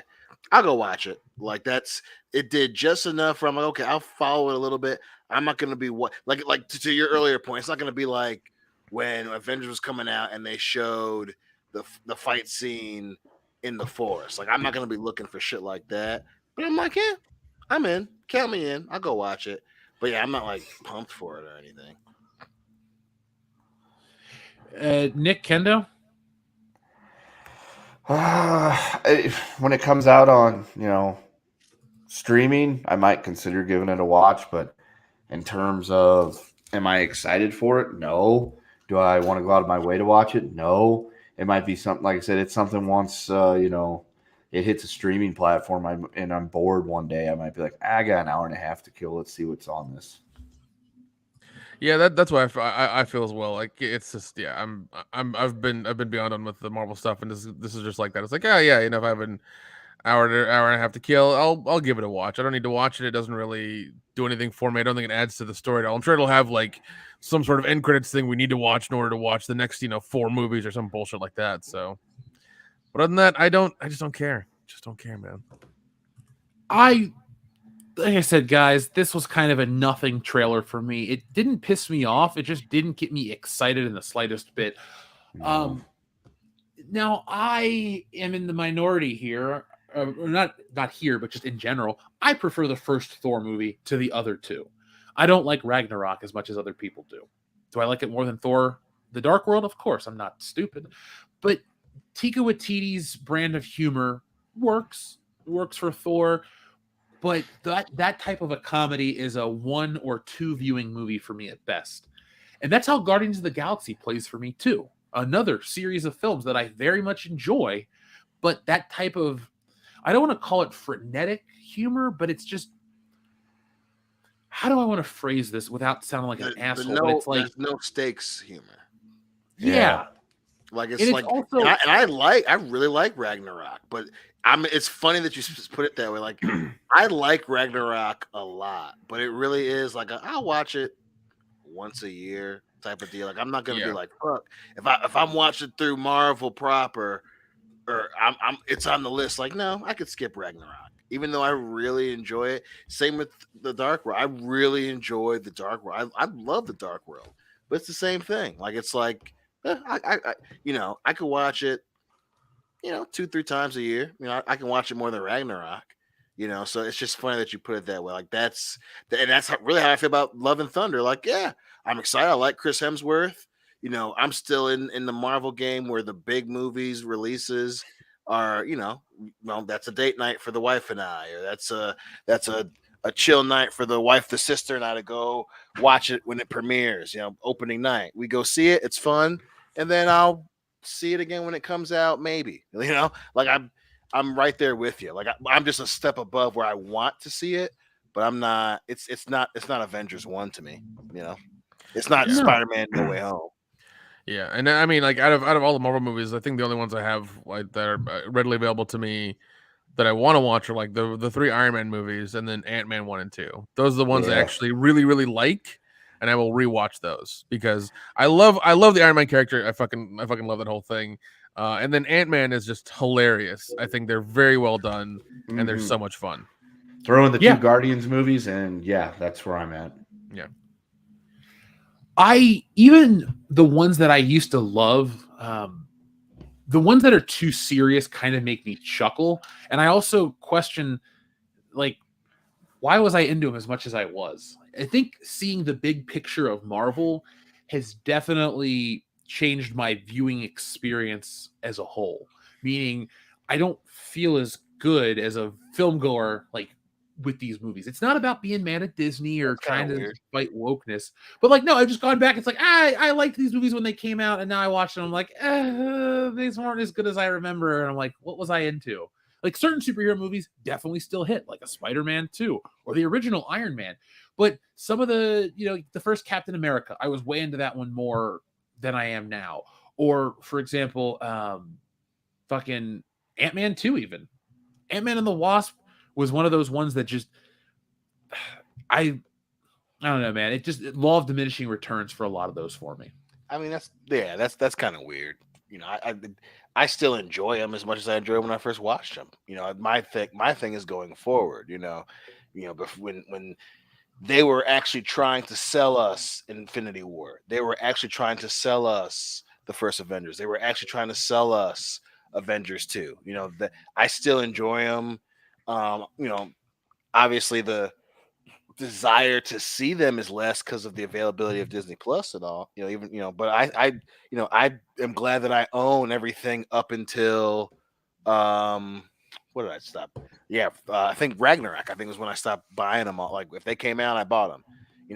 I'll go watch it. Like it did just enough where I'm like, okay, I'll follow it a little bit. I'm not going to be like to your earlier point. It's not going to be like when Avengers was coming out and they showed the fight scene in the forest. Like I'm not going to be looking for shit like that. But I'm like, yeah, I'm in. Count me in. I'll go watch it. But yeah, I'm not like pumped for it or anything. Nick, Kendo? When it comes out on, streaming, I might consider giving it a watch, but in terms of am I excited for it? No. Do I want to go out of my way to watch it? No. It might be something, like I said, it's something once, it hits a streaming platform and I'm bored one day, I might be like, I got an hour and a half to kill. Let's see what's on this. Yeah, that's why I feel as well. Like it's just I've been beyond on with the Marvel stuff, and this is just like that. It's like yeah, you know, if I have an hour and a half to kill, I'll give it a watch. I don't need to watch it. It doesn't really do anything for me. I don't think it adds to the story at all. I'm sure it'll have like some sort of end credits thing we need to watch in order to watch the next 4 movies or some bullshit like that. So, but other than that, I just don't care. Just don't care, man. Like I said, guys, this was kind of a nothing trailer for me. It didn't piss me off. It just didn't get me excited in the slightest bit. Now I am in the minority here, or not here, but just in general. I prefer the first Thor movie to the other two. I don't like Ragnarok as much as other people do. Do I like it more than Thor: The Dark World? Of course, I'm not stupid. But Taika Waititi's brand of humor works for Thor. But that type of a comedy is a 1 or 2 viewing movie for me at best. And that's how Guardians of the Galaxy plays for me too. Another series of films that I very much enjoy, but that type of, I don't want to call it frenetic humor, but it's just, how do I want to phrase this without sounding like an asshole? But it's like, there's no stakes humor. Yeah. Like it's like, also, and I really like Ragnarok, but it's funny that you put it that way. Like I like Ragnarok a lot, but it really is like I'll watch it once a year type of deal. Like I'm not gonna be like, fuck, if I'm watching through Marvel proper, or it's on the list. Like no, I could skip Ragnarok, even though I really enjoy it. Same with the Dark World. I really enjoy the Dark World. I love the Dark World, but it's the same thing. Like it's like. I could watch it, 2-3 times a year. I can watch it more than Ragnarok. So it's just funny that you put it that way. Like that's really how I feel about Love and Thunder. Like, yeah, I'm excited. I like Chris Hemsworth. I'm still in the Marvel game where the big movies releases are, that's a date night for the wife and I, or that's a chill night for the wife, the sister, and I to go watch it when it premieres. Opening night, we go see it. It's fun, and then I'll see it again when it comes out. Maybe like I'm right there with you. Like I'm just a step above where I want to see it, but I'm not. It's not Avengers 1 to me. It's not Spider-Man No Way Home. Yeah, and I mean, like out of all the Marvel movies, I think the only ones I have like that are readily available to me that I want to watch are like the 3 Iron Man movies and then Ant-Man 1 and 2. Those are the ones I actually really, really like, and I will rewatch those because I love the Iron Man character. I fucking love that whole thing. And then Ant-Man is just hilarious. I think they're very well done and they're so much fun. Throw in the 2 Guardians movies, and that's where I'm at. Yeah. Even the ones that I used to love, the ones that are too serious kind of make me chuckle. And I also question, like, why was I into them as much as I was? I think seeing the big picture of Marvel has definitely changed my viewing experience as a whole. Meaning, I don't feel as good as a film goer, like, with these movies. It's not about being mad at Disney or trying to fight wokeness, but like, no, I've just gone back. It's like, I liked these movies when they came out, and now I watch them. I'm like, these weren't as good as I remember. And I'm like, what was I into? Like certain superhero movies definitely still hit, like a Spider-Man 2 or the original Iron Man. But some of the, the first Captain America, I was way into that one more than I am now. Or for example, fucking Ant-Man 2, even Ant-Man and the Wasp was one of those ones that just, I don't know, man. It law of diminishing returns for a lot of those for me. I mean, that's kind of weird. I still enjoy them as much as I enjoyed when I first watched them. My thing is going forward. But when they were actually trying to sell us Infinity War, they were actually trying to sell us the first Avengers. They were actually trying to sell us Avengers 2. I still enjoy them. Obviously the desire to see them is less because of the availability of Disney Plus and all, but I am glad that I own everything up until what did I stop? I think Ragnarok, I think was when I stopped buying them all. Like if they came out, I bought them.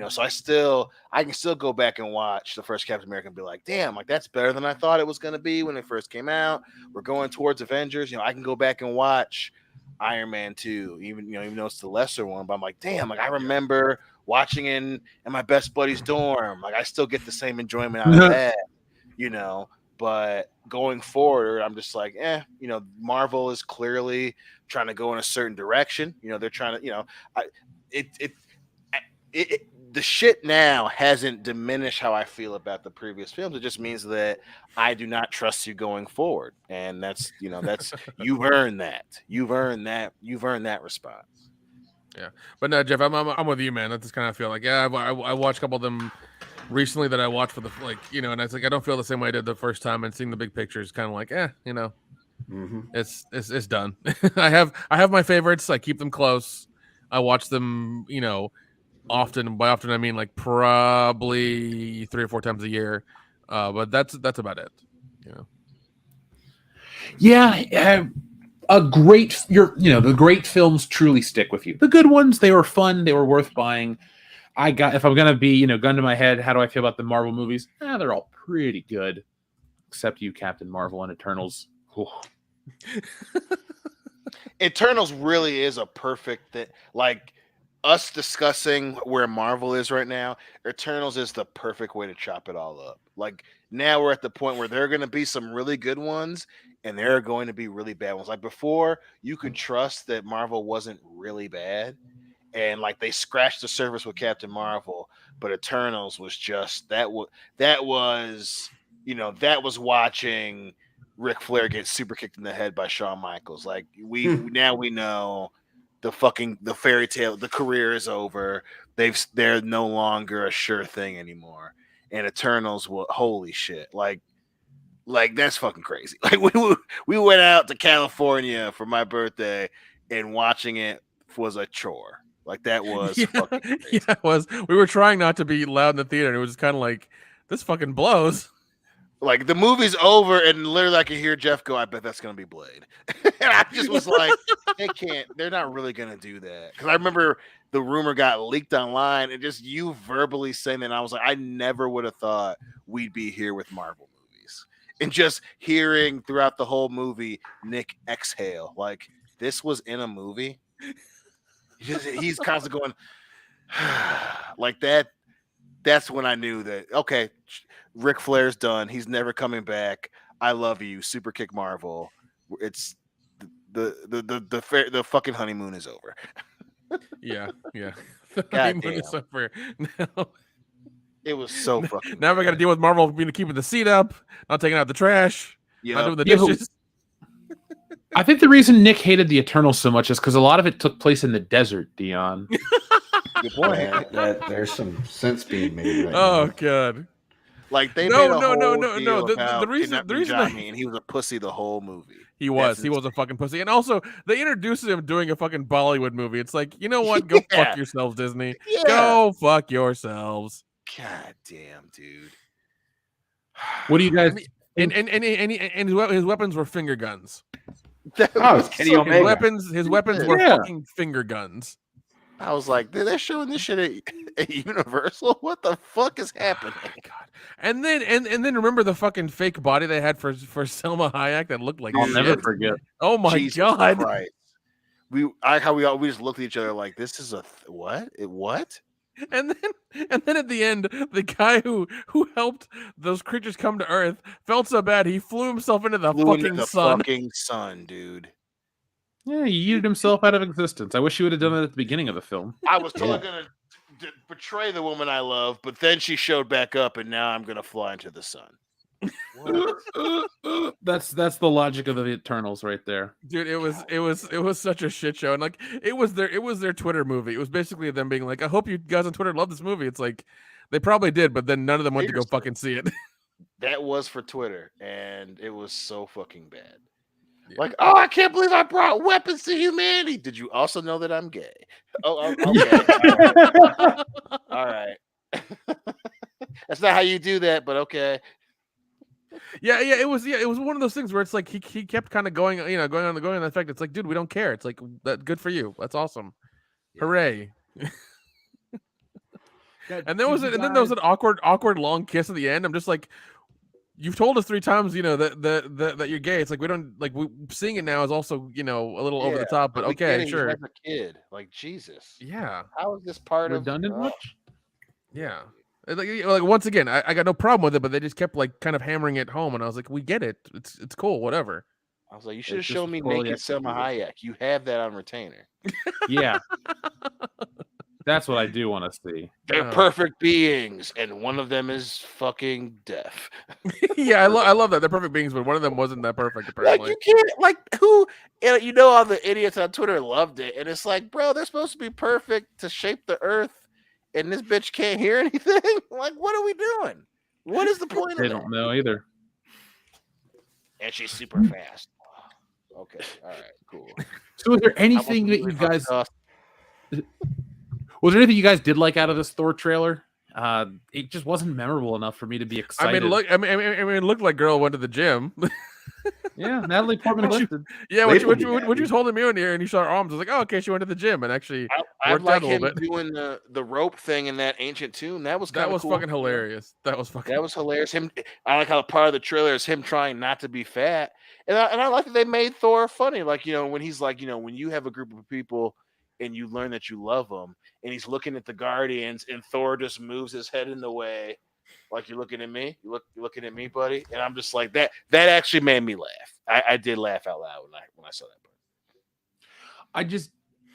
So I can still go back and watch the first Captain America and be like, damn, like that's better than I thought it was going to be when it first came out. We're going towards Avengers. I can go back and watch Iron Man 2, even though it's the lesser one, but I'm like, damn, like I remember watching in my best buddy's dorm. Like I still get the same enjoyment out of that, you know. But going forward, I'm just like, you know, Marvel is clearly trying to go in a certain direction. You know, they're trying to, you know, the shit now hasn't diminished how I feel about the previous films. It just means that I do not trust you going forward, and that's, you know, that's you've earned that. You've earned that. You've earned that response. Yeah, but no, Jeff, I'm with you, man. I just kind of feel like, I watched a couple of them recently that I watched for the, like, you know, and it's like I don't feel the same way I did the first time, and seeing the big picture is kind of like, you know, it's done. I have my favorites. I keep them close. I watch them, you know, often. By often I mean like probably 3 or 4 times a year. But that's about it. You know. Yeah, the great films truly stick with you. The good ones, they were fun, they were worth buying. If I'm gonna be, you know, gun to my head, how do I feel about the Marvel movies? They're all pretty good, except you, Captain Marvel and Eternals. Eternals really is a perfect thing. Like us discussing where Marvel is right now, Eternals is the perfect way to chop it all up. Like now we're at the point where there are going to be some really good ones and there are going to be really bad ones. Like before, you could trust that Marvel wasn't really bad, and like they scratched the surface with Captain Marvel, but Eternals was just that was you know, that was watching Ric Flair get super kicked in the head by Shawn Michaels. Like now we know the fairy tale, the career is over. They're no longer a sure thing anymore. And Eternals, holy shit. Like that's fucking crazy. Like we went out to California for my birthday, and watching it was a chore. Like that was fucking crazy. Yeah, it was. We were trying not to be loud in the theater, and it was kind of like, this fucking blows. Like the movie's over, and literally I could hear Jeff go, "I bet that's gonna be Blade," and I just was like, "They're not really gonna do that." Because I remember the rumor got leaked online, and just you verbally saying that, and I was like, I never would have thought we'd be here with Marvel movies, and just hearing throughout the whole movie Nick exhale, like this was in a movie. He's constantly going like that. That's when I knew that, okay, Ric Flair's done. He's never coming back. I love you. Super Kick Marvel. It's the fucking honeymoon is over. Yeah. The honeymoon is over. No. It was so fucking now we got to deal with Marvel being keeping the seat up, not taking out the trash, not doing the dishes. I think the reason Nick hated the Eternals so much is because a lot of it took place in the desert, Dion. Good point. There's some sense being made right now. Oh, God. Like they no. The reason Johnny, and he was a pussy the whole movie. He was a fucking pussy, and also they introduced him doing a fucking Bollywood movie. It's like, you know what? Go fuck yourselves, Disney. Yeah. Go fuck yourselves. God damn, dude. What do you guys? And his weapons were finger guns. It's Kenny Omega. His weapons were fucking finger guns. I was like, they're showing this shit at Universal. What the fuck is happening? Oh, God. And then remember the fucking fake body they had for Selma Hayek that looked like I'll shit? never forget. Oh my God! Christ. We just looked at each other like, this is what? What? And then at the end, the guy who helped those creatures come to Earth felt so bad he flew himself into the fucking sun, dude. Yeah, he yeeted himself out of existence. I wish you would have done that at the beginning of the film. I was totally gonna betray the woman I love, but then she showed back up, and now I'm gonna fly into the sun. That's the logic of the Eternals right there, dude. It was such a shit show, and like it was their Twitter movie. It was basically them being like, I hope you guys on Twitter love this movie. It's like they probably did, but then none of them went to go fucking see it. That was for Twitter, and it was so fucking bad. Yeah. Like, oh, I can't believe I brought weapons to humanity. Did you also know that I'm gay? Oh, okay. All right. That's not how you do that, but okay. Yeah. It was one of those things where it's like he kept kind of going on the effect. It's like, dude, we don't care. It's like, that good for you. That's awesome. Yeah. Hooray. And then there was an awkward long kiss at the end. I'm just like, you've told us 3 times, that you're gay. It's like we don't like seeing it now is also, a little over the top, but we get okay, it, sure. He has a kid. Like Jesus. Yeah. How is this part Redundant of much? Yeah. Like once again, I got no problem with it, but they just kept like kind of hammering it home, and I was like, we get it. It's cool, whatever. I was like, you should have just shown me poorly naked Selma executed. Hayek. You have that on retainer. Yeah. That's what I do want to see. They're perfect beings, and one of them is fucking deaf. Yeah, I love that. They're perfect beings, but one of them wasn't that perfect, apparently. Like you can't, like who? All the idiots on Twitter loved it, and it's like, bro, they're supposed to be perfect to shape the earth, and this bitch can't hear anything. Like, what are we doing? What is the point of They that? don't know either. And she's super fast. Okay, all right, cool. So, is there anything that you guys? Was there anything you guys did like out of this Thor trailer? It just wasn't memorable enough for me to be excited. I mean, it looked like girl went to the gym. Yeah, Natalie Portman lifted. Yeah, when she was holding me in here and you saw her arms, I was like, oh, okay, she went to the gym and actually I worked like out a little him bit. doing the rope thing in that ancient tomb. That was cool. Fucking hilarious. That was hilarious. I like how part of the trailer is him trying not to be fat, and I like that they made Thor funny. Like when he's like, when you have a group of people and you learn that you love them, and he's looking at the Guardians, and Thor just moves his head in the way. Like, you're looking at me, you're looking at me, buddy, and I'm just like that. That actually made me laugh. I did laugh out loud when I saw that part.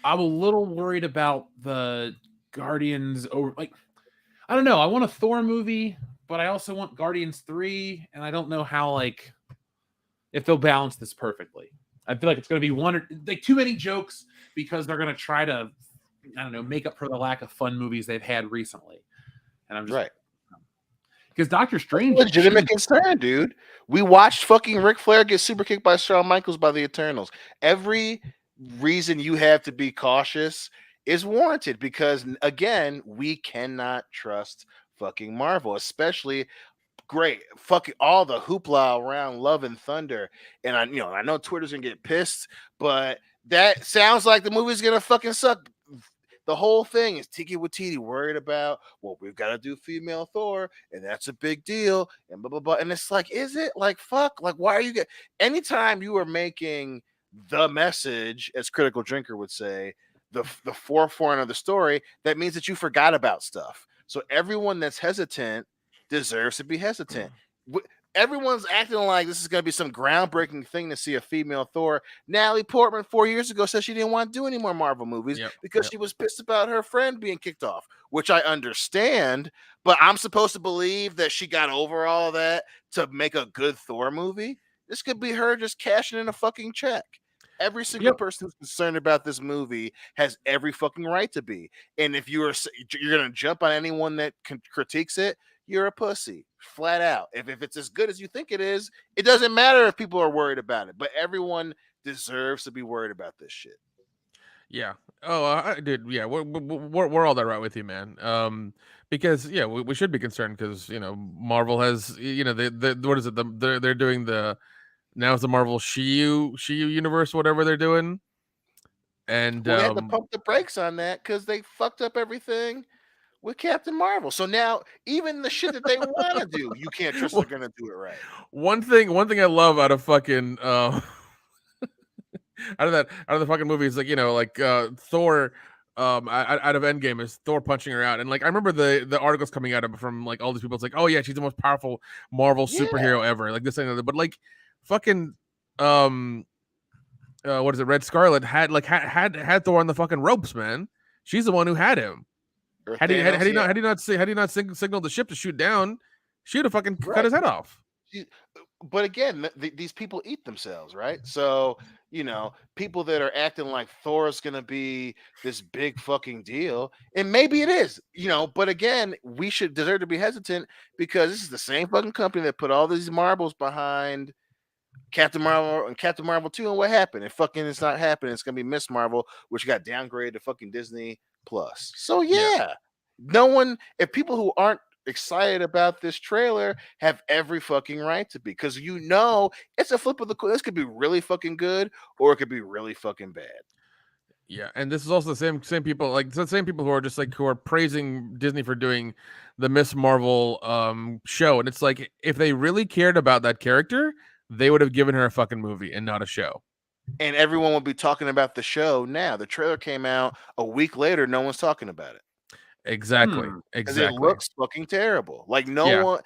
I'm a little worried about the Guardians. I don't know. I want a Thor movie, but I also want Guardians 3, and I don't know how if they'll balance this perfectly. I feel like it's going to be too many jokes because they're going to try to, I don't know, make up for the lack of fun movies they've had recently. And I'm just right. Because Doctor Strange, legitimate concern, dude. We watched fucking Ric Flair get super kicked by Shawn Michaels by the Eternals. Every reason you have to be cautious is warranted because, again, we cannot trust fucking Marvel, especially fucking all the hoopla around Love and Thunder. And I know Twitter's gonna get pissed, but that sounds like the movie's gonna fucking suck. The whole thing is Tiki Waititi worried about, well, we've got to do female Thor, and that's a big deal, and blah, blah, blah. And it's like, is it? Like, fuck. Like, why are you anytime you are making the message, as Critical Drinker would say, the forefront of the story, that means that you forgot about stuff. So everyone that's hesitant deserves to be hesitant. Everyone's acting like this is going to be some groundbreaking thing to see a female Thor. Natalie Portman 4 years ago said she didn't want to do any more Marvel movies because she was pissed about her friend being kicked off, which I understand, but I'm supposed to believe that she got over all of that to make a good Thor movie? This could be her just cashing in a fucking check. Every single person who's concerned about this movie has every fucking right to be. And if you're going to jump on anyone that critiques it, you're a pussy, flat out. If it's as good as you think it is, it doesn't matter if people are worried about it. But everyone deserves to be worried about this shit. Yeah. Oh, dude. Yeah, we're all there right with you, man. Because we should be concerned because Marvel has what is it? They're doing now it's the Marvel Shiyu universe, whatever they're doing, and we had to pump the brakes on that because they fucked up everything with Captain Marvel. So now even the shit that they want to do, you can't trust they're gonna do it right. One thing I love out of fucking out of the fucking movie is Thor out of Endgame is Thor punching her out, and I remember the articles coming out of from all these people. It's like, oh yeah, she's the most powerful Marvel superhero ever, this and that. But fucking what is it? Red Scarlet had Thor on the fucking ropes, man. She's the one who had him. Had he not signaled the ship to shoot down, she would have fucking cut his head off. But again, these people eat themselves, right? So people that are acting like Thor's gonna be this big fucking deal, and maybe it is, But again, we should deserve to be hesitant because this is the same fucking company that put all these marbles behind Captain Marvel and Captain Marvel 2, and what happened? It's not happening. It's gonna be Miss Marvel, which got downgraded to fucking Disney Plus. So no one, if people who aren't excited about this trailer have every fucking right to be, because it's a flip of the coin. This could be really fucking good or it could be really fucking bad. Yeah, and this is also the same people, like it's the same people who are just like who are praising Disney for doing the Miss Marvel show, and it's like if they really cared about that character, they would have given her a fucking movie and not a show. And everyone will be talking about the show now. The trailer came out a week later. No one's talking about it. Exactly, Because it exactly. looks fucking terrible. Like no one,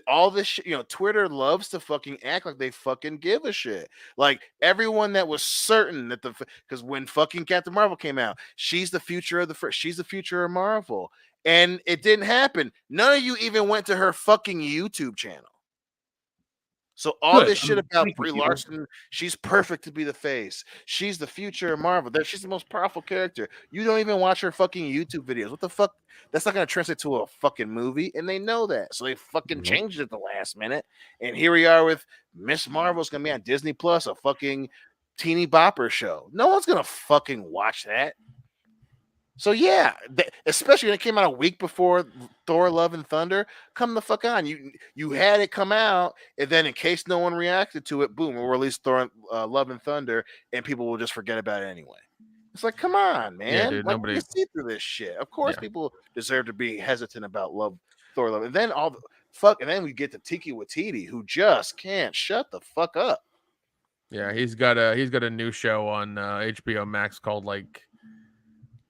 all this shit, Twitter loves to fucking act like they fucking give a shit. Like everyone that was certain that because when fucking Captain Marvel came out, she's the future of she's the future of Marvel, and it didn't happen. None of you even went to her fucking YouTube channel. So all this shit about Brie Larson, she's perfect to be the face. She's the future of Marvel. She's the most powerful character. You don't even watch her fucking YouTube videos. What the fuck? That's not going to translate to a fucking movie, and they know that. So they fucking changed it at the last minute. And here we are with Miss Marvel's going to be on Disney Plus, a fucking teeny bopper show. No one's going to fucking watch that. So yeah, especially when it came out a week before Thor: Love and Thunder, come the fuck on. You had it come out, and then in case no one reacted to it, boom, we'll release Thor: Love and Thunder, and people will just forget about it anyway. It's like, come on, man. Yeah, dude, like, nobody you see through this shit. Of course, people deserve to be hesitant about Thor: Love, and then and then we get to Tiki Watiti, who just can't shut the fuck up. Yeah, he's got a new show on HBO Max called like.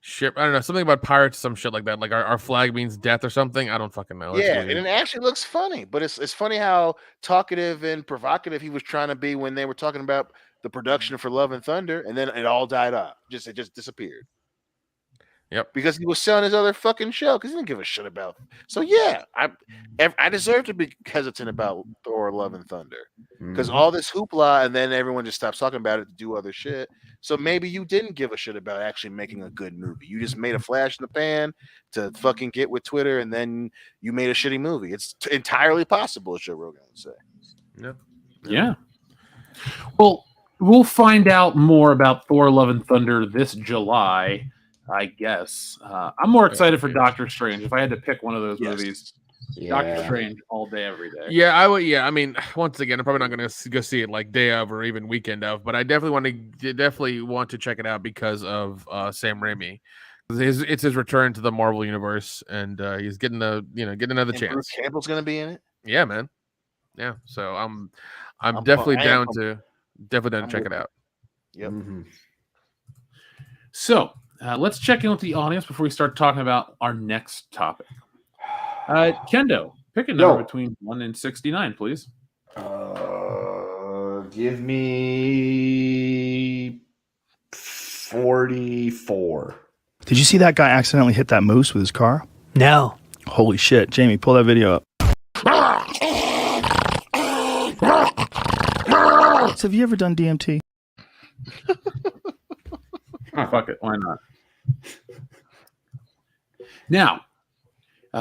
Ship, I don't know, something about pirates, some shit like that. Like our flag means death or something. I don't fucking know. Yeah, and it actually looks funny, but it's funny how talkative and provocative he was trying to be when they were talking about the production for Love and Thunder, and then it all died off. It just disappeared. Yep. Because he was selling his other fucking show because he didn't give a shit about. So yeah, I deserve to be hesitant about Thor: Love and Thunder because all this hoopla, and then everyone just stops talking about it to do other shit. So maybe you didn't give a shit about actually making a good movie. You just made a flash in the pan to fucking get with Twitter, and then you made a shitty movie. It's entirely possible, as Joe Rogan would say. Yeah. Well, we'll find out more about Thor: Love and Thunder this July, I guess. I'm more excited for Doctor Strange. If I had to pick one of those movies, Doctor Strange all day, every day. Yeah, I would. Yeah, I mean, once again, I'm probably not going to go see it like day of or even weekend of, but I definitely want to check it out because of Sam Raimi. It's his return to the Marvel universe, and he's getting another chance. Bruce Campbell's going to be in it. Yeah, man. Yeah, so I'm definitely down to check it out. Yep. So let's check in with the audience before we start talking about our next topic. Kendo, pick a number between 1 and 69, please. Give me 44. Did you see that guy accidentally hit that moose with his car? No. Holy shit. Jamie, pull that video up. So have you ever done DMT? Fuck it. Why not? Now,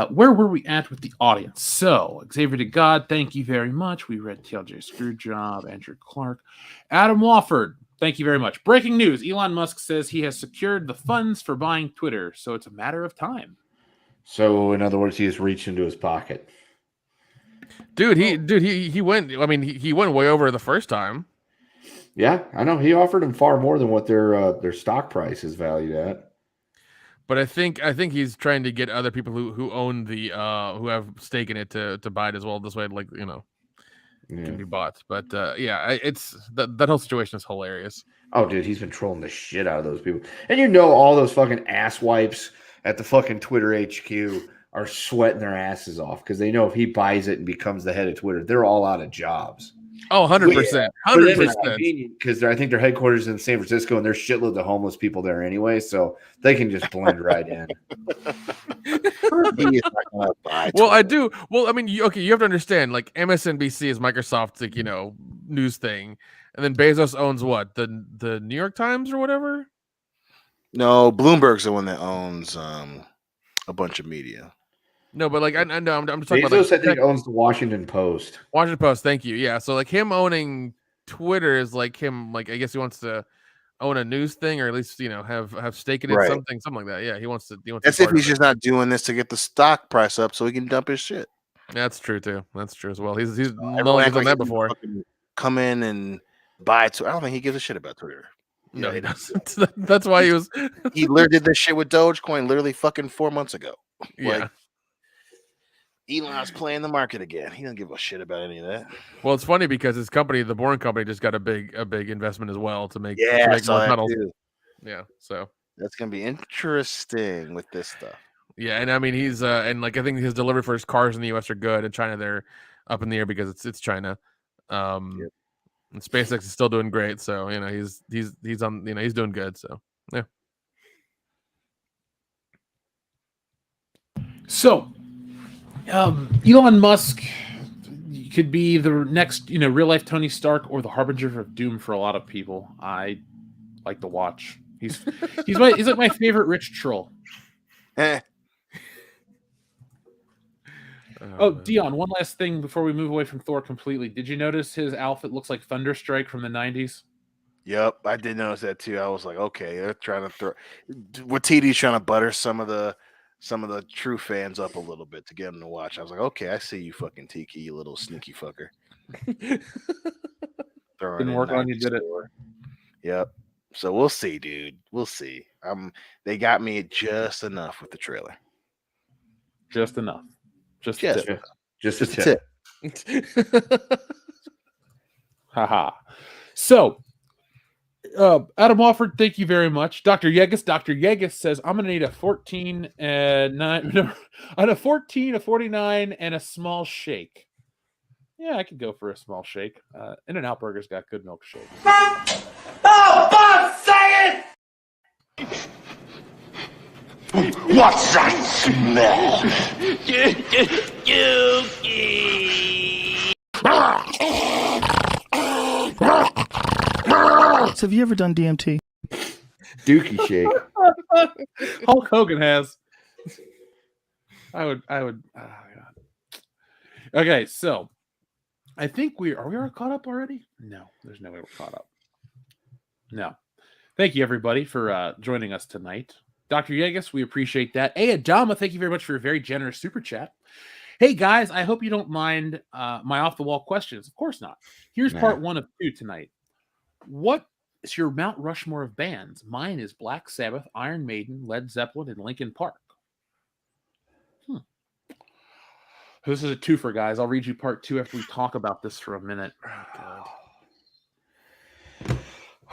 where were we at with the audience? So, Xavier to God, thank you very much. We read TLJ Screwjob, Andrew Clark. Adam Wofford, thank you very much. Breaking news. Elon Musk says he has secured the funds for buying Twitter, so it's a matter of time. So, in other words, he has reached into his pocket. Dude, he went. I mean, he went way over the first time. Yeah, I know. He offered him far more than what their stock price is valued at. But I think he's trying to get other people who own the who have stake in it to buy it as well. This way, like can be bought. But it's that whole situation is hilarious. Oh, dude, he's been trolling the shit out of those people, and all those fucking ass wipes at the fucking Twitter HQ are sweating their asses off because they know if he buys it and becomes the head of Twitter, they're all out of jobs. Oh, 100%. 100%. Because I think their headquarters is in San Francisco and there's shitloads of homeless people there anyway, so they can just blend right in. Well, I do. Well, I mean, you have to understand, like MSNBC is Microsoft's news thing, and then Bezos owns what? The New York Times or whatever? No, Bloomberg's the one that owns a bunch of media. No, but like I know I'm just talking Bezos, about. I think owns the Washington Post. Washington Post, thank you. Yeah, so like him owning Twitter is like him. Like I guess he wants to own a news thing, or at least have stake in it, something like that. Yeah, he wants to. That's if he's just not doing this to get the stock price up so he can dump his shit. That's true too. That's true as well. He's done that before. Come in and buy Twitter. I don't think he gives a shit about Twitter. No, he doesn't. That's why he was. He literally did this shit with Dogecoin literally fucking 4 months ago. Yeah. Like, Elon's playing the market again. He doesn't give a shit about any of that. Well, it's funny because his company, the Boring Company, just got a big investment as well to make Yeah, more tunnels. too. Yeah, so That's gonna be interesting with this stuff. yeah, and I mean he's and like I think his delivery for his cars in the US are good. In China, they're up in the air because it's China. And SpaceX is still doing great. So he's on he's doing good. So yeah. So, Elon Musk could be the next, real life Tony Stark or the harbinger of doom for a lot of people. I like to watch. He's like my favorite rich troll. Oh, Dion, one last thing before we move away from Thor completely. Did you notice his outfit looks like Thunderstrike from the 90s? Yep, I did notice that too. I was like, okay, they're trying to throw. Watiti's trying to butter some of the true fans up a little bit to get them to watch. I was like, okay, I see you, fucking Tiki, you little sneaky fucker. Didn't work on you, did it? Yep. So we'll see, dude. We'll see. They got me just enough with the trailer. Just enough. Just a tip. Haha. So, Adam Wofford, thank you very much. Dr. Yegus. Dr. Yegus says, I'm going to need a 14 and 9. No, I had a 14, a 49, and a small shake. Yeah, I could go for a small shake. In-N-Out Burger's got good milkshakes. Oh, fuck, say it! What's that smell? So have you ever done DMT? Dookie shake. Hulk Hogan has. I would. Oh, God. Okay, so I think are we caught up already? No, there's no way we're caught up. No. Thank you, everybody, for joining us tonight. Dr. Yegus, we appreciate that. Hey, Adama, thank you very much for a very generous super chat. Hey, guys, I hope you don't mind my off-the-wall questions. Of course not. Here's part 1 of 2 tonight. What is your Mount Rushmore of bands? Mine is Black Sabbath, Iron Maiden, Led Zeppelin, and Linkin Park. This is a twofer, guys. I'll read you part 2 after we talk about this for a minute. Oh, God.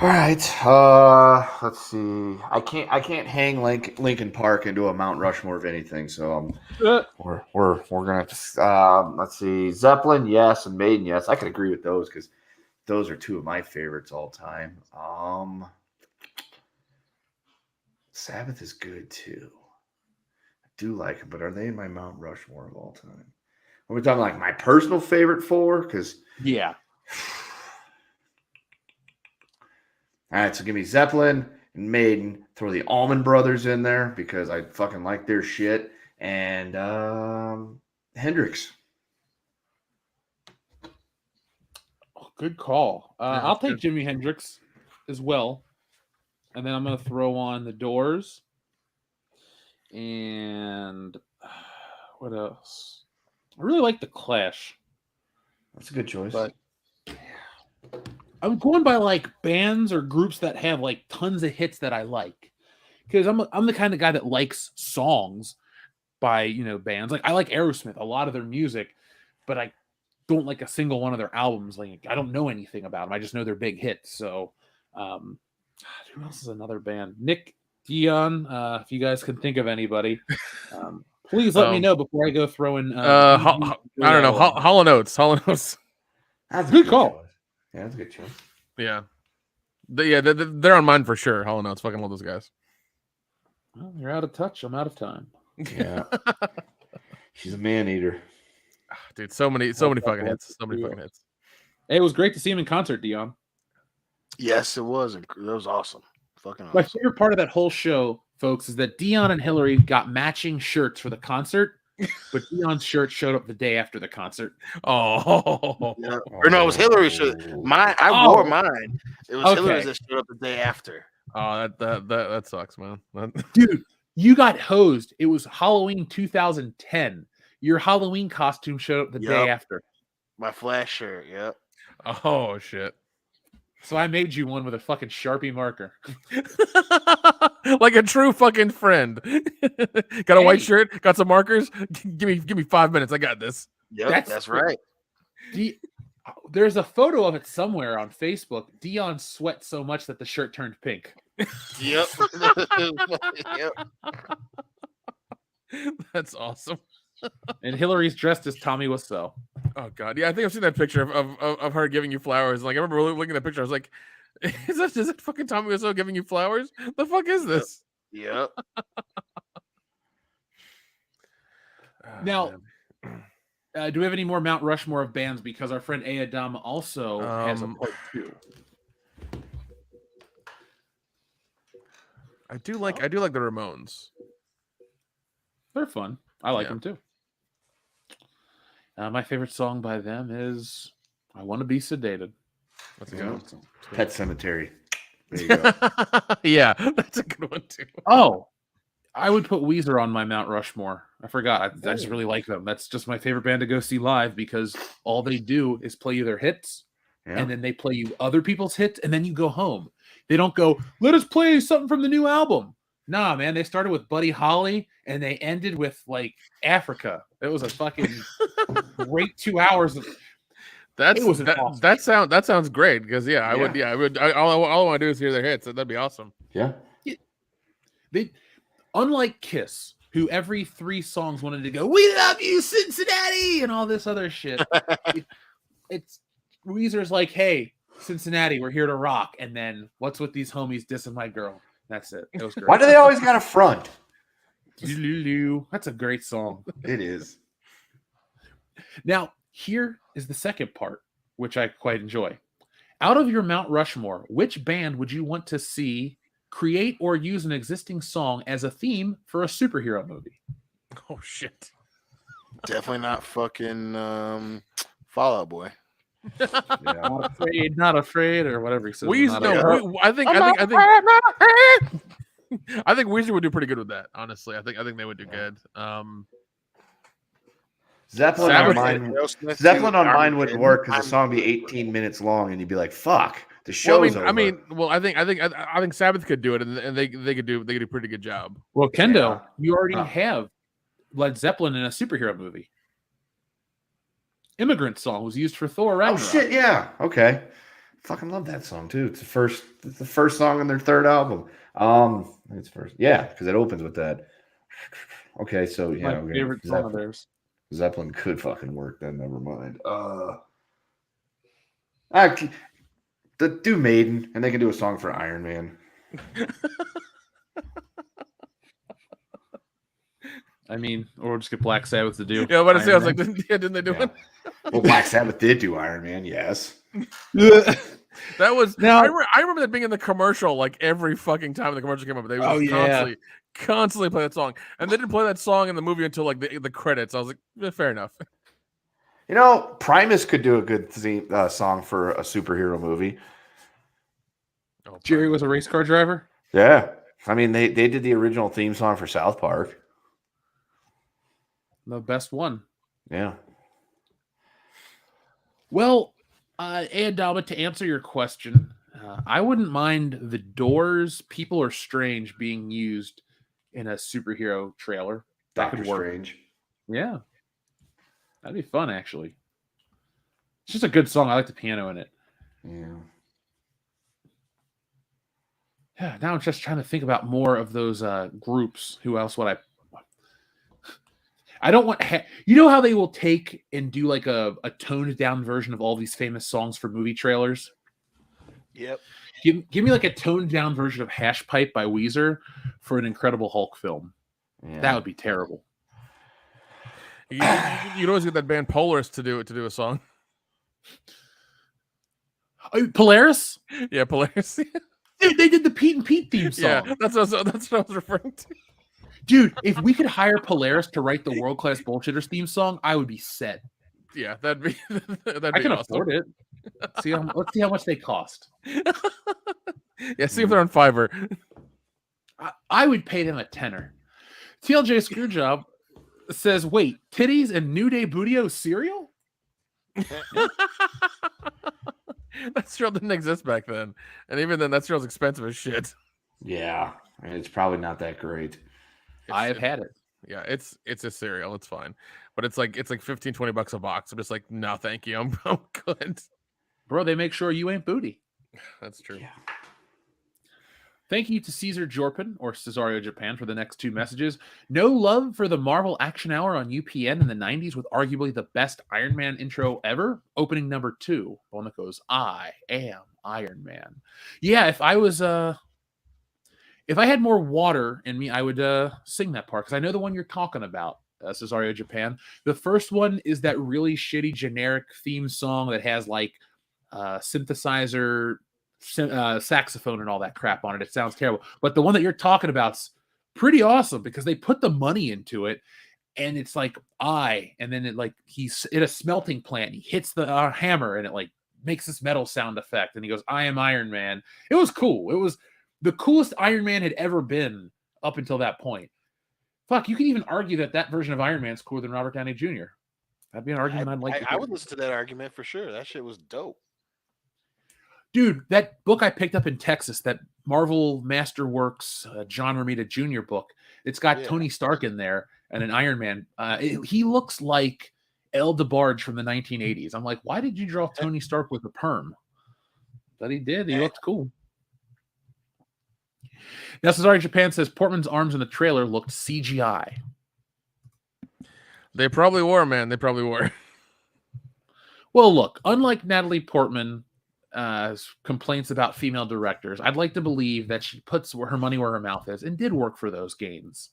All right. Let's see. I can't hang Linkin Park into a Mount Rushmore of anything. So we're gonna have to. Let's see. Zeppelin, yes, and Maiden, yes. I can agree with those because those are 2 of my favorites all time. Sabbath is good too. I do like them, but are they in my Mount Rushmore of all time? Are we talking like my personal favorite 4? Because yeah. All right, so give me Zeppelin and Maiden. Throw the Allman Brothers in there because I fucking like their shit. And Hendrix. Oh, good call. I'll take Jimi Hendrix as well. And then I'm going to throw on the Doors. And what else? I really like the Clash. That's a good choice. But I'm going by like bands or groups that have like tons of hits that I like, because I'm the kind of guy that likes songs by bands. Like I like Aerosmith, a lot of their music, but I don't like a single one of their albums. Like I don't know anything about them. I just know they're big hits. So, who else is another band? Nick, Dion, if you guys can think of anybody, please let me know before I go throwing. I don't know. Hollow Notes. That's a good call. Yeah, that's a good choice. Yeah. They're on mine for sure. Hollow Notes. Fucking love those guys. Well, you're out of touch. I'm out of time. Yeah. She's a man eater. Dude, so many fucking hits. So many fucking hits. Hey, it was great to see him in concert, Dion. Yes, it was. It was awesome. Fucking awesome. My favorite part of that whole show, folks, is that Dion and Hillary got matching shirts for the concert, but Dion's shirt showed up the day after the concert. Oh. Yeah. Or no, it was Hillary's shirt. I wore mine. It was Hillary's that showed up the day after. Oh, that sucks, man. Dude, you got hosed. It was Halloween 2010. Your Halloween costume showed up the day after. My Flash shirt, yep. Oh, shit. So I made you one with a fucking Sharpie marker. Like a true fucking friend. Got a white shirt, got some markers. Give me 5 minutes. I got this. Yep, that's right. There's a photo of it somewhere on Facebook. Dion sweat so much that the shirt turned pink. Yep. Yep. That's awesome. And Hillary's dressed as Tommy Wiseau. Oh god, yeah, I think I've seen that picture of her giving you flowers. Like I remember looking at that picture, I was like, "Is that fucking Tommy Wiseau giving you flowers? The fuck is this?" Yep. Now, do we have any more Mount Rushmore of bands? Because our friend Adam also has a part 2. I do like the Ramones. They're fun. I like them too. My favorite song by them is "I Want to Be Sedated." Let's go. Pet Cemetery. There you go. Yeah, that's a good one too. Oh, I would put Weezer on my Mount Rushmore. I forgot. I just really like them. That's just my favorite band to go see live because all they do is play you their hits, and then they play you other people's hits, and then you go home. They don't go, "Let us play something from the new album." Nah, man. They started with Buddy Holly, and they ended with like Africa. It was a fucking great 2 hours. That sounds great because I would. All I want to do is hear their hits. That'd be awesome. Yeah. They, unlike Kiss, who every 3 songs wanted to go, "We love you, Cincinnati," and all this other shit. It's Weezer's like, "Hey, Cincinnati, we're here to rock," and then what's with these homies dissing my girl? That's it. It was great. Why do they always got a front? That's a great song. It is. Now, here is the second part, which I quite enjoy. Out of your Mount Rushmore, which band would you want to see create or use an existing song as a theme for a superhero movie? Oh, shit. Definitely not fucking Fall Out Boy. Not afraid, or whatever he says. I think Weezer would do pretty good with that. Honestly, I think they would do good. Zeppelin on mine wouldn't work because the song would be 18 minutes long, and you'd be like, "Fuck, the show's over." I think Sabbath could do it, and they could do a pretty good job. Well, Kendo, you already have Led Zeppelin in a superhero movie. Immigrant Song was used for Thor Ragnarok. Oh shit, yeah. Okay. Fucking love that song too. It's the first song on their third album. It's first. Yeah, because it opens with that. Okay, so yeah. My favorite song of theirs. Zeppelin could fucking work then, never mind. Do Maiden, and they can do a song for Iron Man. I mean, or just get Black Sabbath to do. Yeah, what I was like, didn't they do it? Well, Black Sabbath did do Iron Man, yes. That was I remember that being in the commercial like every fucking time the commercial came up. They would constantly play that song, and they didn't play that song in the movie until like the credits. I was like, fair enough. You know, Primus could do a good song for a superhero movie. Oh, Jerry was a race car driver. Yeah, I mean they did the original theme song for South Park. The best one. Yeah. Well, Dalma, to answer your question, I wouldn't mind the Doors' "People Are Strange" being used in a superhero trailer. That Doctor could work. Strange. Yeah. That'd be fun, actually. It's just a good song. I like the piano in it. Yeah. Now I'm just trying to think about more of those groups. Who else would I don't want... You know how they will take and do like a toned down version of all these famous songs for movie trailers? Yep. Give me like a toned down version of Hash Pipe by Weezer for an Incredible Hulk film. Yeah. That would be terrible. You'd always get that band Polaris to do a song. Polaris? Yeah, Polaris. Dude, they did the Pete and Pete theme song. Yeah, that's what I was referring to. Dude, if we could hire Polaris to write the World Class Bullshitters theme song, I would be set. Yeah, that'd be I can afford it. Let's see how much they cost. Yeah, see if they're on Fiverr. I would pay them a tenner. TLJ Screwjob says, "Wait, titties and New Day Bootio cereal?" That cereal didn't exist back then, and even then, that cereal's expensive as shit. Yeah, it's probably not that great. I've had it. Yeah, it's a cereal. It's fine, but it's like $15-20 a box. I'm just like, no, thank you. I'm good. Bro, they make sure you ain't booty. That's true. Yeah. Thank you to Caesar Jorpin or Cesario Japan for the next 2 messages. No love for the Marvel Action Hour on UPN in the 90s with arguably the best Iron Man intro ever. Opening number 2. One that goes, I am Iron Man. Yeah, if I had more water in me, I would sing that part because I know the one you're talking about, Cesario Japan. The first one is that really shitty generic theme song that has like synthesizer, saxophone and all that crap on it. It sounds terrible, but the one that you're talking about's pretty awesome because they put the money into it, and it's like and then it like he's in a smelting plant. He hits the hammer, and it like makes this metal sound effect, and he goes, "I am Iron Man." It was cool. It was the coolest Iron Man had ever been up until that point. Fuck, you can even argue that version of Iron Man's cooler than Robert Downey Jr. That'd be an argument I'd like to I hear. would listen to that argument for sure. That shit was dope. Dude, that book I picked up in Texas, that Marvel Masterworks John Romita Jr. book, it's got Tony Stark in there and an Iron Man. He looks like El DeBarge from the 1980s. I'm like, why did you draw Tony Stark with a perm? But he did. He looked cool. Now, Cesare Japan says Portman's arms in the trailer looked CGI. They probably were, man. They probably were. Well, look, unlike Natalie Portman, complaints about female directors, I'd like to believe that she puts her money where her mouth is and did work for those gains.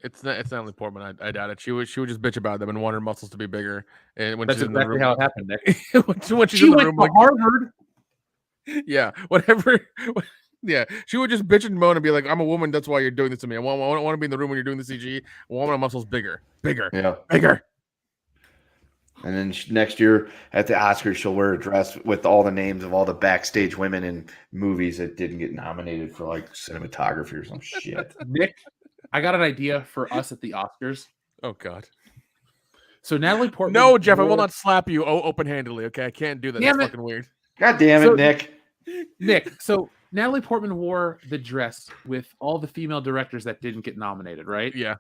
It's not only Portman. I doubt it. She would just bitch about them and want her muscles to be bigger. And when That's she's exactly in the room, how it happened, Nick. when she's She in the went room, to like, Harvard. Yeah, whatever. Yeah, she would just bitch and moan and be like, "I'm a woman. That's why you're doing this to me. I want to be in the room when you're doing the CG. I want my muscles bigger. Yeah. Bigger." And then next year at the Oscars, she'll wear a dress with all the names of all the backstage women in movies that didn't get nominated for like cinematography or some shit. Nick, I got an idea for us at the Oscars. Oh God. So Natalie Portman. No, Jeff, I will not slap you open-handedly. Okay, I can't do that. That's fucking weird. God damn it, Nick. Nick, so Natalie Portman wore the dress with all the female directors that didn't get nominated, right? Yeah.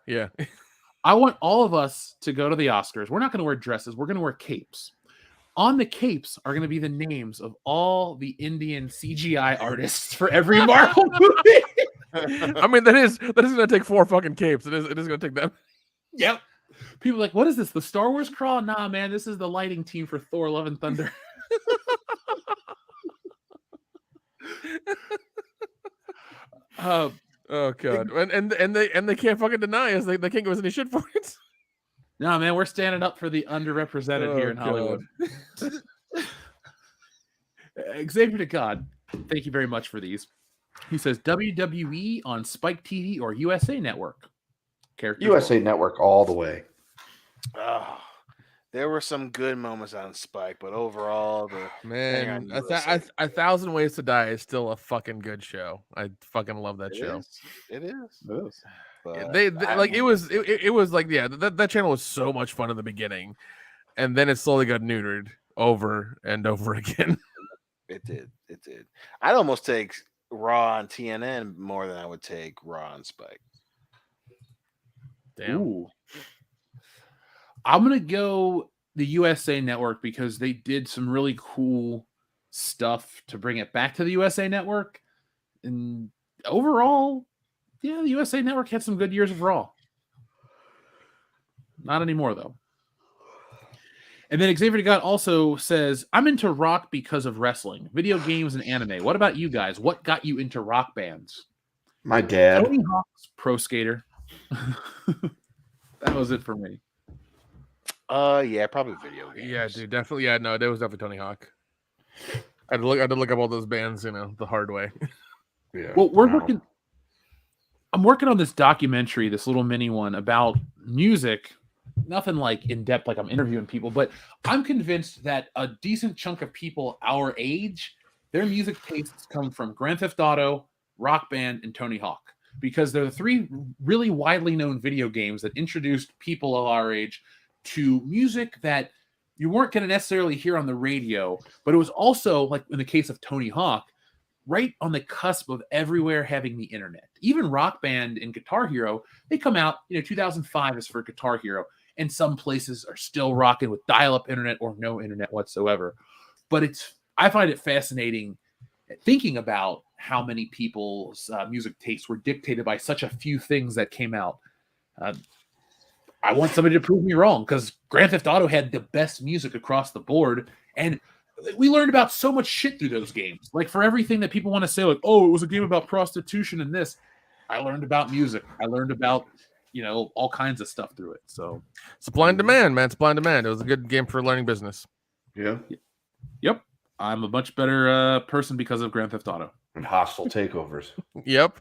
I want all of us to go to the Oscars. We're not going to wear dresses. We're going to wear capes. On the capes are going to be the names of all the Indian CGI artists for every Marvel movie. I mean, that is going to take 4 fucking capes. It is going to take them. Yep. People are like, what is this? The Star Wars crawl? Nah, man, this is the lighting team for Thor: Love and Thunder. Oh God, and they can't fucking deny us. They can't give us any shit for it. No, man, we're standing up for the underrepresented here in Hollywood. Xavier to God, thank you very much for these. He says WWE on Spike TV or USA Network. USA Network all the way. Oh, there were some good moments on Spike, but overall, man, a Thousand Ways to Die is still a fucking good show. I fucking love that show. It is. But They like it was like that channel was so much fun in the beginning, and then it slowly got neutered over and over again. It did. I'd almost take Raw on TNN more than I would take Raw on Spike. Damn. Ooh. I'm going to go the USA Network because they did some really cool stuff to bring it back to the USA Network. And overall, yeah, the USA Network had some good years of Raw. Not anymore, though. And then Xavier God also says, I'm into rock because of wrestling, video games, and anime. What about you guys? What got you into rock bands? My dad. Tony Hawk's Pro Skater. That was it for me. Yeah, probably video games. Yeah, dude, definitely. Yeah, no, there was definitely Tony Hawk. I had to look up all those bands, the hard way. Yeah. Well, I'm working on this documentary, this little mini one about music. Nothing like in depth, like I'm interviewing people, but I'm convinced that a decent chunk of people our age, their music tastes come from Grand Theft Auto, Rock Band, and Tony Hawk, because they're the 3 really widely known video games that introduced people of our age to music that you weren't going to necessarily hear on the radio, but it was also, like in the case of Tony Hawk, right on the cusp of everywhere having the internet. Even Rock Band and Guitar Hero, they come out, 2005 is for Guitar Hero, and some places are still rocking with dial-up internet or no internet whatsoever. But I find it fascinating thinking about how many people's music tastes were dictated by such a few things that came out. I want somebody to prove me wrong, because Grand Theft Auto had the best music across the board, and we learned about so much shit through those games. Like, for everything that people want to say, like, oh, it was a game about prostitution and this, I learned about music. I learned about, all kinds of stuff through it. So supply and demand, man. Supply and demand. It was a good game for learning business. Yeah. Yep. I'm a much better person because of Grand Theft Auto. And hostile takeovers. Yep.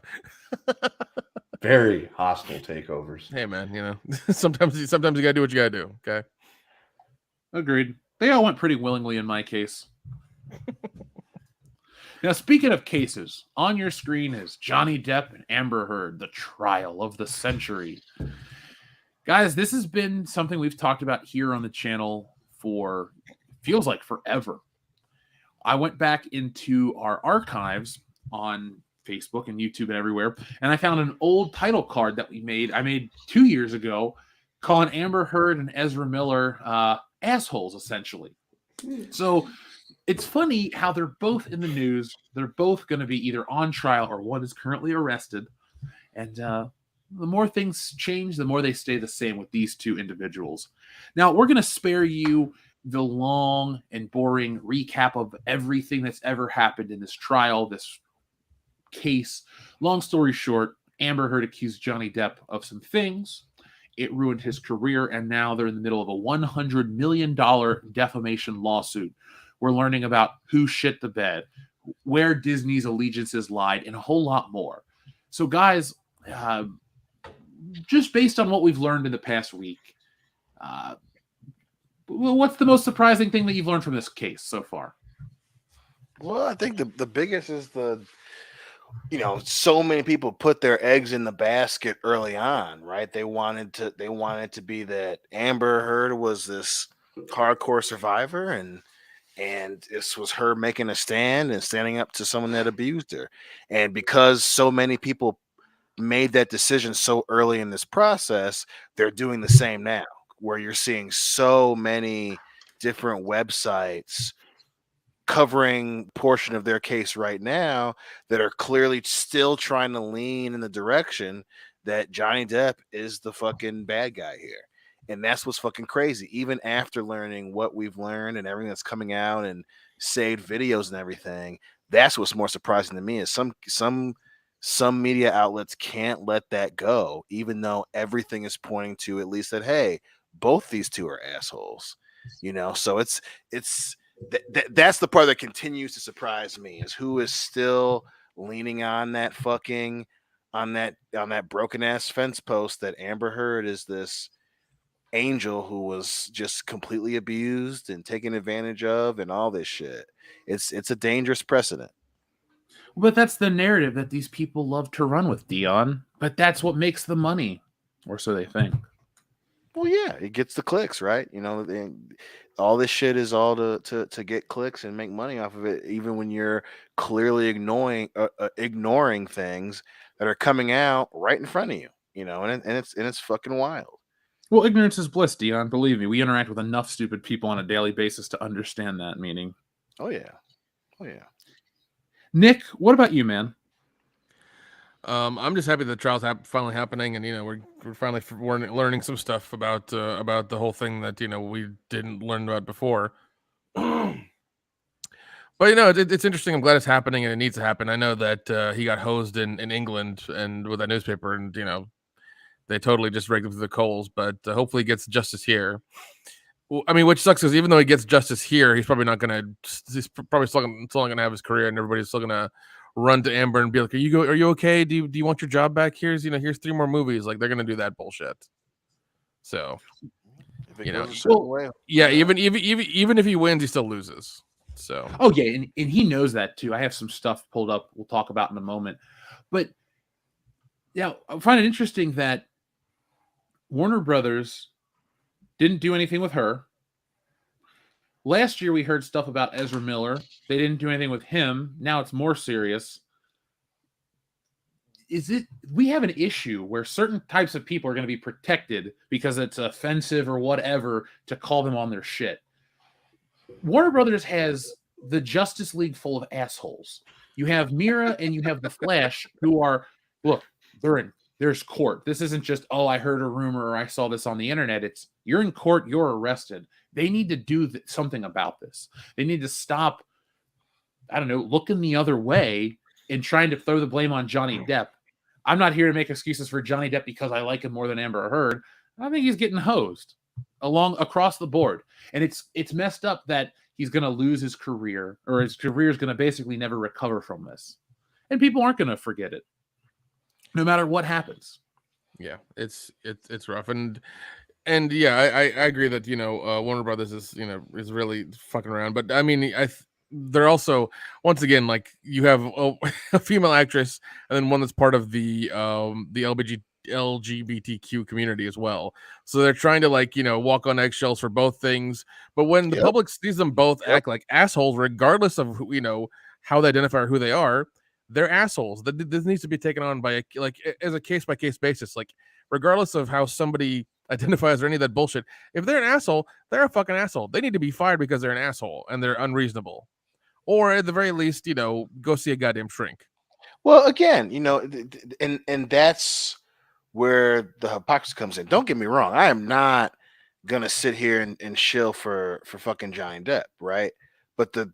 Very hostile takeovers. Hey, man, sometimes you gotta do what you gotta do. Okay. Agreed. They all went pretty willingly in my case. Now, speaking of cases, on your screen is Johnny Depp and Amber Heard, the trial of the century. Guys, this has been something we've talked about here on the channel for, feels like forever. I went back into our archives on Facebook and YouTube and everywhere, and I found an old title card that I made 2 years ago, calling Amber Heard and Ezra Miller assholes, essentially. So it's funny how they're both in the news. They're both going to be either on trial or one is currently arrested. And the more things change, the more they stay the same with these two individuals. Now, we're going to spare you the long and boring recap of everything that's ever happened in this trial, this case. Long story short, Amber Heard accused Johnny Depp of some things. It ruined his career, and now they're in the middle of a $100 million defamation lawsuit. We're learning about who shit the bed, where Disney's allegiances lied, and a whole lot more. So, guys, just based on what we've learned in the past week, what's the most surprising thing that you've learned from this case so far? Well, I think the biggest is so many people put their eggs in the basket early on, right? They wanted to be that Amber Heard was this hardcore survivor, and this was her making a stand and standing up to someone that abused her. And because so many people made that decision so early in this process, they're doing the same now, where you're seeing so many different websites covering portion of their case right now that are clearly still trying to lean in the direction that Johnny Depp is the fucking bad guy here. And that's what's fucking crazy. Even after learning what we've learned and everything that's coming out and saved videos and everything, that's what's more surprising to me is some media outlets can't let that go, even though everything is pointing to at least that, hey, both these two are assholes. So that's the part that continues to surprise me, is who is still leaning on that fucking on that broken ass fence post that Amber Heard is this angel who was just completely abused and taken advantage of and all this shit. It's a dangerous precedent. But that's the narrative that these people love to run with, Dion. But that's what makes the money, or so they think. Well, yeah, it gets the clicks, right? All this shit is all to get clicks and make money off of it, even when you're clearly ignoring things that are coming out right in front of you, and it's fucking wild. Well, ignorance is bliss, Dion. Believe me, we interact with enough stupid people on a daily basis to understand that meaning. Oh yeah. Nick, what about you, man? I'm just happy the trial's finally happening, and we're finally learning some stuff about the whole thing that we didn't learn about before. But it's interesting. I'm glad it's happening, and it needs to happen. I know that he got hosed in England and with that newspaper, and they totally just raked him through the coals. But hopefully, he gets justice here. Well, I mean, which sucks because even though he gets justice here, he's probably not gonna. He's probably still gonna have his career, and everybody's still gonna run to Amber and be like, "Are you okay? Do you want your job back? Here's 3 more movies." Like, they're gonna do that bullshit. So, yeah. Even if he wins, he still loses. So, oh yeah, and he knows that too. I have some stuff pulled up. We'll talk about in a moment. But yeah, I find it interesting that Warner Brothers didn't do anything with her. Last year we heard stuff about Ezra Miller. They didn't do anything with him. Now it's more serious. We have an issue where certain types of people are going to be protected because it's offensive or whatever to call them on their shit. Warner Brothers has the Justice League full of assholes. You have Mira and you have the Flash, who are, look, there's court. This isn't just, oh, I heard a rumor or I saw this on the internet. It's, you're in court, you're arrested. They need to do something about this. They need to stop, I don't know, looking the other way and trying to throw the blame on Johnny Depp. I'm not here to make excuses for Johnny Depp because I like him more than Amber Heard. I think he's getting hosed across the board. And it's messed up that he's going to lose his career, or his career is going to basically never recover from this. And people aren't going to forget it, no matter what happens. Yeah, it's rough. And yeah, I agree that, Warner Brothers is really fucking around. But I mean, they're also, once again, like, you have a female actress and then one that's part of the LGBTQ community as well. So they're trying to, like, walk on eggshells for both things. But when the public sees them both act like assholes, regardless of how they identify or who they are, they're assholes. This needs to be taken on by as a case by case basis. Like, regardless of how somebody identifies or any of that bullshit, if they're an asshole, they're a fucking asshole. They need to be fired because they're an asshole and they're unreasonable. Or at the very least, go see a goddamn shrink. Well, again, and that's where the hypocrisy comes in. Don't get me wrong. I am not gonna sit here and shill for fucking Johnny Depp, right? But the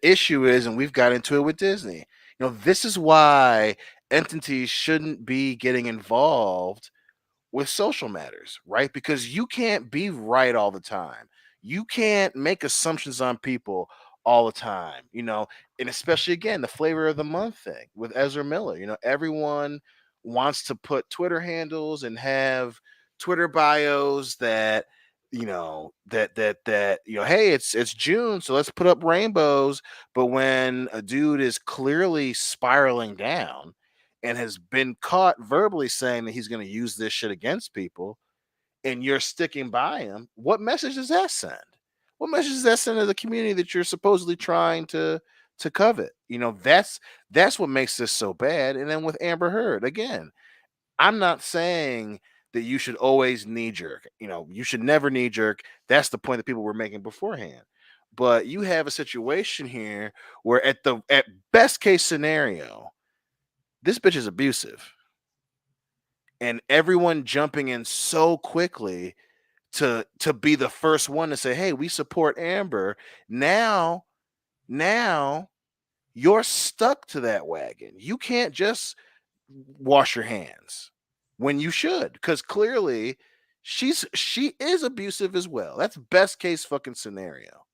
issue is, and we've got into it with Disney, this is why entities shouldn't be getting involved with social matters, right? Because you can't be right all the time. You can't make assumptions on people all the time, and especially, again, the flavor of the month thing with Ezra Miller. Everyone wants to put Twitter handles and have Twitter bios that, hey, it's June, so let's put up rainbows. But when a dude is clearly spiraling down and has been caught verbally saying that he's going to use this shit against people, and you're sticking by him, what message does that send? What message does that send to the community that you're supposedly trying to covet? That's what makes this so bad. And then with Amber Heard, again, I'm not saying that you should always knee jerk. You should never knee jerk. That's the point that people were making beforehand. But you have a situation here where at best case scenario, this bitch is abusive. And everyone jumping in so quickly to be the first one to say, hey, we support Amber. Now you're stuck to that wagon. You can't just wash your hands when you should, because clearly she is abusive as well. That's best case fucking scenario.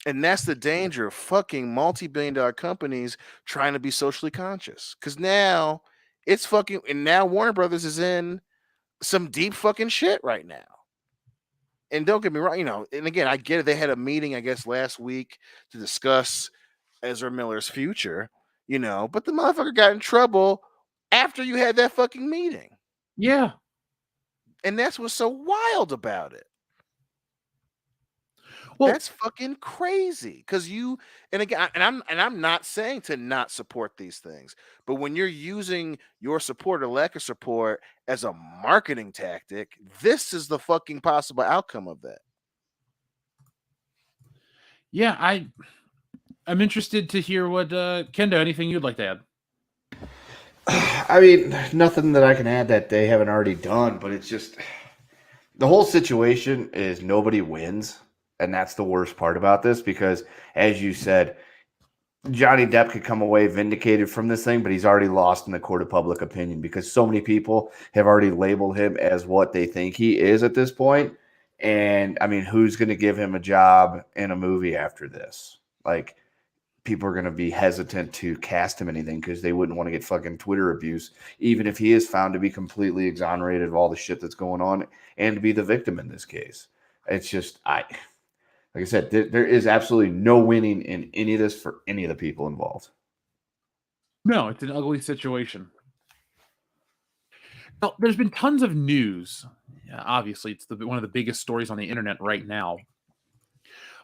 And that's the danger of fucking multi-billion-dollar companies trying to be socially conscious. Because now it's fucking, and now Warner Brothers is in some deep fucking shit right now. And don't get me wrong, and again, I get it. They had a meeting, I guess, last week to discuss Ezra Miller's future, but the motherfucker got in trouble after you had that fucking meeting. Yeah. And that's what's so wild about it. Well, that's fucking crazy. Because I'm not saying to not support these things, but when you're using your support or lack of support as a marketing tactic, this is the fucking possible outcome of that. Yeah, I'm interested to hear what Kendo, anything you'd like to add? I mean, nothing that I can add that they haven't already done, but it's just the whole situation is nobody wins. And that's the worst part about this, because as you said, Johnny Depp could come away vindicated from this thing, but he's already lost in the court of public opinion because so many people have already labeled him as what they think he is at this point. And I mean, who's going to give him a job in a movie after this? Like, people are going to be hesitant to cast him anything because they wouldn't want to get fucking Twitter abuse, even if he is found to be completely exonerated of all the shit that's going on and to be the victim in this case. It's just, like I said, there is absolutely no winning in any of this for any of the people involved. No, it's an ugly situation. Now, there's been tons of news. Yeah, obviously, it's one of the biggest stories on the internet right now.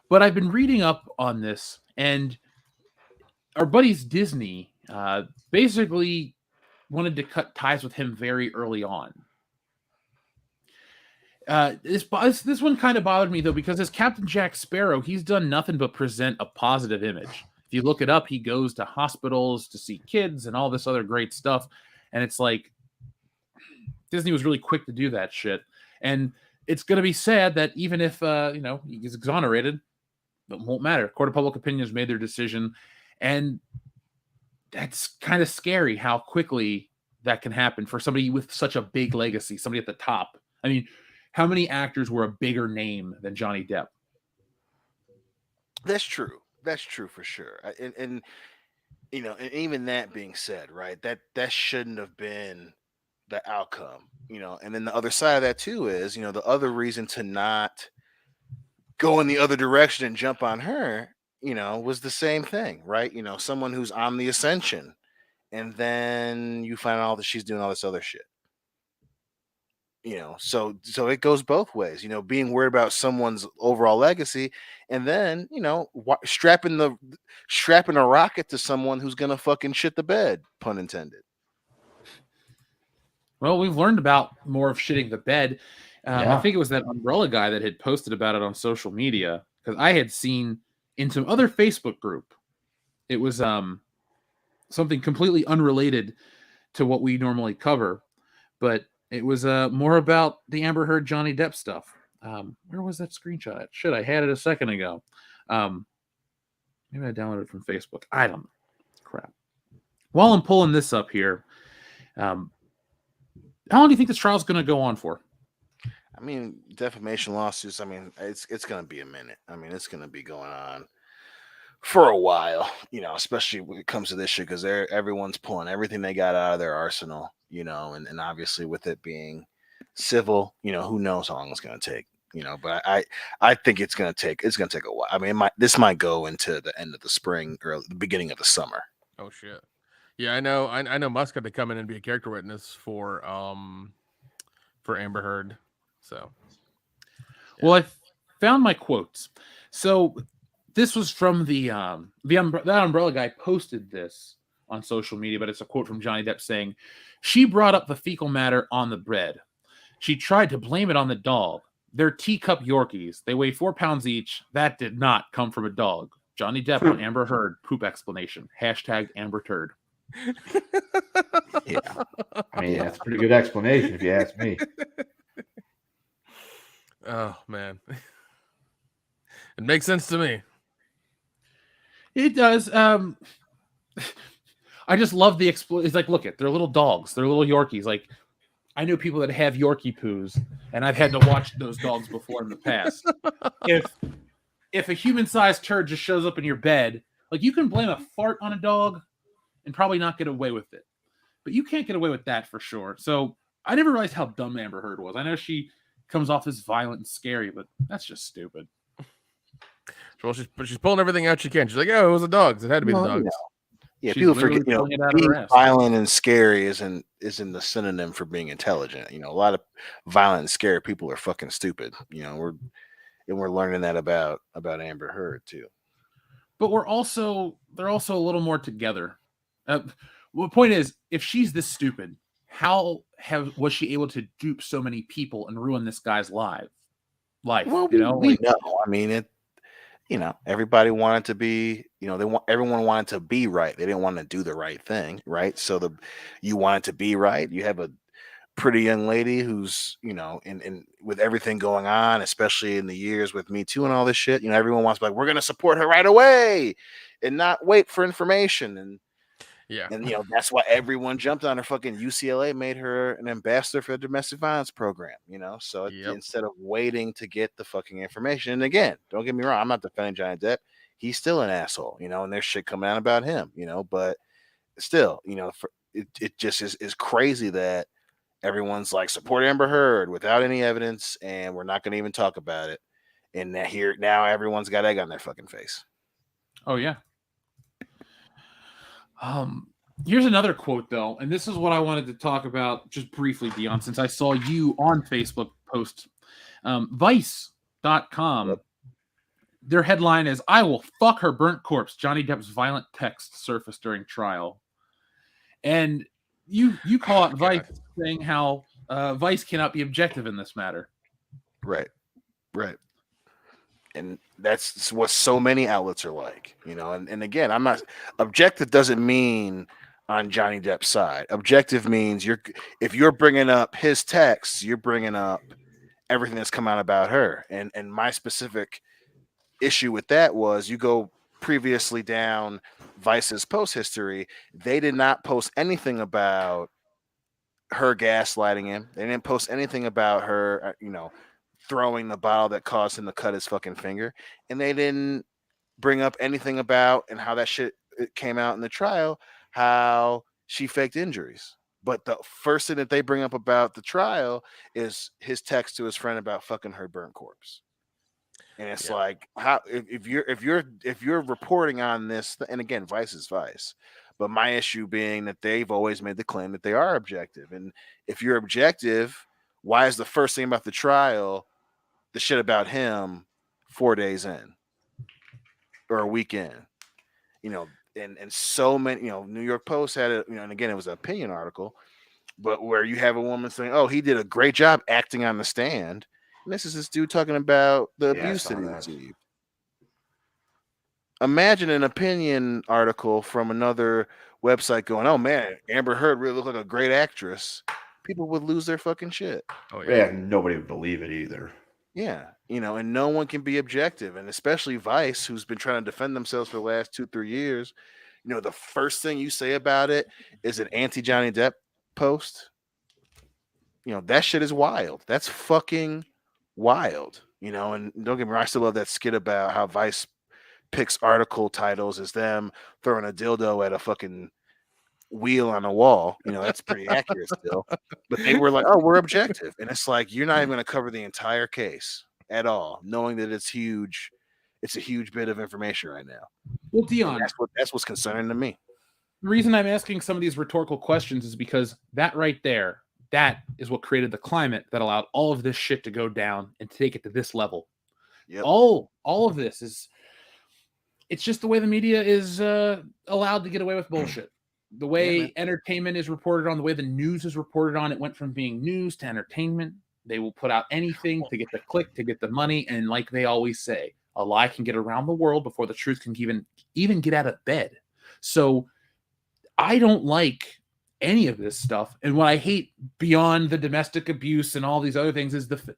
But I've been reading up on this, and our buddies Disney basically wanted to cut ties with him very early on. This one kind of bothered me, though, because as Captain Jack Sparrow, he's done nothing but present a positive image. If you look it up, he goes to hospitals to see kids and all this other great stuff. And it's like Disney was really quick to do that shit. And it's going to be sad that even if, he's exonerated, it won't matter. Court of Public Opinion has made their decision. And that's kind of scary how quickly that can happen for somebody with such a big legacy, somebody at the top. I mean, how many actors were a bigger name than Johnny Depp? That's true. That's true for sure. And even that being said, right, that shouldn't have been the outcome, and then the other side of that too is, the other reason to not go in the other direction and jump on her, was the same thing, right? Someone who's on the ascension, and then you find out that she's doing all this other shit. So it goes both ways, being worried about someone's overall legacy, and then, strapping a rocket to someone who's gonna fucking shit the bed, pun intended. Well, we've learned about more of shitting the bed. I think it was that Umbrella guy that had posted about it on social media, because I had seen in some other Facebook group, it was something completely unrelated to what we normally cover, but it was more about the Amber Heard Johnny Depp stuff. Where was that screenshot at? Shit, I had it a second ago. Maybe I downloaded it from Facebook. I don't know. Crap. While I'm pulling this up here, how long do you think this trial is going to go on for? I mean, defamation lawsuits, it's going to be a minute. It's going to be going on for a while, especially when it comes to this shit, because everyone's pulling everything they got out of their arsenal, and obviously with it being civil, who knows how long it's going to take, but I think it's going to take a while. This might go into the end of the spring or the beginning of the summer. Oh shit. Yeah, I know Musk had to come in and be a character witness for Amber Heard. So, yeah. Well, I found my quotes. So this was from that Umbrella guy posted this on social media, but it's a quote from Johnny Depp saying, "She brought up the fecal matter on the bread. She tried to blame it on the dog. They're teacup Yorkies. They weigh 4 pounds each. That did not come from a dog." Johnny Depp on Amber Heard poop explanation. #AmberTurd. Yeah, that's a pretty good explanation if you ask me. Oh man, it makes sense to me. It does. I just love the It's like, look they're little dogs. They're little Yorkies. Like, I know people that have Yorkie poos, and I've had to watch those dogs before in the past. If a human-sized turd just shows up in your bed, like, you can blame a fart on a dog and probably not get away with it. But you can't get away with that for sure. So I never realized how dumb Amber Heard was. I know she comes off as violent and scary, but that's just stupid. Well, she's pulling everything out she can. She's like, "Oh, it was the dogs. It had to be the dogs." Yeah, people forget, being violent and scary isn't the synonym for being intelligent. A lot of violent and scary people are fucking stupid. We're learning that about Amber Heard too. But they're also a little more together. The point is, if she's this stupid, how was she able to dupe so many people and ruin this guy's life? Well, we know. Everybody wanted to be, everyone wanted to be right. They didn't want to do the right thing, right? So you want it to be right. You have a pretty young lady who's, in with everything going on, especially in the years with Me Too and all this shit, everyone wants to be like, we're going to support her right away and not wait for information. And yeah, and that's why everyone jumped on her. Fucking UCLA made her an ambassador for the domestic violence program, so instead of waiting to get the fucking information. And again, don't get me wrong, I'm not defending Johnny Depp. He's still an asshole, and there's shit coming out about him, but still, it just is crazy that everyone's like, support Amber Heard without any evidence, and we're not going to even talk about it. And now everyone's got egg on their fucking face. Oh yeah. Here's another quote though, and this is what I wanted to talk about just briefly, Dion, since I saw you on Facebook post. Vice.com their headline is "I will fuck her burnt corpse." Johnny Depp's violent text surfaced during trial, and you call out Vice saying how Vice cannot be objective in this matter. Right. And that's what so many outlets are like, and again, I'm not objective doesn't mean on Johnny Depp's side. Objective means if you're bringing up his texts, you're bringing up everything that's come out about her. And my specific issue with that was you go previously down Vice's post history, they did not post anything about her gaslighting him. They didn't post anything about her, throwing the bottle that caused him to cut his fucking finger. And they didn't bring up anything about and how that shit came out in the trial, how she faked injuries. But the first thing that they bring up about the trial is his text to his friend about fucking her burnt corpse. And it's like, how if you're reporting on this, and again, Vice is Vice. But my issue being that they've always made the claim that they are objective. And if you're objective, why is the first thing about the trial the shit about him 4 days in or a week in? And so many, New York Post had it, and again, it was an opinion article, but where you have a woman saying, "Oh, he did a great job acting on the stand." And this is this dude talking about the abuse that he received. Imagine an opinion article from another website going, "Oh man, Amber Heard really looked like a great actress." People would lose their fucking shit. Oh yeah, nobody would believe it either. Yeah, and no one can be objective, and especially Vice, who's been trying to defend themselves for the last 2-3 years. The first thing you say about it is an anti-Johnny Depp post. That shit is wild. That's fucking wild. And don't get me wrong, I still love that skit about how Vice picks article titles as them throwing a dildo at a fucking wheel on a wall. That's pretty accurate still. But they were like, "Oh, we're objective." And it's like, you're not even going to cover the entire case at all, knowing that it's huge. It's a huge bit of information right now. Well, Dion, that's what's concerning to me. The reason I'm asking some of these rhetorical questions is because that right there, that is what created the climate that allowed all of this shit to go down and take it to this level. Yep. All of this it's just the way the media is allowed to get away with bullshit. The way entertainment is reported on, the way the news is reported on, it went from being news to entertainment. They will put out anything to get the click, to get the money. And like they always say, a lie can get around the world before the truth can even get out of bed. So I don't like any of this stuff. And what I hate beyond the domestic abuse and all these other things is the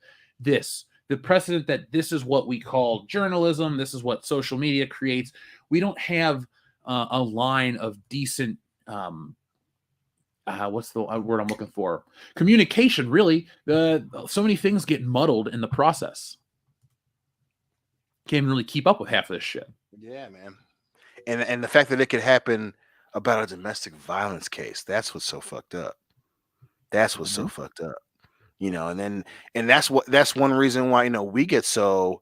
precedent that this is what we call journalism. This is what social media creates. We don't have a line of decent, what's the word I'm looking for? Communication, really. So many things get muddled in the process. Can't even really keep up with half of this shit. Yeah, man. And the fact that it could happen about a domestic violence case, that's what's so fucked up. That's what's so fucked up. And that's one reason why, we get so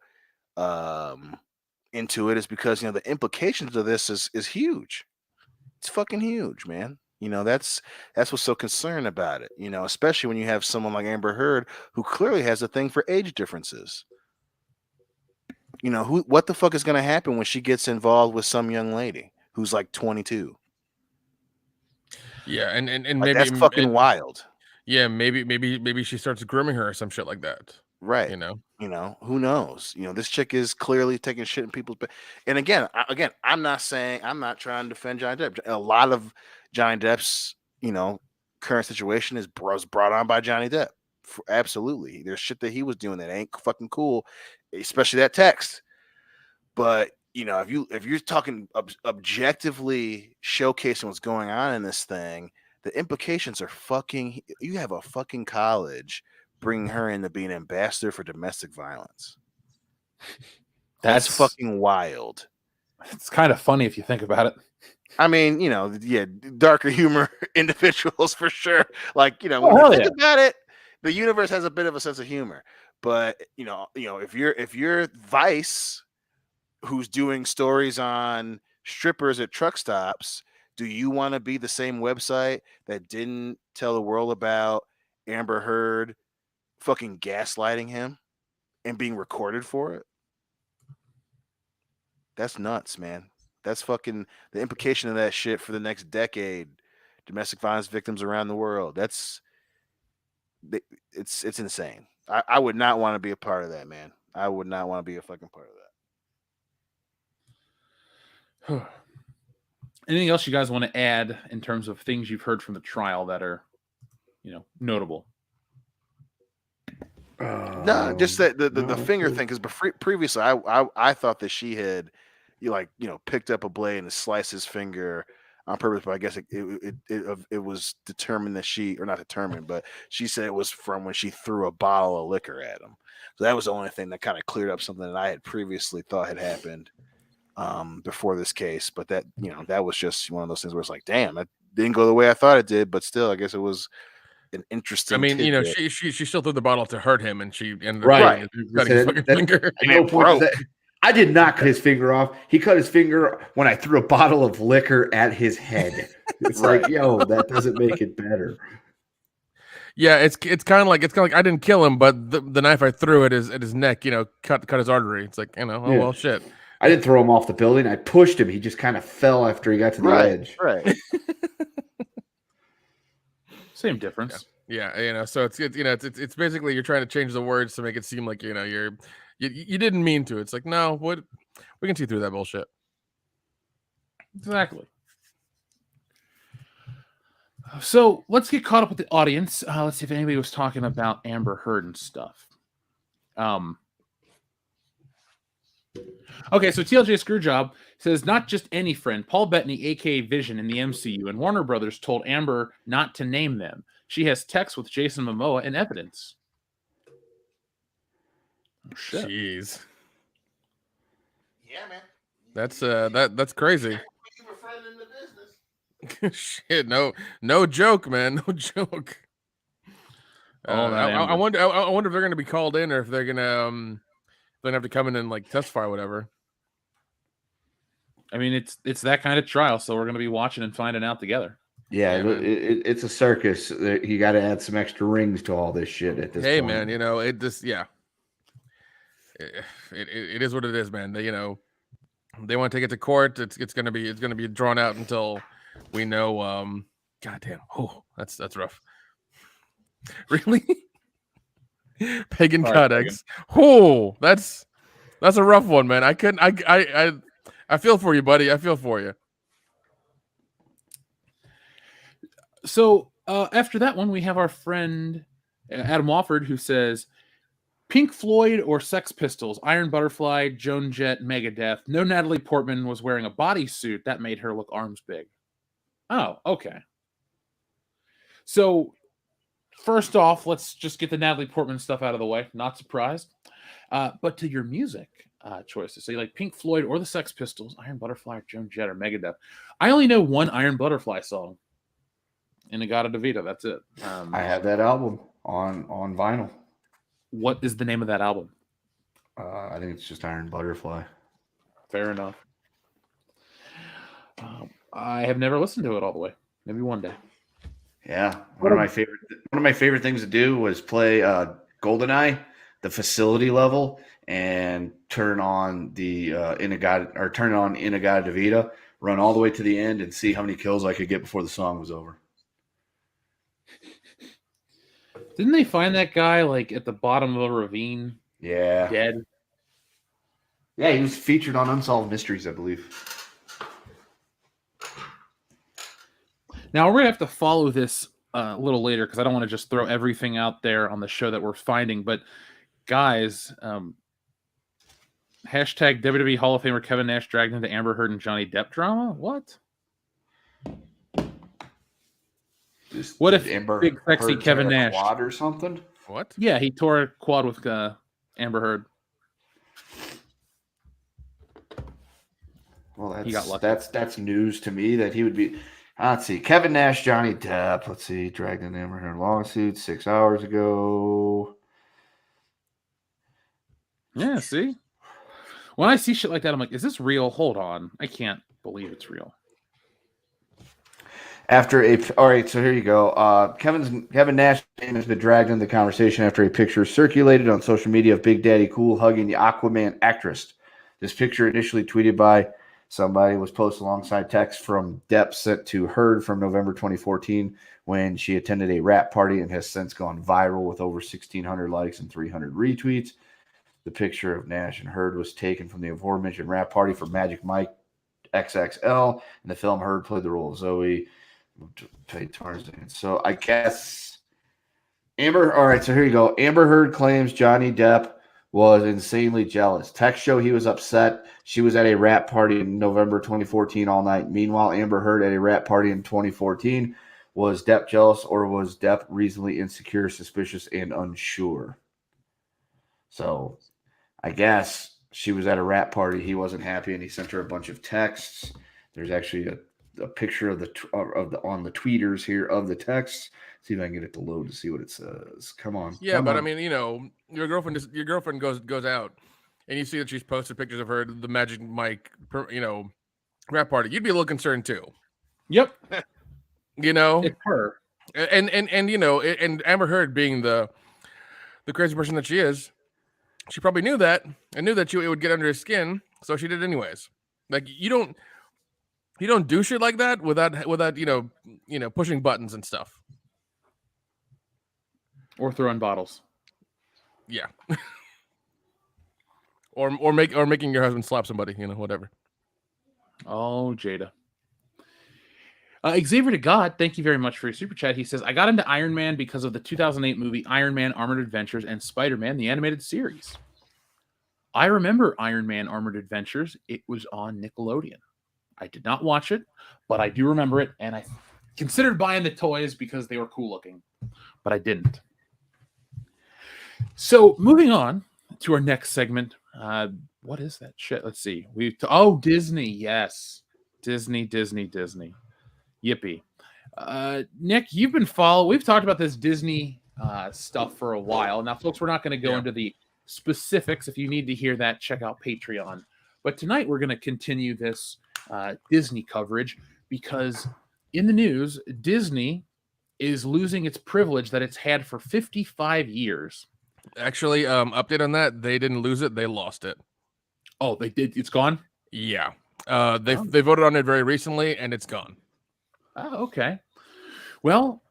into it, is because, the implications of this is huge. It's fucking huge, man. That's what's so concerned about it, especially when you have someone like Amber Heard, who clearly has a thing for age differences. What the fuck is going to happen when she gets involved with some young lady who's like 22? Yeah, and like, maybe that's fucking wild. Yeah, maybe she starts grooming her or some shit like that. Right. Who knows? This chick is clearly taking shit in people's bed. And again, I'm not trying to defend Johnny Depp. A lot of Johnny Depp's, current situation was brought on by Johnny Depp. Absolutely. There's shit that he was doing that ain't fucking cool, especially that text. But if you're talking objectively showcasing what's going on in this thing, the implications are fucking. You have a fucking college bringing her in to be an ambassador for domestic violence. That's fucking wild. It's kind of funny if you think about it. I mean, darker humor individuals for sure. Like, when you think about it, the universe has a bit of a sense of humor. But if you're Vice, who's doing stories on strippers at truck stops, do you want to be the same website that didn't tell the world about Amber Heard fucking gaslighting him and being recorded for it? That's nuts, man. That's fucking the implication of that shit for the next decade. Domestic violence victims around the world. It's insane. I would not want to be a part of that, man. I would not want to be a fucking part of that. Anything else you guys want to add in terms of things you've heard from the trial that are, notable? No, just that the finger thing. Because previously, I thought that she had, picked up a blade and sliced his finger on purpose. But I guess it was determined that not determined, but she said it was from when she threw a bottle of liquor at him. So that was the only thing that kind of cleared up something that I had previously thought had happened before this case. But that that was just one of those things where it's like, damn, that didn't go the way I thought it did. But still, I guess it was an interesting. I mean, tidbit. she still threw the bottle to hurt him, and she ended up Right. cutting his fucking finger. I did not cut his finger off. He cut his finger when I threw a bottle of liquor at his head. It's like, yo, that doesn't make it better. Yeah, it's kind of like I didn't kill him, but the knife I threw at his neck, cut his artery. It's like, well, shit. I didn't throw him off the building. I pushed him. He just kind of fell after he got to the edge. Right. Same difference. Yeah, so it's basically you're trying to change the words to make it seem like you didn't mean to. It's like, no, what we can see through that bullshit. Exactly. So let's get caught up with the audience. Let's see if anybody was talking about Amber Heard and stuff. Okay, so TLJ Screwjob says, not just any friend. Paul Bettany, aka Vision, in the MCU, and Warner Brothers told Amber not to name them. She has texts with Jason Momoa and evidence. Oh, shit. Jeez. Yeah, man. That's crazy. Shit, no joke, man, no joke. I wonder if they're gonna be called in or if they're gonna have to come in and testify or whatever. I mean, it's that kind of trial, so we're gonna be watching and finding out together. Yeah, it's a circus. You got to add some extra rings to all this shit at this point. Hey, man, it just it is what it is, man. They want to take it to court. It's gonna be drawn out until we know. Goddamn. Oh, that's rough. Really? Pagan Codex. Oh, that's a rough one, man. I feel for you, buddy. I feel for you. So after that one, we have our friend Adam Wofford, who says, Pink Floyd or Sex Pistols, Iron Butterfly, Joan Jett, Megadeth. No, Natalie Portman was wearing a bodysuit. That made her look arms big. Oh, okay. So first off, let's just get the Natalie Portman stuff out of the way. Not surprised. But to your music choices. So you like Pink Floyd or the Sex Pistols, Iron Butterfly, or Joan Jett, or Megadeth. I only know one Iron Butterfly song. Inagata Devita. That's it. I have that album on vinyl. What is the name of that album? I think it's just Iron Butterfly. Fair enough. I have never listened to it all the way. Maybe one day. Yeah, one of my favorite things to do was play GoldenEye, the facility level, and turn on the Inagata Devita, run all the way to the end, and see how many kills I could get before the song was over. Didn't they find that guy at the bottom of a ravine? Yeah. Dead? Yeah, he was featured on Unsolved Mysteries, I believe. Now, we're going to have to follow this a little later because I don't want to just throw everything out there on the show that we're finding. But, guys, hashtag WWE Hall of Famer Kevin Nash dragged into Amber Heard and Johnny Depp drama? What? What if Amber big sexy Heard Kevin Nash quad or something? What? Yeah, he tore a quad with Amber Heard. Well, he got lucky. That's news to me that he would be. Let's see, Kevin Nash, Johnny Depp. Let's see, dragged in Amber Heard lawsuit 6 hours ago. Yeah, see, when I see shit like that, I'm like, is this real? Hold on, I can't believe it's real. All right, so here you go. Kevin Nash has been dragged into the conversation after a picture circulated on social media of Big Daddy Cool hugging the Aquaman actress. This picture initially tweeted by somebody was posted alongside text from Depp sent to Heard from November 2014 when she attended a rap party and has since gone viral with over 1,600 likes and 300 retweets. The picture of Nash and Heard was taken from the aforementioned rap party for Magic Mike XXL. In the film, Heard played the role of Zoe. Tarzan. So I guess Amber. All right, so here you go. Amber Heard claims Johnny Depp was insanely jealous. Text show he was upset. She was at a rap party in November 2014 all night. Meanwhile, Amber Heard at a rap party in 2014. Was Depp jealous or was Depp reasonably insecure, suspicious, and unsure? So I guess she was at a rap party. He wasn't happy, and he sent her a bunch of texts. There's actually a picture of the on the tweeters here of the text. See if I can get it to load to see what it says. Come on. Yeah, come but on. I mean, you know, your girlfriend goes out, and you see that she's posted pictures of her at the Magic Mike, you know, rap party. You'd be a little concerned too. Yep. You know, It's her. And you know, and Amber Heard being the crazy person that she is, she probably knew that and knew that it would get under his skin, so she did anyways. Like you don't do shit like that without you know pushing buttons and stuff. Or throwing bottles. Yeah. or making your husband slap somebody, you know, whatever. Oh, Jada. Xavier to God, thank you very much for your super chat. He says, I got into Iron Man because of the 2008 movie Iron Man Armored Adventures and Spider-Man, the animated series. I remember Iron Man Armored Adventures. It was on Nickelodeon. I did not watch it, but I do remember it, and I considered buying the toys because they were cool looking, but I didn't. So moving on to our next segment. What is that shit? Let's see. Disney. Yes. Disney. Yippee. Nick, you've been we've talked about this Disney stuff for a while. Now, folks, we're not going to go into the specifics. If you need to hear that, check out Patreon. But tonight we're going to continue this Disney coverage because in the news, Disney is losing its privilege that it's had for 55 years. Actually, update on that. They didn't lose it. They lost it. Oh, they did. It's gone? Yeah. They voted on it very recently, and it's gone. Oh, okay. Well,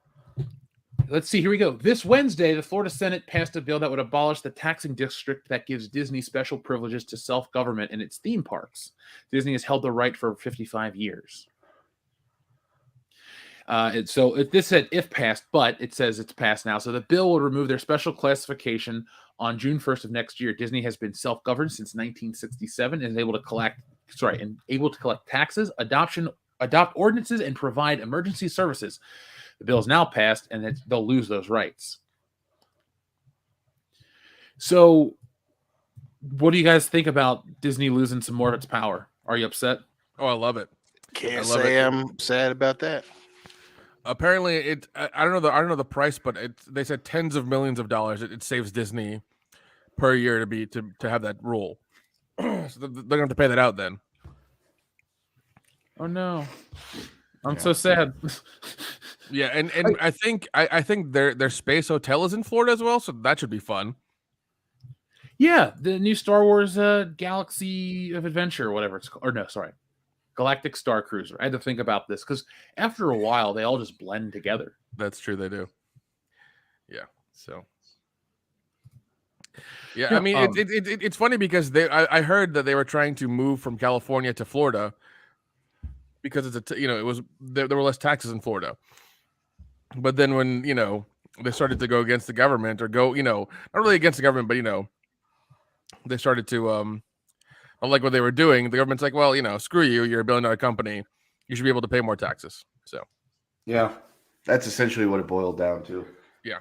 let's see. Here we go. This Wednesday, the Florida Senate passed a bill that would abolish the taxing district that gives Disney special privileges to self-government in its theme parks. Disney has held the right for 55 years. This said if passed, but it says it's passed now. So the bill will remove their special classification on June 1st of next year. Disney has been self-governed since 1967 and is able to collect taxes, adopt ordinances, and provide emergency services. The bill is now passed, and they'll lose those rights. So, what do you guys think about Disney losing some more of its power? Are you upset? Oh, I love it. Can't say I'm sad about that. Apparently, I don't know the price, but they said tens of millions of dollars it saves Disney per year to have that rule. So they're gonna have to pay that out then. Oh no, I'm so sad. Yeah, and I think their space hotel is in Florida as well, so that should be fun. Yeah, the new Star Wars Galaxy of Adventure, whatever it's called. Or no, sorry, Galactic Star Cruiser. I had to think about this because after a while, they all just blend together. That's true, they do. Yeah, so. Yeah, I mean, it's funny because I heard that they were trying to move from California to Florida because there were less taxes in Florida. But then when, they started to go against the government or go, not really against the government, but, they started to, unlike what they were doing, the government's like, well, screw you, you're a $1 billion company. You should be able to pay more taxes. So, yeah, that's essentially what it boiled down to. Yeah.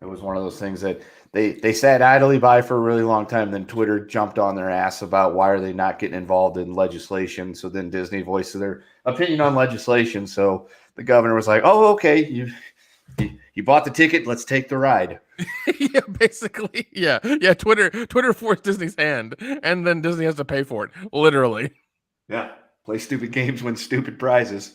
It was one of those things that they sat idly by for a really long time. Then Twitter jumped on their ass about why are they not getting involved in legislation. So then Disney voiced their opinion on legislation. So the governor was like, oh, okay, you bought the ticket. Let's take the ride. Yeah, basically. Yeah. Twitter forced Disney's hand, and then Disney has to pay for it. Literally. Yeah. Play stupid games, win stupid prizes.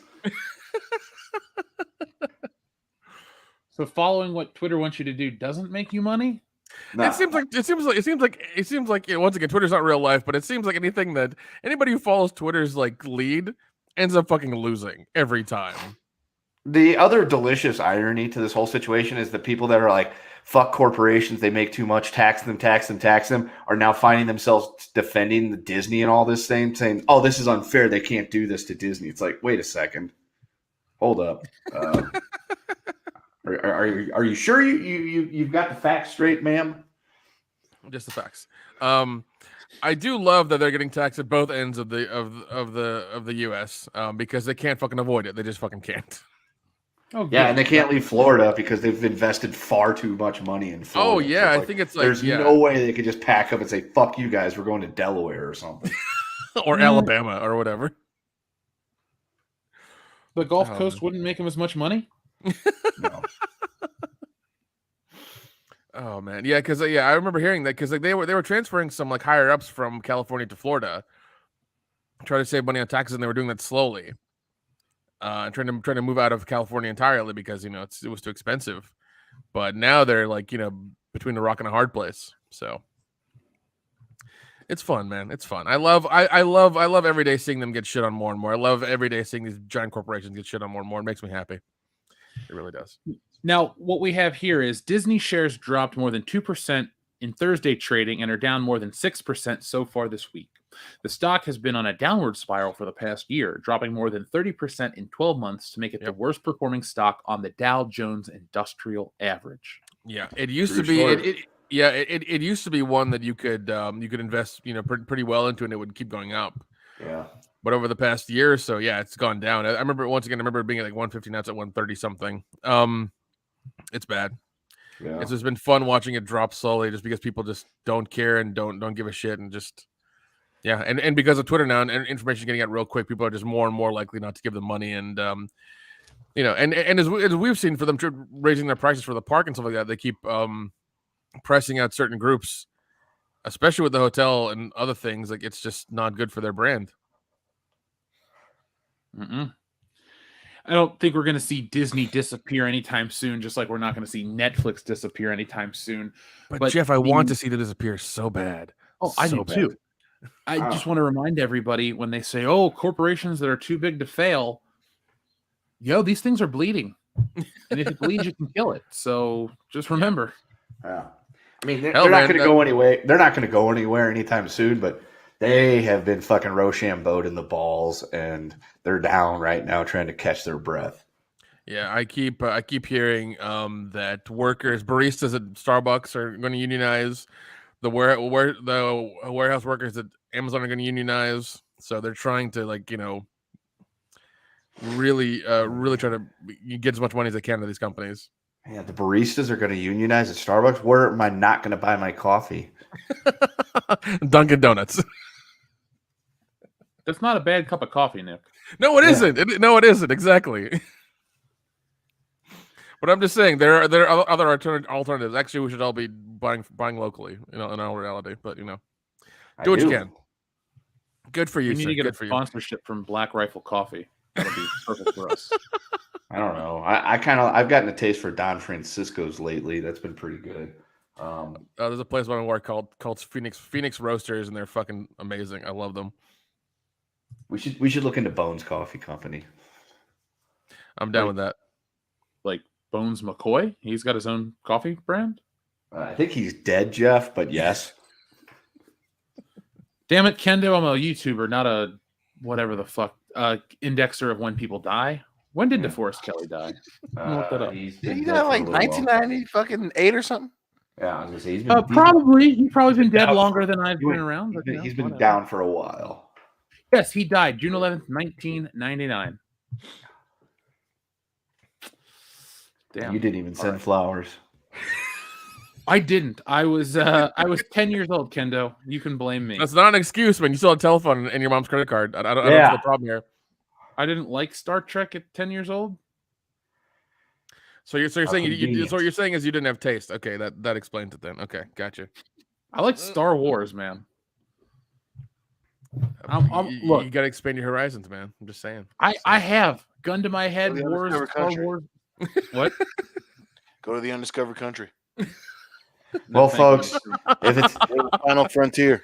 So following what Twitter wants you to do doesn't make you money? Nah. It seems like once again, Twitter's not real life, but it seems like anything that anybody who follows Twitter's like lead ends up fucking losing every time. The other delicious irony to this whole situation is the people that are like, fuck corporations, they make too much, tax them, are now finding themselves defending the Disney and all this thing, saying, oh, this is unfair, they can't do this to Disney. It's like, wait a second. Hold up. Are you sure you've got the facts straight, ma'am? Just the facts. I do love that they're getting taxed at both ends of the U.S. Because they can't fucking avoid it. They just fucking can't. Oh yeah, and they can't leave Florida because they've invested far too much money in Florida. Oh yeah, so I think it's like there's no way they could just pack up and say, "Fuck you guys, we're going to Delaware or something," or Alabama or whatever. The Gulf Coast wouldn't make them as much money. No. Oh man, yeah, because I remember hearing that because like they were transferring some like higher ups from California to Florida, trying to save money on taxes, and they were doing that slowly. Trying to move out of California entirely because it was too expensive, but now they're like between a rock and a hard place. So it's fun, man. It's fun. I love every day seeing them get shit on more and more. I love every day seeing these giant corporations get shit on more and more. It makes me happy. It really does. Now, what we have here is Disney shares dropped more than 2% in Thursday trading and are down more than 6% so far this week. The stock has been on a downward spiral for the past year, dropping more than 30% in 12 months to make it the worst performing stock on the Dow Jones Industrial Average. Yeah, it used to be. It used to be one that you could invest pretty well into, and it would keep going up. Yeah. But over the past year or so, it's gone down. I remember it being at like 150, now it's at 130 something. It's bad. Yeah. It's just been fun watching it drop slowly, just because people just don't care and don't give a shit, and just. Yeah, and because of Twitter now and information getting out real quick, people are just more and more likely not to give them money, and and as we've seen for them raising their prices for the park and stuff like that, they keep pressing out certain groups, especially with the hotel and other things. Like it's just not good for their brand. I don't think we're going to see Disney disappear anytime soon, just like we're not going to see Netflix disappear anytime soon. But Jeff, I want to see them disappear so bad. Oh, I do too. I just want to remind everybody when they say, "Oh, corporations that are too big to fail," these things are bleeding, and if it bleeds, you can kill it. So just remember. Yeah, I mean they're not going to go anywhere. They're not going to go anywhere anytime soon. But they have been fucking Rochambeau'd in the balls, and they're down right now trying to catch their breath. Yeah, I keep hearing that baristas at Starbucks are going to unionize. The warehouse workers at Amazon are going to unionize, so they're trying to really try to get as much money as they can to these companies. Yeah, the baristas are going to unionize at Starbucks. Where am I not going to buy my coffee? Dunkin' Donuts. That's not a bad cup of coffee, Nick. No, it isn't. It isn't exactly. But I'm just saying there are other alternatives. Actually, we should all be buying locally, in all reality. But do what you can. Good for you. We need to get a sponsorship from Black Rifle Coffee. That'll be perfect for us. I don't know. I've gotten a taste for Don Francisco's lately. That's been pretty good. There's a place I want to work called Phoenix Roasters, and they're fucking amazing. I love them. We should look into Bones Coffee Company. I'm down with that. Like Bones McCoy? He's got his own coffee brand? I think he's dead, Jeff, but yes. Damn it, Kendo, I'm a YouTuber, not a whatever the fuck indexer of when people die. When did DeForest Kelly die? Look that up. He died like 1990 fucking 8 or something. Yeah, I was gonna say he's been he's probably been dead longer than I've been around. But, he's been down for a while. Yes, he died June 11th, 1999. Damn. You didn't even send flowers. I didn't. I was 10 years old, Kendo. You can blame me. That's not an excuse, man. You still have a telephone and your mom's credit card. I don't know the problem here. I didn't like Star Trek at 10 years old. So you're saying so what you're saying is you didn't have taste. Okay, that explains it then. Okay, gotcha. I like Star Wars, man. Look, you got to expand your horizons, man. I'm just saying. I have gun to my head. Wars, Star Wars. What? Go to the undiscovered country. Well, thank folks, you. if it's Final frontier.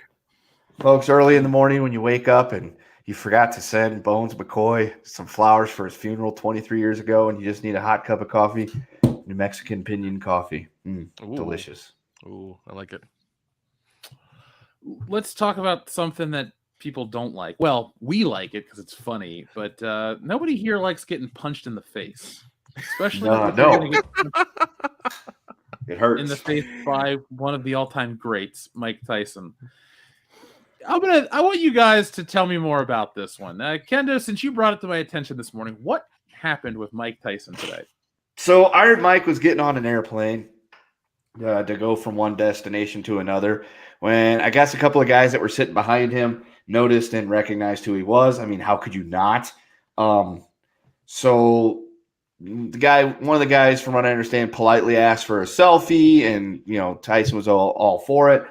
folks early in the morning when you wake up and you forgot to send Bones McCoy some flowers for his funeral 23 years ago, and you just need a hot cup of coffee, New Mexican Pinion coffee, Ooh. delicious. Ooh, I like it. Let's talk about something that people don't like. Well, we like it because it's funny, but nobody here likes getting punched in the face, especially if you're gonna get It hurts in the face by one of the all-time greats, Mike Tyson. I want you guys to tell me more about this one. Kendo, since you brought it to my attention this morning, what happened with Mike Tyson today? So Iron Mike was getting on an airplane to go from one destination to another when I guess a couple of guys that were sitting behind him noticed and recognized who he was. I mean, how could you not? So one of the guys, from what I understand, politely asked for a selfie, and Tyson was all for it.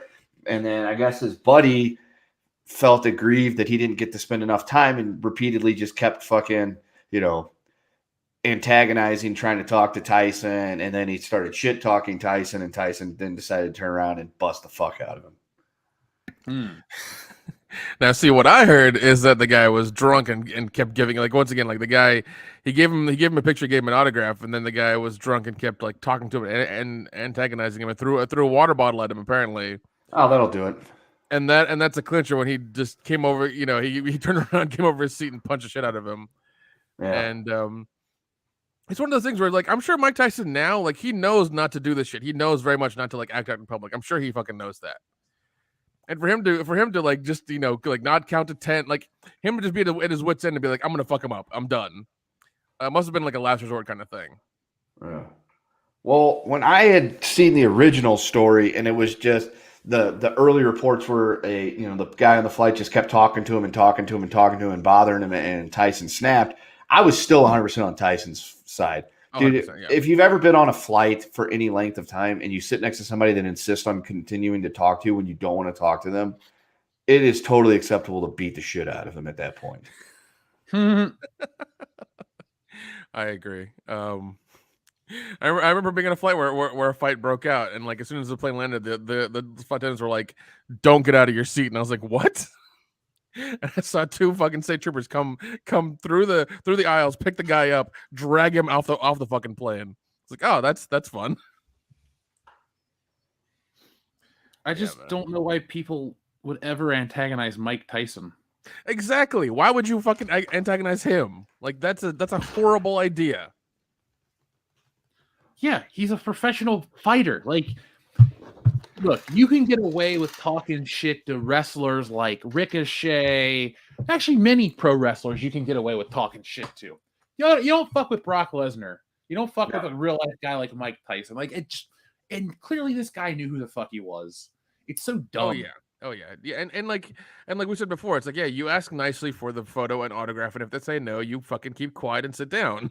And then I guess his buddy felt aggrieved that he didn't get to spend enough time and repeatedly just kept fucking, antagonizing, trying to talk to Tyson. And then he started shit talking Tyson, and Tyson then decided to turn around and bust the fuck out of him. Now, see, what I heard is that the guy was drunk and kept giving, like, once again, like the guy, he gave him a picture, gave him an autograph, and then the guy was drunk and kept like talking to him and antagonizing him and threw a water bottle at him, apparently. Oh, that'll do it. And that's a clincher when he just came over, he turned around, came over his seat and punched the shit out of him. Yeah. And it's one of those things where, like, I'm sure Mike Tyson now, like, he knows not to do this shit. He knows very much not to, like, act out in public. I'm sure he fucking knows that. And for him to like just like not count to 10, like him to just be at his wit's end and be like, I'm gonna fuck him up, I'm done. Must have been like a last resort kind of thing. Yeah. Well, when I had seen the original story, and it was just the early reports were the guy on the flight just kept talking to him and bothering him, and Tyson snapped. I was still 100% on Tyson's side. Dude, yeah. If you've ever been on a flight for any length of time and you sit next to somebody that insists on continuing to talk to you when you don't want to talk to them, it is totally acceptable to beat the shit out of them at that point. I agree. I remember being on a flight where a fight broke out, and like as soon as the plane landed, the flight attendants were like, "Don't get out of your seat," and I was like, "What?" And I saw two fucking state troopers come through the aisles, pick the guy up, drag him off the fucking plane. It's like, oh, that's fun. I just don't know why people would ever antagonize Mike Tyson. Exactly. Why would you fucking antagonize him? Like that's a horrible idea. Yeah, he's a professional fighter. Like, look, you can get away with talking shit to wrestlers like Ricochet. Actually, many pro wrestlers you can get away with talking shit to. You don't fuck with Brock Lesnar. You don't fuck with a real life guy like Mike Tyson. Like and clearly this guy knew who the fuck he was. It's so dumb. Oh yeah. And like we said before, it's like, yeah, you ask nicely for the photo and autograph, and if they say no, you fucking keep quiet and sit down.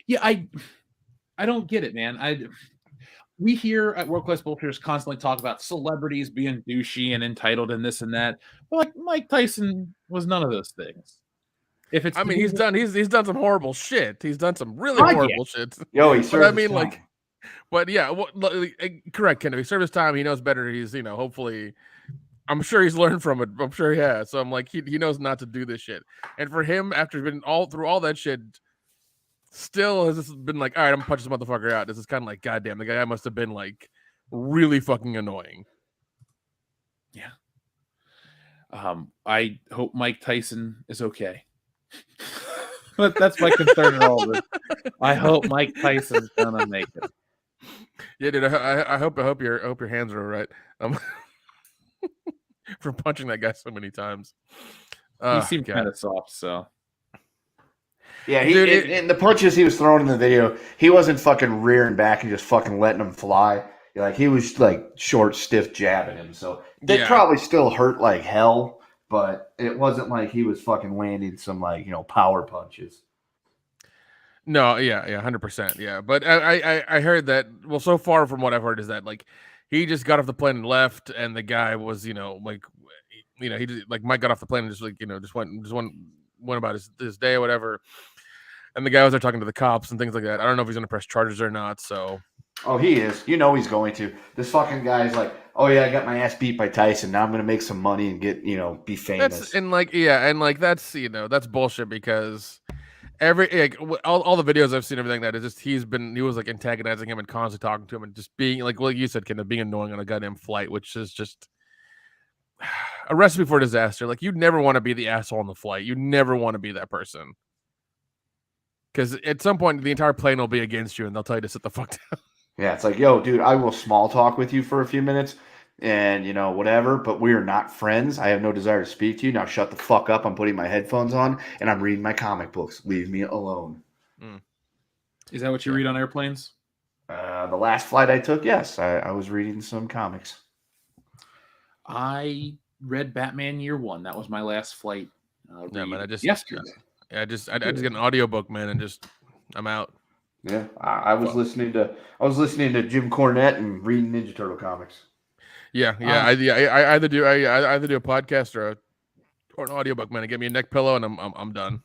Yeah, I don't get it, man. We hear at World-Class Bullshitters constantly talk about celebrities being douchey and entitled and this and that. But like Mike Tyson was none of those things. If it's, he's done some horrible shit. He's done some really horrible shit. Yo, he served his time. But yeah, correct, Ken. If he served his time, he knows better. He's hopefully, I'm sure he's learned from it. I'm sure he has. So I'm like, he knows not to do this shit. And for him, after been through all that shit, still has been like, all right, I'm gonna punch this motherfucker out. This is kind of like, goddamn, the guy must have been like really fucking annoying. Yeah. I hope Mike Tyson is okay. But that's my concern in all this. I hope Mike Tyson's gonna make it. Yeah, dude. I hope your hands are all right. From punching that guy so many times. He seemed kind of soft, so. Yeah, in the punches he was throwing in the video, he wasn't fucking rearing back and just fucking letting him fly. Like, he was like short, stiff jabbing him. So they probably still hurt like hell, but it wasn't like he was fucking landing some like, power punches. No, yeah, 100%, yeah. But I heard that. Well, so far from what I've heard is that like he just got off the plane and left, and the guy was he just, like Mike got off the plane and just like just went about his day or whatever. And the guy was there talking to the cops and things like that. I don't know if he's going to press charges or not. So Oh, he is. You know he's going to. This fucking guy's like, oh yeah, I got my ass beat by Tyson. Now I'm gonna make some money and get, be famous. That's that's bullshit because all the videos I've seen, everything that is just he was like antagonizing him and constantly talking to him and just being like you said, kind of being annoying on a goddamn flight, which is just a recipe for disaster. Like you never want to be the asshole on the flight. You never want to be that person. Because at some point the entire plane will be against you and they'll tell you to sit the fuck down. Yeah, it's like, yo, dude, I will small talk with you for a few minutes and, whatever, but we are not friends. I have no desire to speak to you. Now shut the fuck up. I'm putting my headphones on and I'm reading my comic books. Leave me alone. Is that what you read on airplanes? The last flight I took, yes. I was reading some comics. I read Batman Year One. That was my last flight. Yesterday. I just get an audiobook, man, and just I'm out. Yeah, I was listening to Jim Cornette and reading Ninja Turtle comics. Yeah. I either do a podcast or an audiobook, man. Get me a neck pillow and I'm done.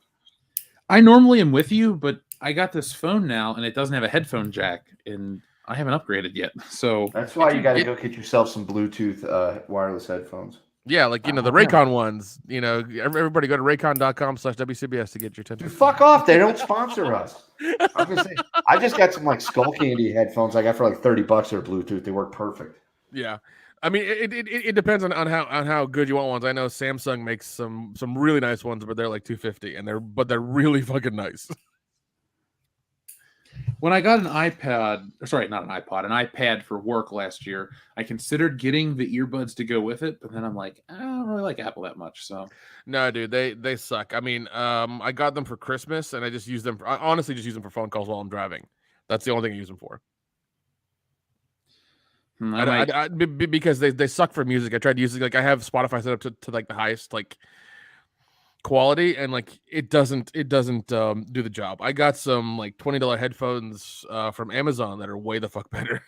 I normally am with you, but I got this phone now and it doesn't have a headphone jack, and I haven't upgraded yet. So that's why you got to go get yourself some Bluetooth wireless headphones. Yeah, like the Raycon ones. Everybody go to raycon.com/WCBS to get your 10%. Dude, fuck off! They don't sponsor us. I just got some like skull candy headphones I got for like $30 that are Bluetooth. They work perfect. Yeah, I mean it depends on how good you want ones. I know Samsung makes some really nice ones, but they're like $250, and they're really fucking nice. When I got an iPad for work last year, I considered getting the earbuds to go with it, but then I'm like, I don't really like Apple that much. So no, dude, they suck. I mean, I got them for Christmas, and I just use them. I honestly just use them for phone calls while I'm driving. That's the only thing I use them for. Because they suck for music. I tried using I have Spotify set up to like the highest quality, and it doesn't do the job. I got some $20 headphones from Amazon that are way the fuck better.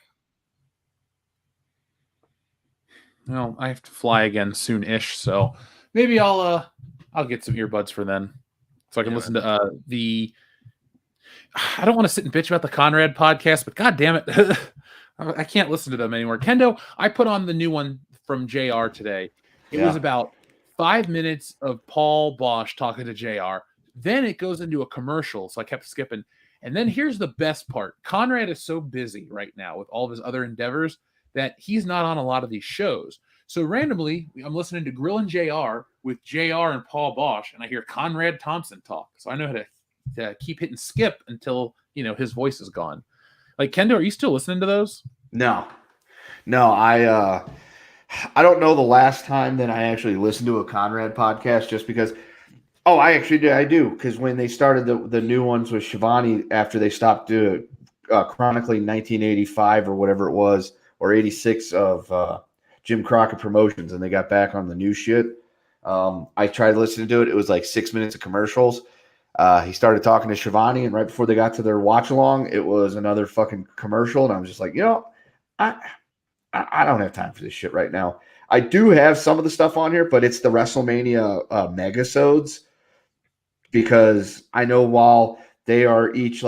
Well, I have to fly again soon-ish, so maybe I'll get some earbuds for then, so I can listen to the. I don't want to sit and bitch about the Conrad podcast, but god damn it, I can't listen to them anymore. Kendo, I put on the new one from JR today. It was about 5 minutes of Paul Bosch talking to JR. Then it goes into a commercial, so I kept skipping. And then here's the best part. Conrad is so busy right now with all of his other endeavors that he's not on a lot of these shows. So randomly, I'm listening to Grill and JR with JR and Paul Bosch, and I hear Conrad Thompson talk. So I know how to keep hitting skip until, his voice is gone. Kendo, are you still listening to those? No, I don't know the last time that I actually listened to a Conrad podcast, just because. Oh, I do. Because when they started the new ones with Shivani after they stopped doing chronicling 1985 or whatever it was, or 86 of Jim Crockett Promotions, and they got back on the new shit. I tried listening to it. It was like 6 minutes of commercials. He started talking to Shivani, and right before they got to their watch along, it was another fucking commercial. And I was just like, I don't have time for this shit right now. I do have some of the stuff on here, but it's the WrestleMania megasodes, because I know while they are each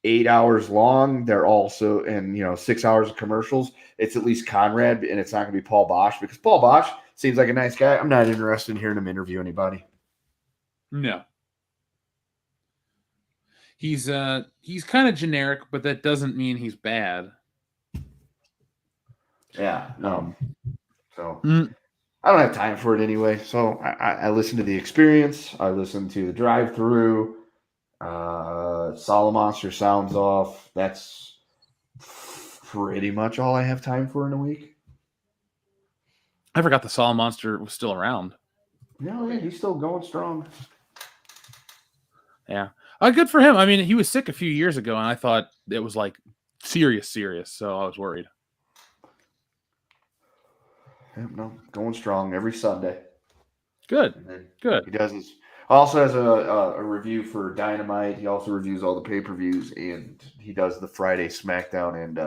8 hours long, they're also, and 6 hours of commercials. It's at least Conrad, and it's not going to be Paul Bosch, because Paul Bosch seems like a nice guy. I'm not interested in hearing him interview anybody. No. He's kind of generic, but that doesn't mean he's bad. Yeah. So I don't have time for it anyway. So I listen to The Experience. I listen to The Drive-Thru. Solid Monster sounds off. That's pretty much all I have time for in a week. I forgot the Solid Monster was still around. No, yeah, he's still going strong. Yeah. Good for him. I mean, he was sick a few years ago, and I thought it was serious. So I was worried. No, going strong every Sunday. Good. Good. He does his. Also has a review for Dynamite. He also reviews all the pay-per-views, and he does the Friday SmackDown and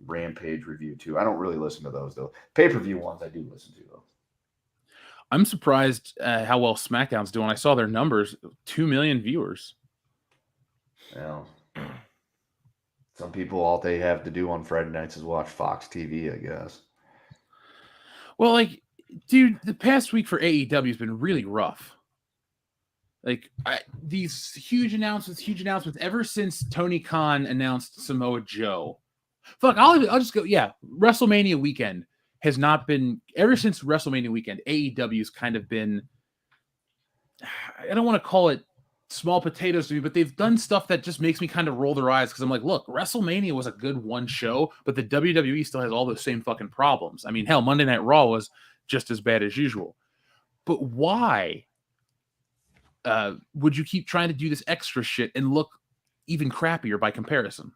Rampage review too. I don't really listen to those though. Pay-per-view ones I do listen to though. I'm surprised how well SmackDown's doing. I saw their numbers, 2 million viewers. Yeah. Some people, all they have to do on Friday nights is watch Fox TV, I guess. Well, like, dude, the past week for AEW has been really rough. Like, these huge announcements ever since Tony Khan announced Samoa Joe. Fuck, I'll just go. Yeah, WrestleMania weekend has not been, ever since WrestleMania weekend, AEW's kind of been, I don't want to call it small potatoes to me, but they've done stuff that just makes me kind of roll their eyes because I'm like, look, WrestleMania was a good one show, but the WWE still has all those same fucking problems. I mean, hell, Monday Night Raw was just as bad as usual. But why would you keep trying to do this extra shit and look even crappier by comparison?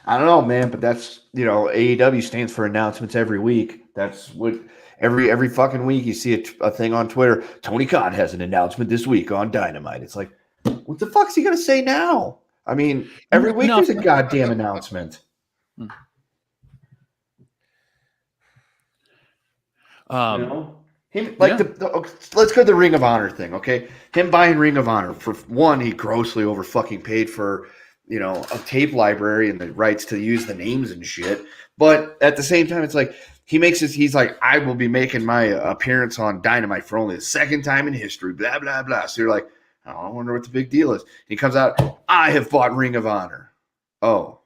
I don't know, man, but that's, AEW stands for announcements every week. That's what every fucking week you see a thing on Twitter. Tony Khan has an announcement this week on Dynamite. It's like, what the fuck is he going to say now? I mean, every week there's a goddamn announcement. Him, like, let's go to the Ring of Honor thing, okay? Him buying Ring of Honor. For one, he grossly over fucking paid for, a tape library and the rights to use the names and shit. But at the same time, it's like, he's like, I will be making my appearance on Dynamite for only the second time in history, blah, blah, blah. So you're like, oh, I wonder what the big deal is. He comes out, I have bought Ring of Honor. Oh,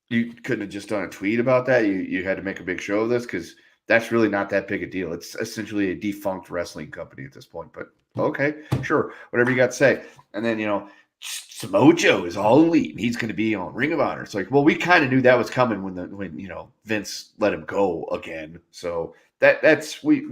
you couldn't have just done a tweet about that? You had to make a big show of this? Because that's really not that big a deal. It's essentially a defunct wrestling company at this point. But okay, sure, whatever you got to say. And then, Samoa Joe is all elite, and he's going to be on Ring of Honor. It's like, well, we kind of knew that was coming when Vince let him go again. So that's we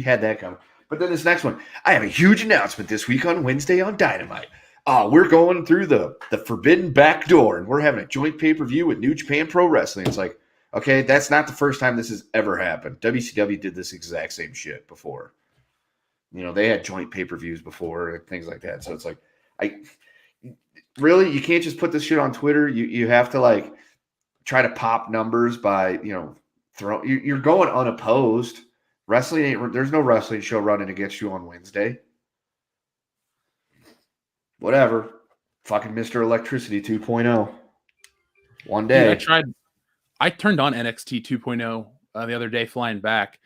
had that coming. But then this next one, I have a huge announcement this week on Wednesday on Dynamite. We're going through the forbidden back door, and we're having a joint pay-per-view with New Japan Pro Wrestling. It's like, okay, that's not the first time this has ever happened. WCW did this exact same shit before. They had joint pay-per-views before and things like that. So it's like, you can't just put this shit on Twitter. You have to try to pop numbers by you're going unopposed. Wrestling there's no wrestling show running against you on Wednesday. Whatever, fucking Mr. Electricity 2.0. One day, Dude, I turned on NXT 2.0 the other day flying back.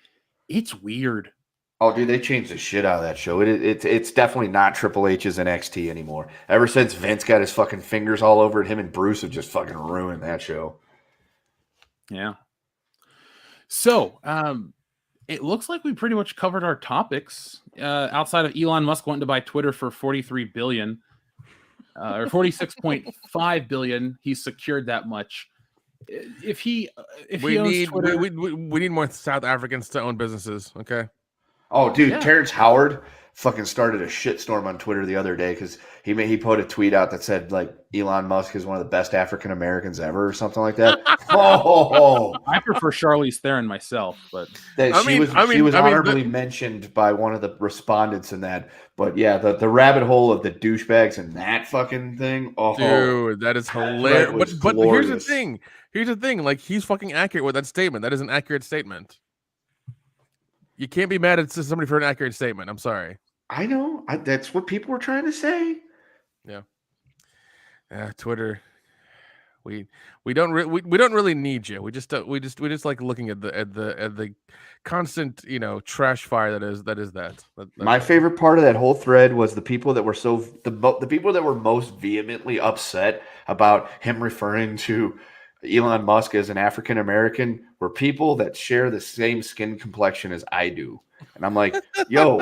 It's weird. Oh, dude, they changed the shit out of that show. It's definitely not Triple H's NXT anymore. Ever since Vince got his fucking fingers all over it, him and Bruce have just fucking ruined that show. Yeah. So, it looks like we pretty much covered our topics. Outside of Elon Musk wanting to buy Twitter for $43 billion or $46.5 billion, he's secured that much. We need more South Africans to own businesses. Okay. Oh, dude, yeah. Terrence Howard fucking started a shitstorm on Twitter the other day because he put a tweet out that said Elon Musk is one of the best African Americans ever or something like that. I prefer Charlize Theron myself, but she was honorably mentioned by one of the respondents in that. But yeah, the rabbit hole of the douchebags and that fucking thing. Oh, dude, that is hilarious. But here's the thing. He's fucking accurate with that statement. That is an accurate statement. You can't be mad at somebody for an accurate statement. I'm sorry. I know. That's what people were trying to say. Yeah. Twitter. We don't really need you. We just like looking at the constant trash fire that is that. My favorite part of that whole thread was the people that were the people that were most vehemently upset about him referring to Elon Musk as an African American were people that share the same skin complexion as I do. And I'm like, yo,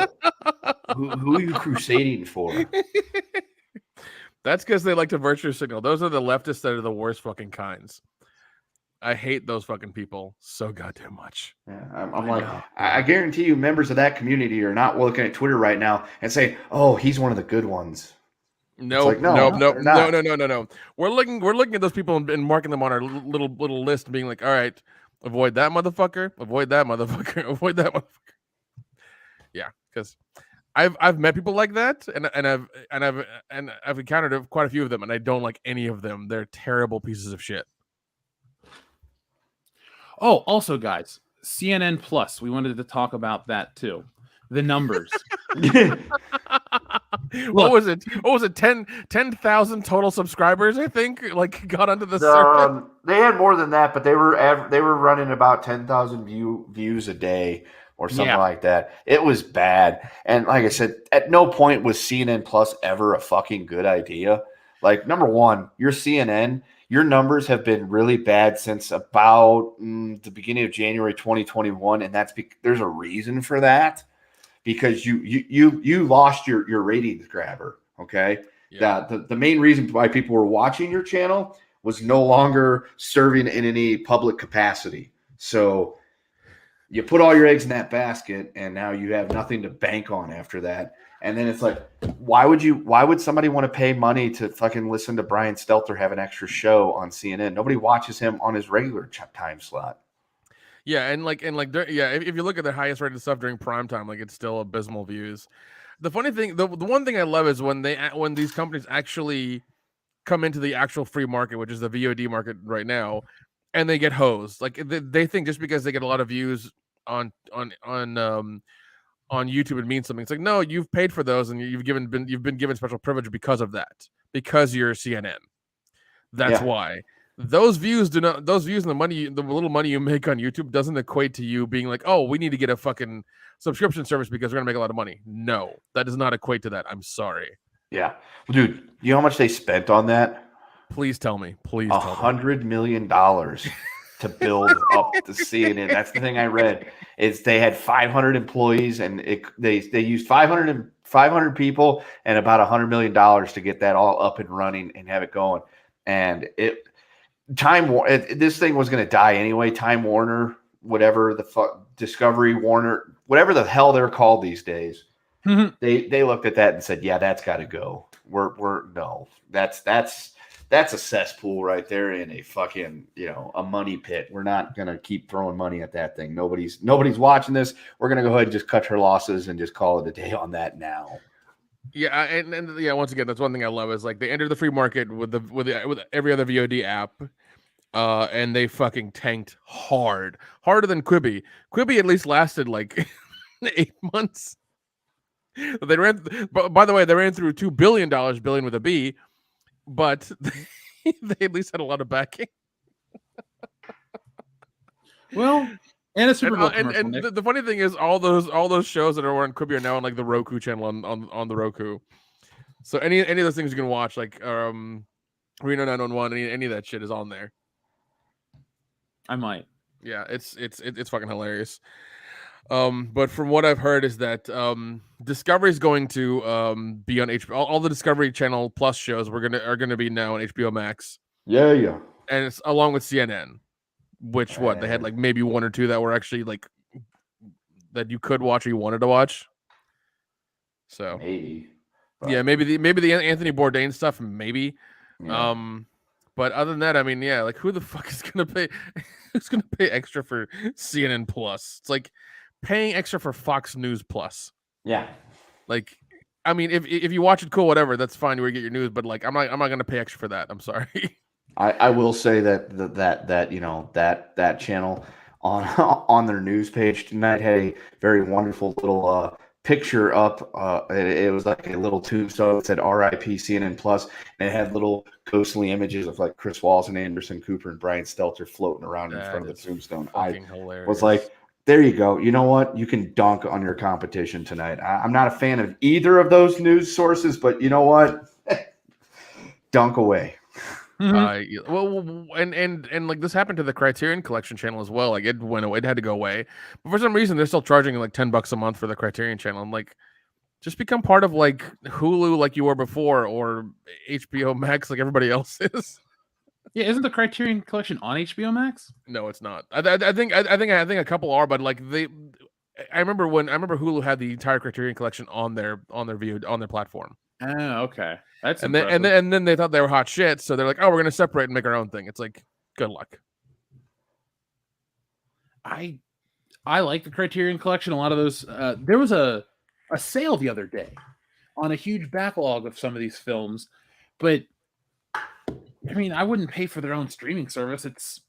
who are you crusading for? That's because they like to virtue signal. Those are the leftists that are the worst fucking kinds. I hate those fucking people so goddamn much. Yeah, I'm like, I guarantee you members of that community are not looking at Twitter right now and saying, oh, he's one of the good ones. No. We're looking at those people and marking them on our little list and being like, all right, avoid that motherfucker, avoid that motherfucker, avoid that motherfucker. Yeah, because I've met people like that, and I've encountered quite a few of them, and I don't like any of them. They're terrible pieces of shit. Oh, also, guys, CNN Plus. We wanted to talk about that too. The numbers. What was it? 10,000 total subscribers, I think, like got onto the service. They had more than that, but they were running about 10,000 views a day or something like that. It was bad. And like I said, at no point was CNN Plus ever a fucking good idea. Like, number one, your CNN, your numbers have been really bad since about the beginning of January 2021, and there's a reason for that, because you lost your ratings grabber. Okay, the main reason why people were watching your channel was no longer serving in any public capacity. So you put all your eggs in that basket, and now you have nothing to bank on after that. And then it's like, why would somebody want to pay money to fucking listen to Brian Stelter have an extra show on CNN? Nobody watches him on his regular time slot. Yeah, if you look at the highest rated stuff during prime time, like, it's still abysmal views. The funny thing, the one thing I love is when these companies actually come into the actual free market, which is the VOD market right now, and they get hosed. Like, they think just because they get a lot of views on YouTube, it means something. It's like, no, you've paid for those, and you've been given special privilege because of that, because you're CNN. That's why those views and the money, the little money you make on YouTube, doesn't equate to you being like, oh, we need to get a fucking subscription service because we're gonna make a lot of money. No, that does not equate to that. I'm sorry. Yeah, dude, you know how much they spent on that? Please tell me. Please, $100 million to build up the CNN. That's the thing I read. Is they had 500 employees, and they used 500 people and about $100 million to get that all up and running and have it going. And this thing was going to die anyway. Time Warner, whatever the fuck, Discovery Warner, whatever the hell they're called these days. They looked at that and said, yeah, that's got to go. That's a cesspool right there in a fucking, a money pit. We're not going to keep throwing money at that thing. Nobody's watching this. We're going to go ahead and just cut her losses and just call it a day on that now. Yeah, and once again, that's one thing I love is, like, they entered the free market with every other VOD app, and they fucking tanked harder than Quibi. Quibi at least lasted like 8 months. They ran, by the way, they ran through $2 billion with a B, but they at least had a lot of backing. Well, and a Super Bowl and the funny thing is, all those shows that are on Quibi are now on, like, the Roku channel on the Roku. So any of those things you can watch, like Reno 911, any of that shit is on there. I might. Yeah, it's fucking hilarious. But from what I've heard is that Discovery is going to be on HBO. All the Discovery Channel Plus shows are gonna be now on HBO Max. Yeah. And it's along with CNN, which they had like maybe one or two that were actually like that you could watch or you wanted to watch. So maybe, maybe the Anthony Bourdain stuff, maybe. Yeah. But other than that, I mean, yeah, like, who the fuck is gonna pay? Who's gonna pay extra for CNN Plus? It's like paying extra for Fox News Plus. Yeah. Like, I mean, if you watch it, cool, whatever, that's fine. You get your news, but like, I'm not gonna pay extra for that. I'm sorry. I will say that that channel on their news page tonight had a very wonderful little picture up. It was like a little tombstone. It said R.I.P. CNN Plus, and it had little ghostly images of like Chris Wallace and Anderson Cooper and Brian Stelter floating around in front of the tombstone. I was like, there you go. You know what? You can dunk on your competition tonight. I'm not a fan of either of those news sources, but you know what? Dunk away. Well, and like, this happened to the Criterion Collection channel as well. Like, it went away. It had to go away. But for some reason, they're still charging like $10 a month for the Criterion channel. I'm like, just become part of like Hulu, like you were before, or HBO Max, like everybody else is. Yeah, isn't the Criterion Collection on HBO Max? No, it's not. I think a couple are, but like I remember Hulu had the entire Criterion Collection on their platform. Oh, okay. That's and then they thought they were hot shit, so they're like, oh, we're gonna separate and make our own thing. It's like, good luck. I like the Criterion Collection. A lot of those. There was a sale the other day on a huge backlog of some of these films, but I mean, I wouldn't pay for their own streaming service. It's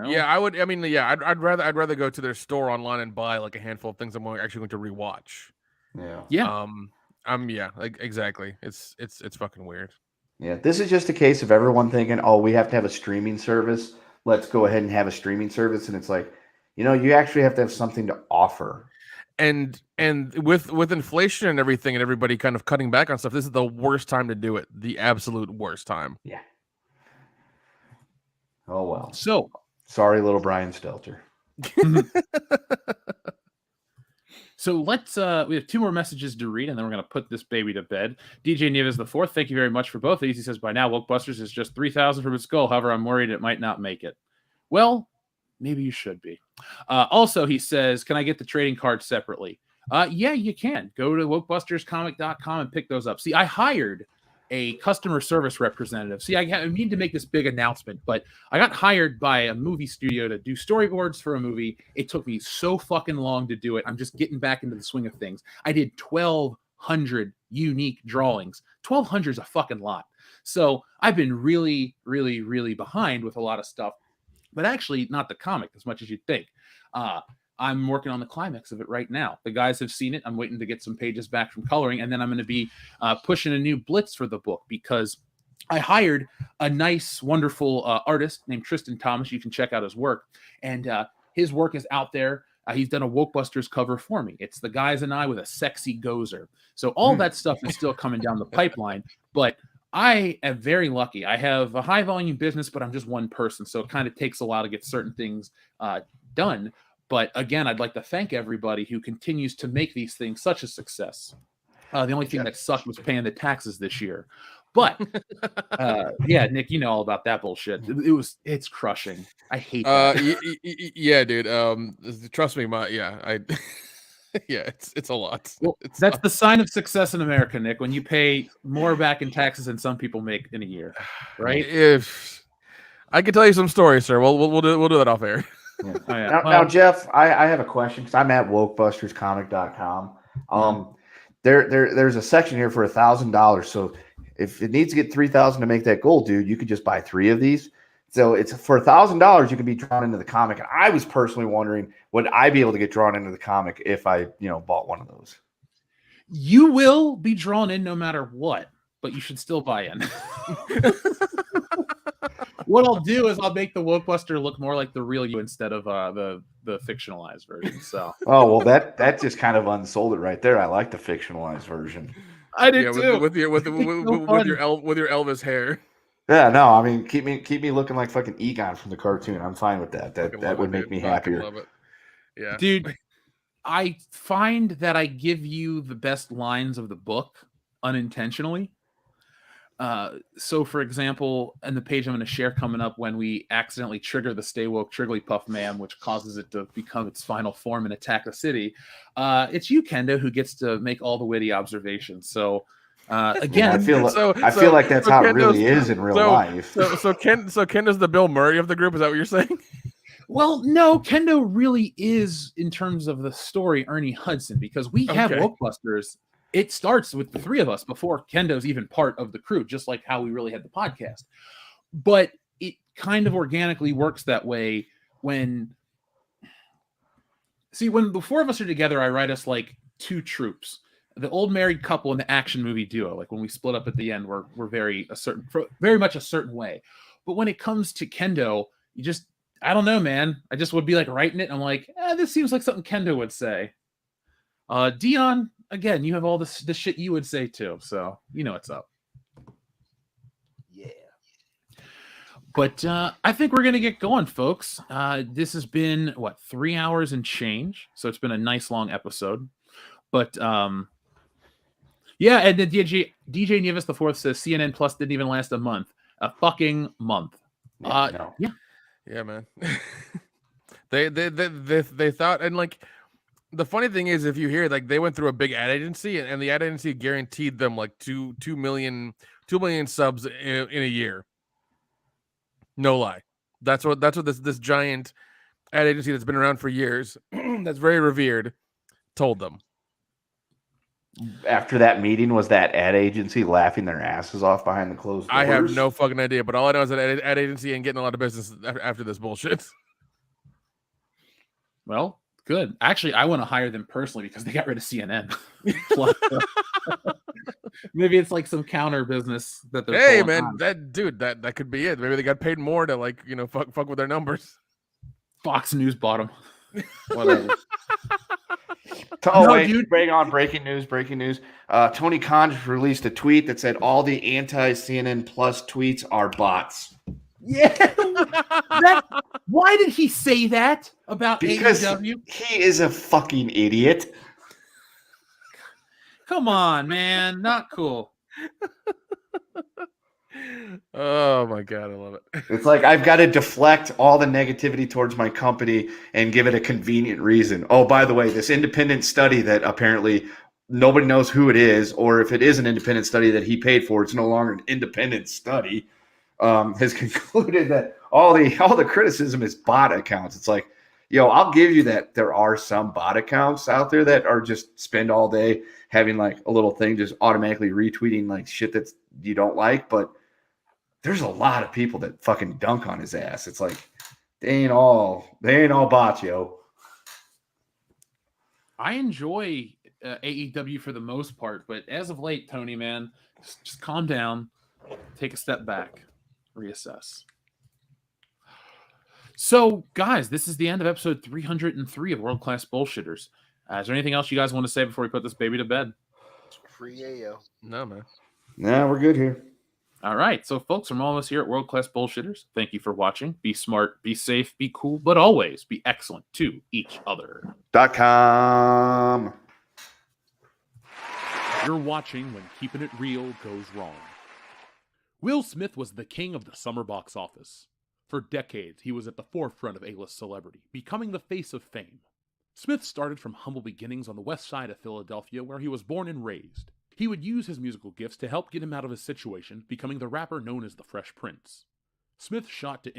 yeah, I would. I mean, yeah, I'd rather go to their store online and buy like a handful of things I'm actually going to rewatch. Yeah. Yeah. Yeah, like exactly. It's fucking weird. Yeah, this is just a case of everyone thinking, "Oh, we have to have a streaming service. Let's go ahead and have a streaming service." And it's like, you actually have to have something to offer. And with inflation and everything and everybody kind of cutting back on stuff, this is the worst time to do it. The absolute worst time. Yeah. Oh well. So sorry, little Brian Stelter. So let's we have 2 more messages to read, and then we're going to put this baby to bed. DJ Nieves the fourth, thank you very much for both of these. He says, by now, Wokebusters is just 3,000 from its goal. However, I'm worried it might not make it. Well, maybe you should be. Also, he says, can I get the trading cards separately? Yeah, you can. Go to wokebusterscomic.com and pick those up. See, I hired a customer service representative. See, I need to make this big announcement, but I got hired by a movie studio to do storyboards for a movie. It took me so fucking long to do it. I'm just getting back into the swing of things. I did 1,200 unique drawings. 1,200 is a fucking lot. So I've been really, really, really behind with a lot of stuff, but actually not the comic as much as you'd think. I'm working on the climax of it right now. The guys have seen it. I'm waiting to get some pages back from coloring, and then I'm going to be pushing a new blitz for the book because I hired a nice, wonderful artist named Tristan Thomas. You can check out his work, and his work is out there. He's done a Wokebusters cover for me. It's the guys and I with a sexy gozer. So all that stuff is still coming down the pipeline, but I am very lucky. I have a high volume business, but I'm just one person. So it kind of takes a while to get certain things done. But again, I'd like to thank everybody who continues to make these things such a success. The only thing that sucked was paying the taxes this year. But yeah, Nick, you know all about that bullshit. It's crushing. I hate that. Yeah, dude. Trust me, it's a lot. Well, that's the sign of success in America, Nick, when you pay more back in taxes than some people make in a year, right? If I could tell you some stories, sir, we'll do that off air. Yeah. Oh, yeah. Now, Jeff, I have a question because I'm at wokebusterscomic.com. There's a section here for $1,000. So if it needs to get 3,000 to make that goal, dude, you could just buy 3 of these. So it's for $1,000, you can be drawn into the comic. And I was personally wondering, would I be able to get drawn into the comic if I, bought one of those? You will be drawn in no matter what, but you should still buy in. What I'll do is I'll make the Wokebuster look more like the real you instead of the fictionalized version. So well, that just kind of unsold it right there. I like the fictionalized version. I did too. With your Elvis hair. Yeah, no, I mean keep me looking like fucking Egon from the cartoon. I'm fine with that. That would make me happier. Love it. Yeah, dude. I find that I give you the best lines of the book unintentionally. So for example, in the page I'm going to share coming up, when we accidentally trigger the Stay Woke Trigglypuff Man, which causes it to become its final form and attack the city, it's you, Kendo, who gets to make all the witty observations. So again, I feel like that's how it really is in real life. So Kendo's the Bill Murray of the group. Is that what you're saying? Well, no, Kendo really is, in terms of the story, Ernie Hudson, because we have Wokebusters. It starts with the 3 of us before Kendo's even part of the crew, just like how we really had the podcast. But it kind of organically works that way when the 4 of us are together, I write us like 2 troops. The old married couple and the action movie duo. Like when we split up at the end, we're very much a certain way. But when it comes to Kendo, I don't know, man. I just would be like writing it. And I'm like, this seems like something Kendo would say. Dion, again, you have all this shit you would say too, so you know what's up. Yeah. But I think we're gonna get going, folks. This has been 3 hours and change, so it's been a nice long episode. But yeah, and then DJ Nieves the Fourth says CNN Plus didn't even last a month. A fucking month. No. Yeah, man. they thought, and like. The funny thing is, if you hear, like, they went through a big ad agency, and the ad agency guaranteed them like 2 million subs in a year. No lie. That's what this giant ad agency that's been around for years, that's very revered, told them. After that meeting, was that ad agency laughing their asses off behind the closed doors? I have no fucking idea, but all I know is that ad agency ain't getting a lot of business after this bullshit. Well, good. Actually, I want to hire them personally because they got rid of CNN. Maybe it's like some counter business that they're Hey, pulling man, on. that could be it. Maybe they got paid more to like fuck with their numbers. Fox News bought him. Whatever. Oh, No, wait, dude. breaking news. Tony Khan just released a tweet that said all the anti-CNN Plus tweets are bots. Yeah. Why did he say that about Because AEW? he is a fucking idiot. Come on, man. Not cool. Oh my god, I love it. It's like I've got to deflect all the negativity towards my company and give it a convenient reason. Oh, by the way, this independent study that apparently nobody knows who it is, or if it is an independent study that he paid for, it's no longer an independent study. Has concluded that all the criticism is bot accounts. It's like, I'll give you that there are some bot accounts out there that are just spend all day having like a little thing just automatically retweeting like shit that you don't like, but there's a lot of people that fucking dunk on his ass. It's like they ain't all bots, yo. I enjoy AEW for the most part, but as of late, Tony, man, just calm down, take a step back, reassess. So, guys, this is the end of episode 303 of World Class Bullshitters. Is there anything else you guys want to say before we put this baby to bed? Free AO. No, man. Nah, we're good here. All right. So, folks, from all of us here at World Class Bullshitters, thank you for watching. Be smart, be safe, be cool, but always be excellent to each other. .com. You're watching when keeping it real goes wrong. Will Smith was the king of the summer box office. For decades, he was at the forefront of A-list celebrity, becoming the face of fame. Smith started from humble beginnings on the west side of Philadelphia, where he was born and raised. He would use his musical gifts to help get him out of his situation, becoming the rapper known as the Fresh Prince. Smith shot to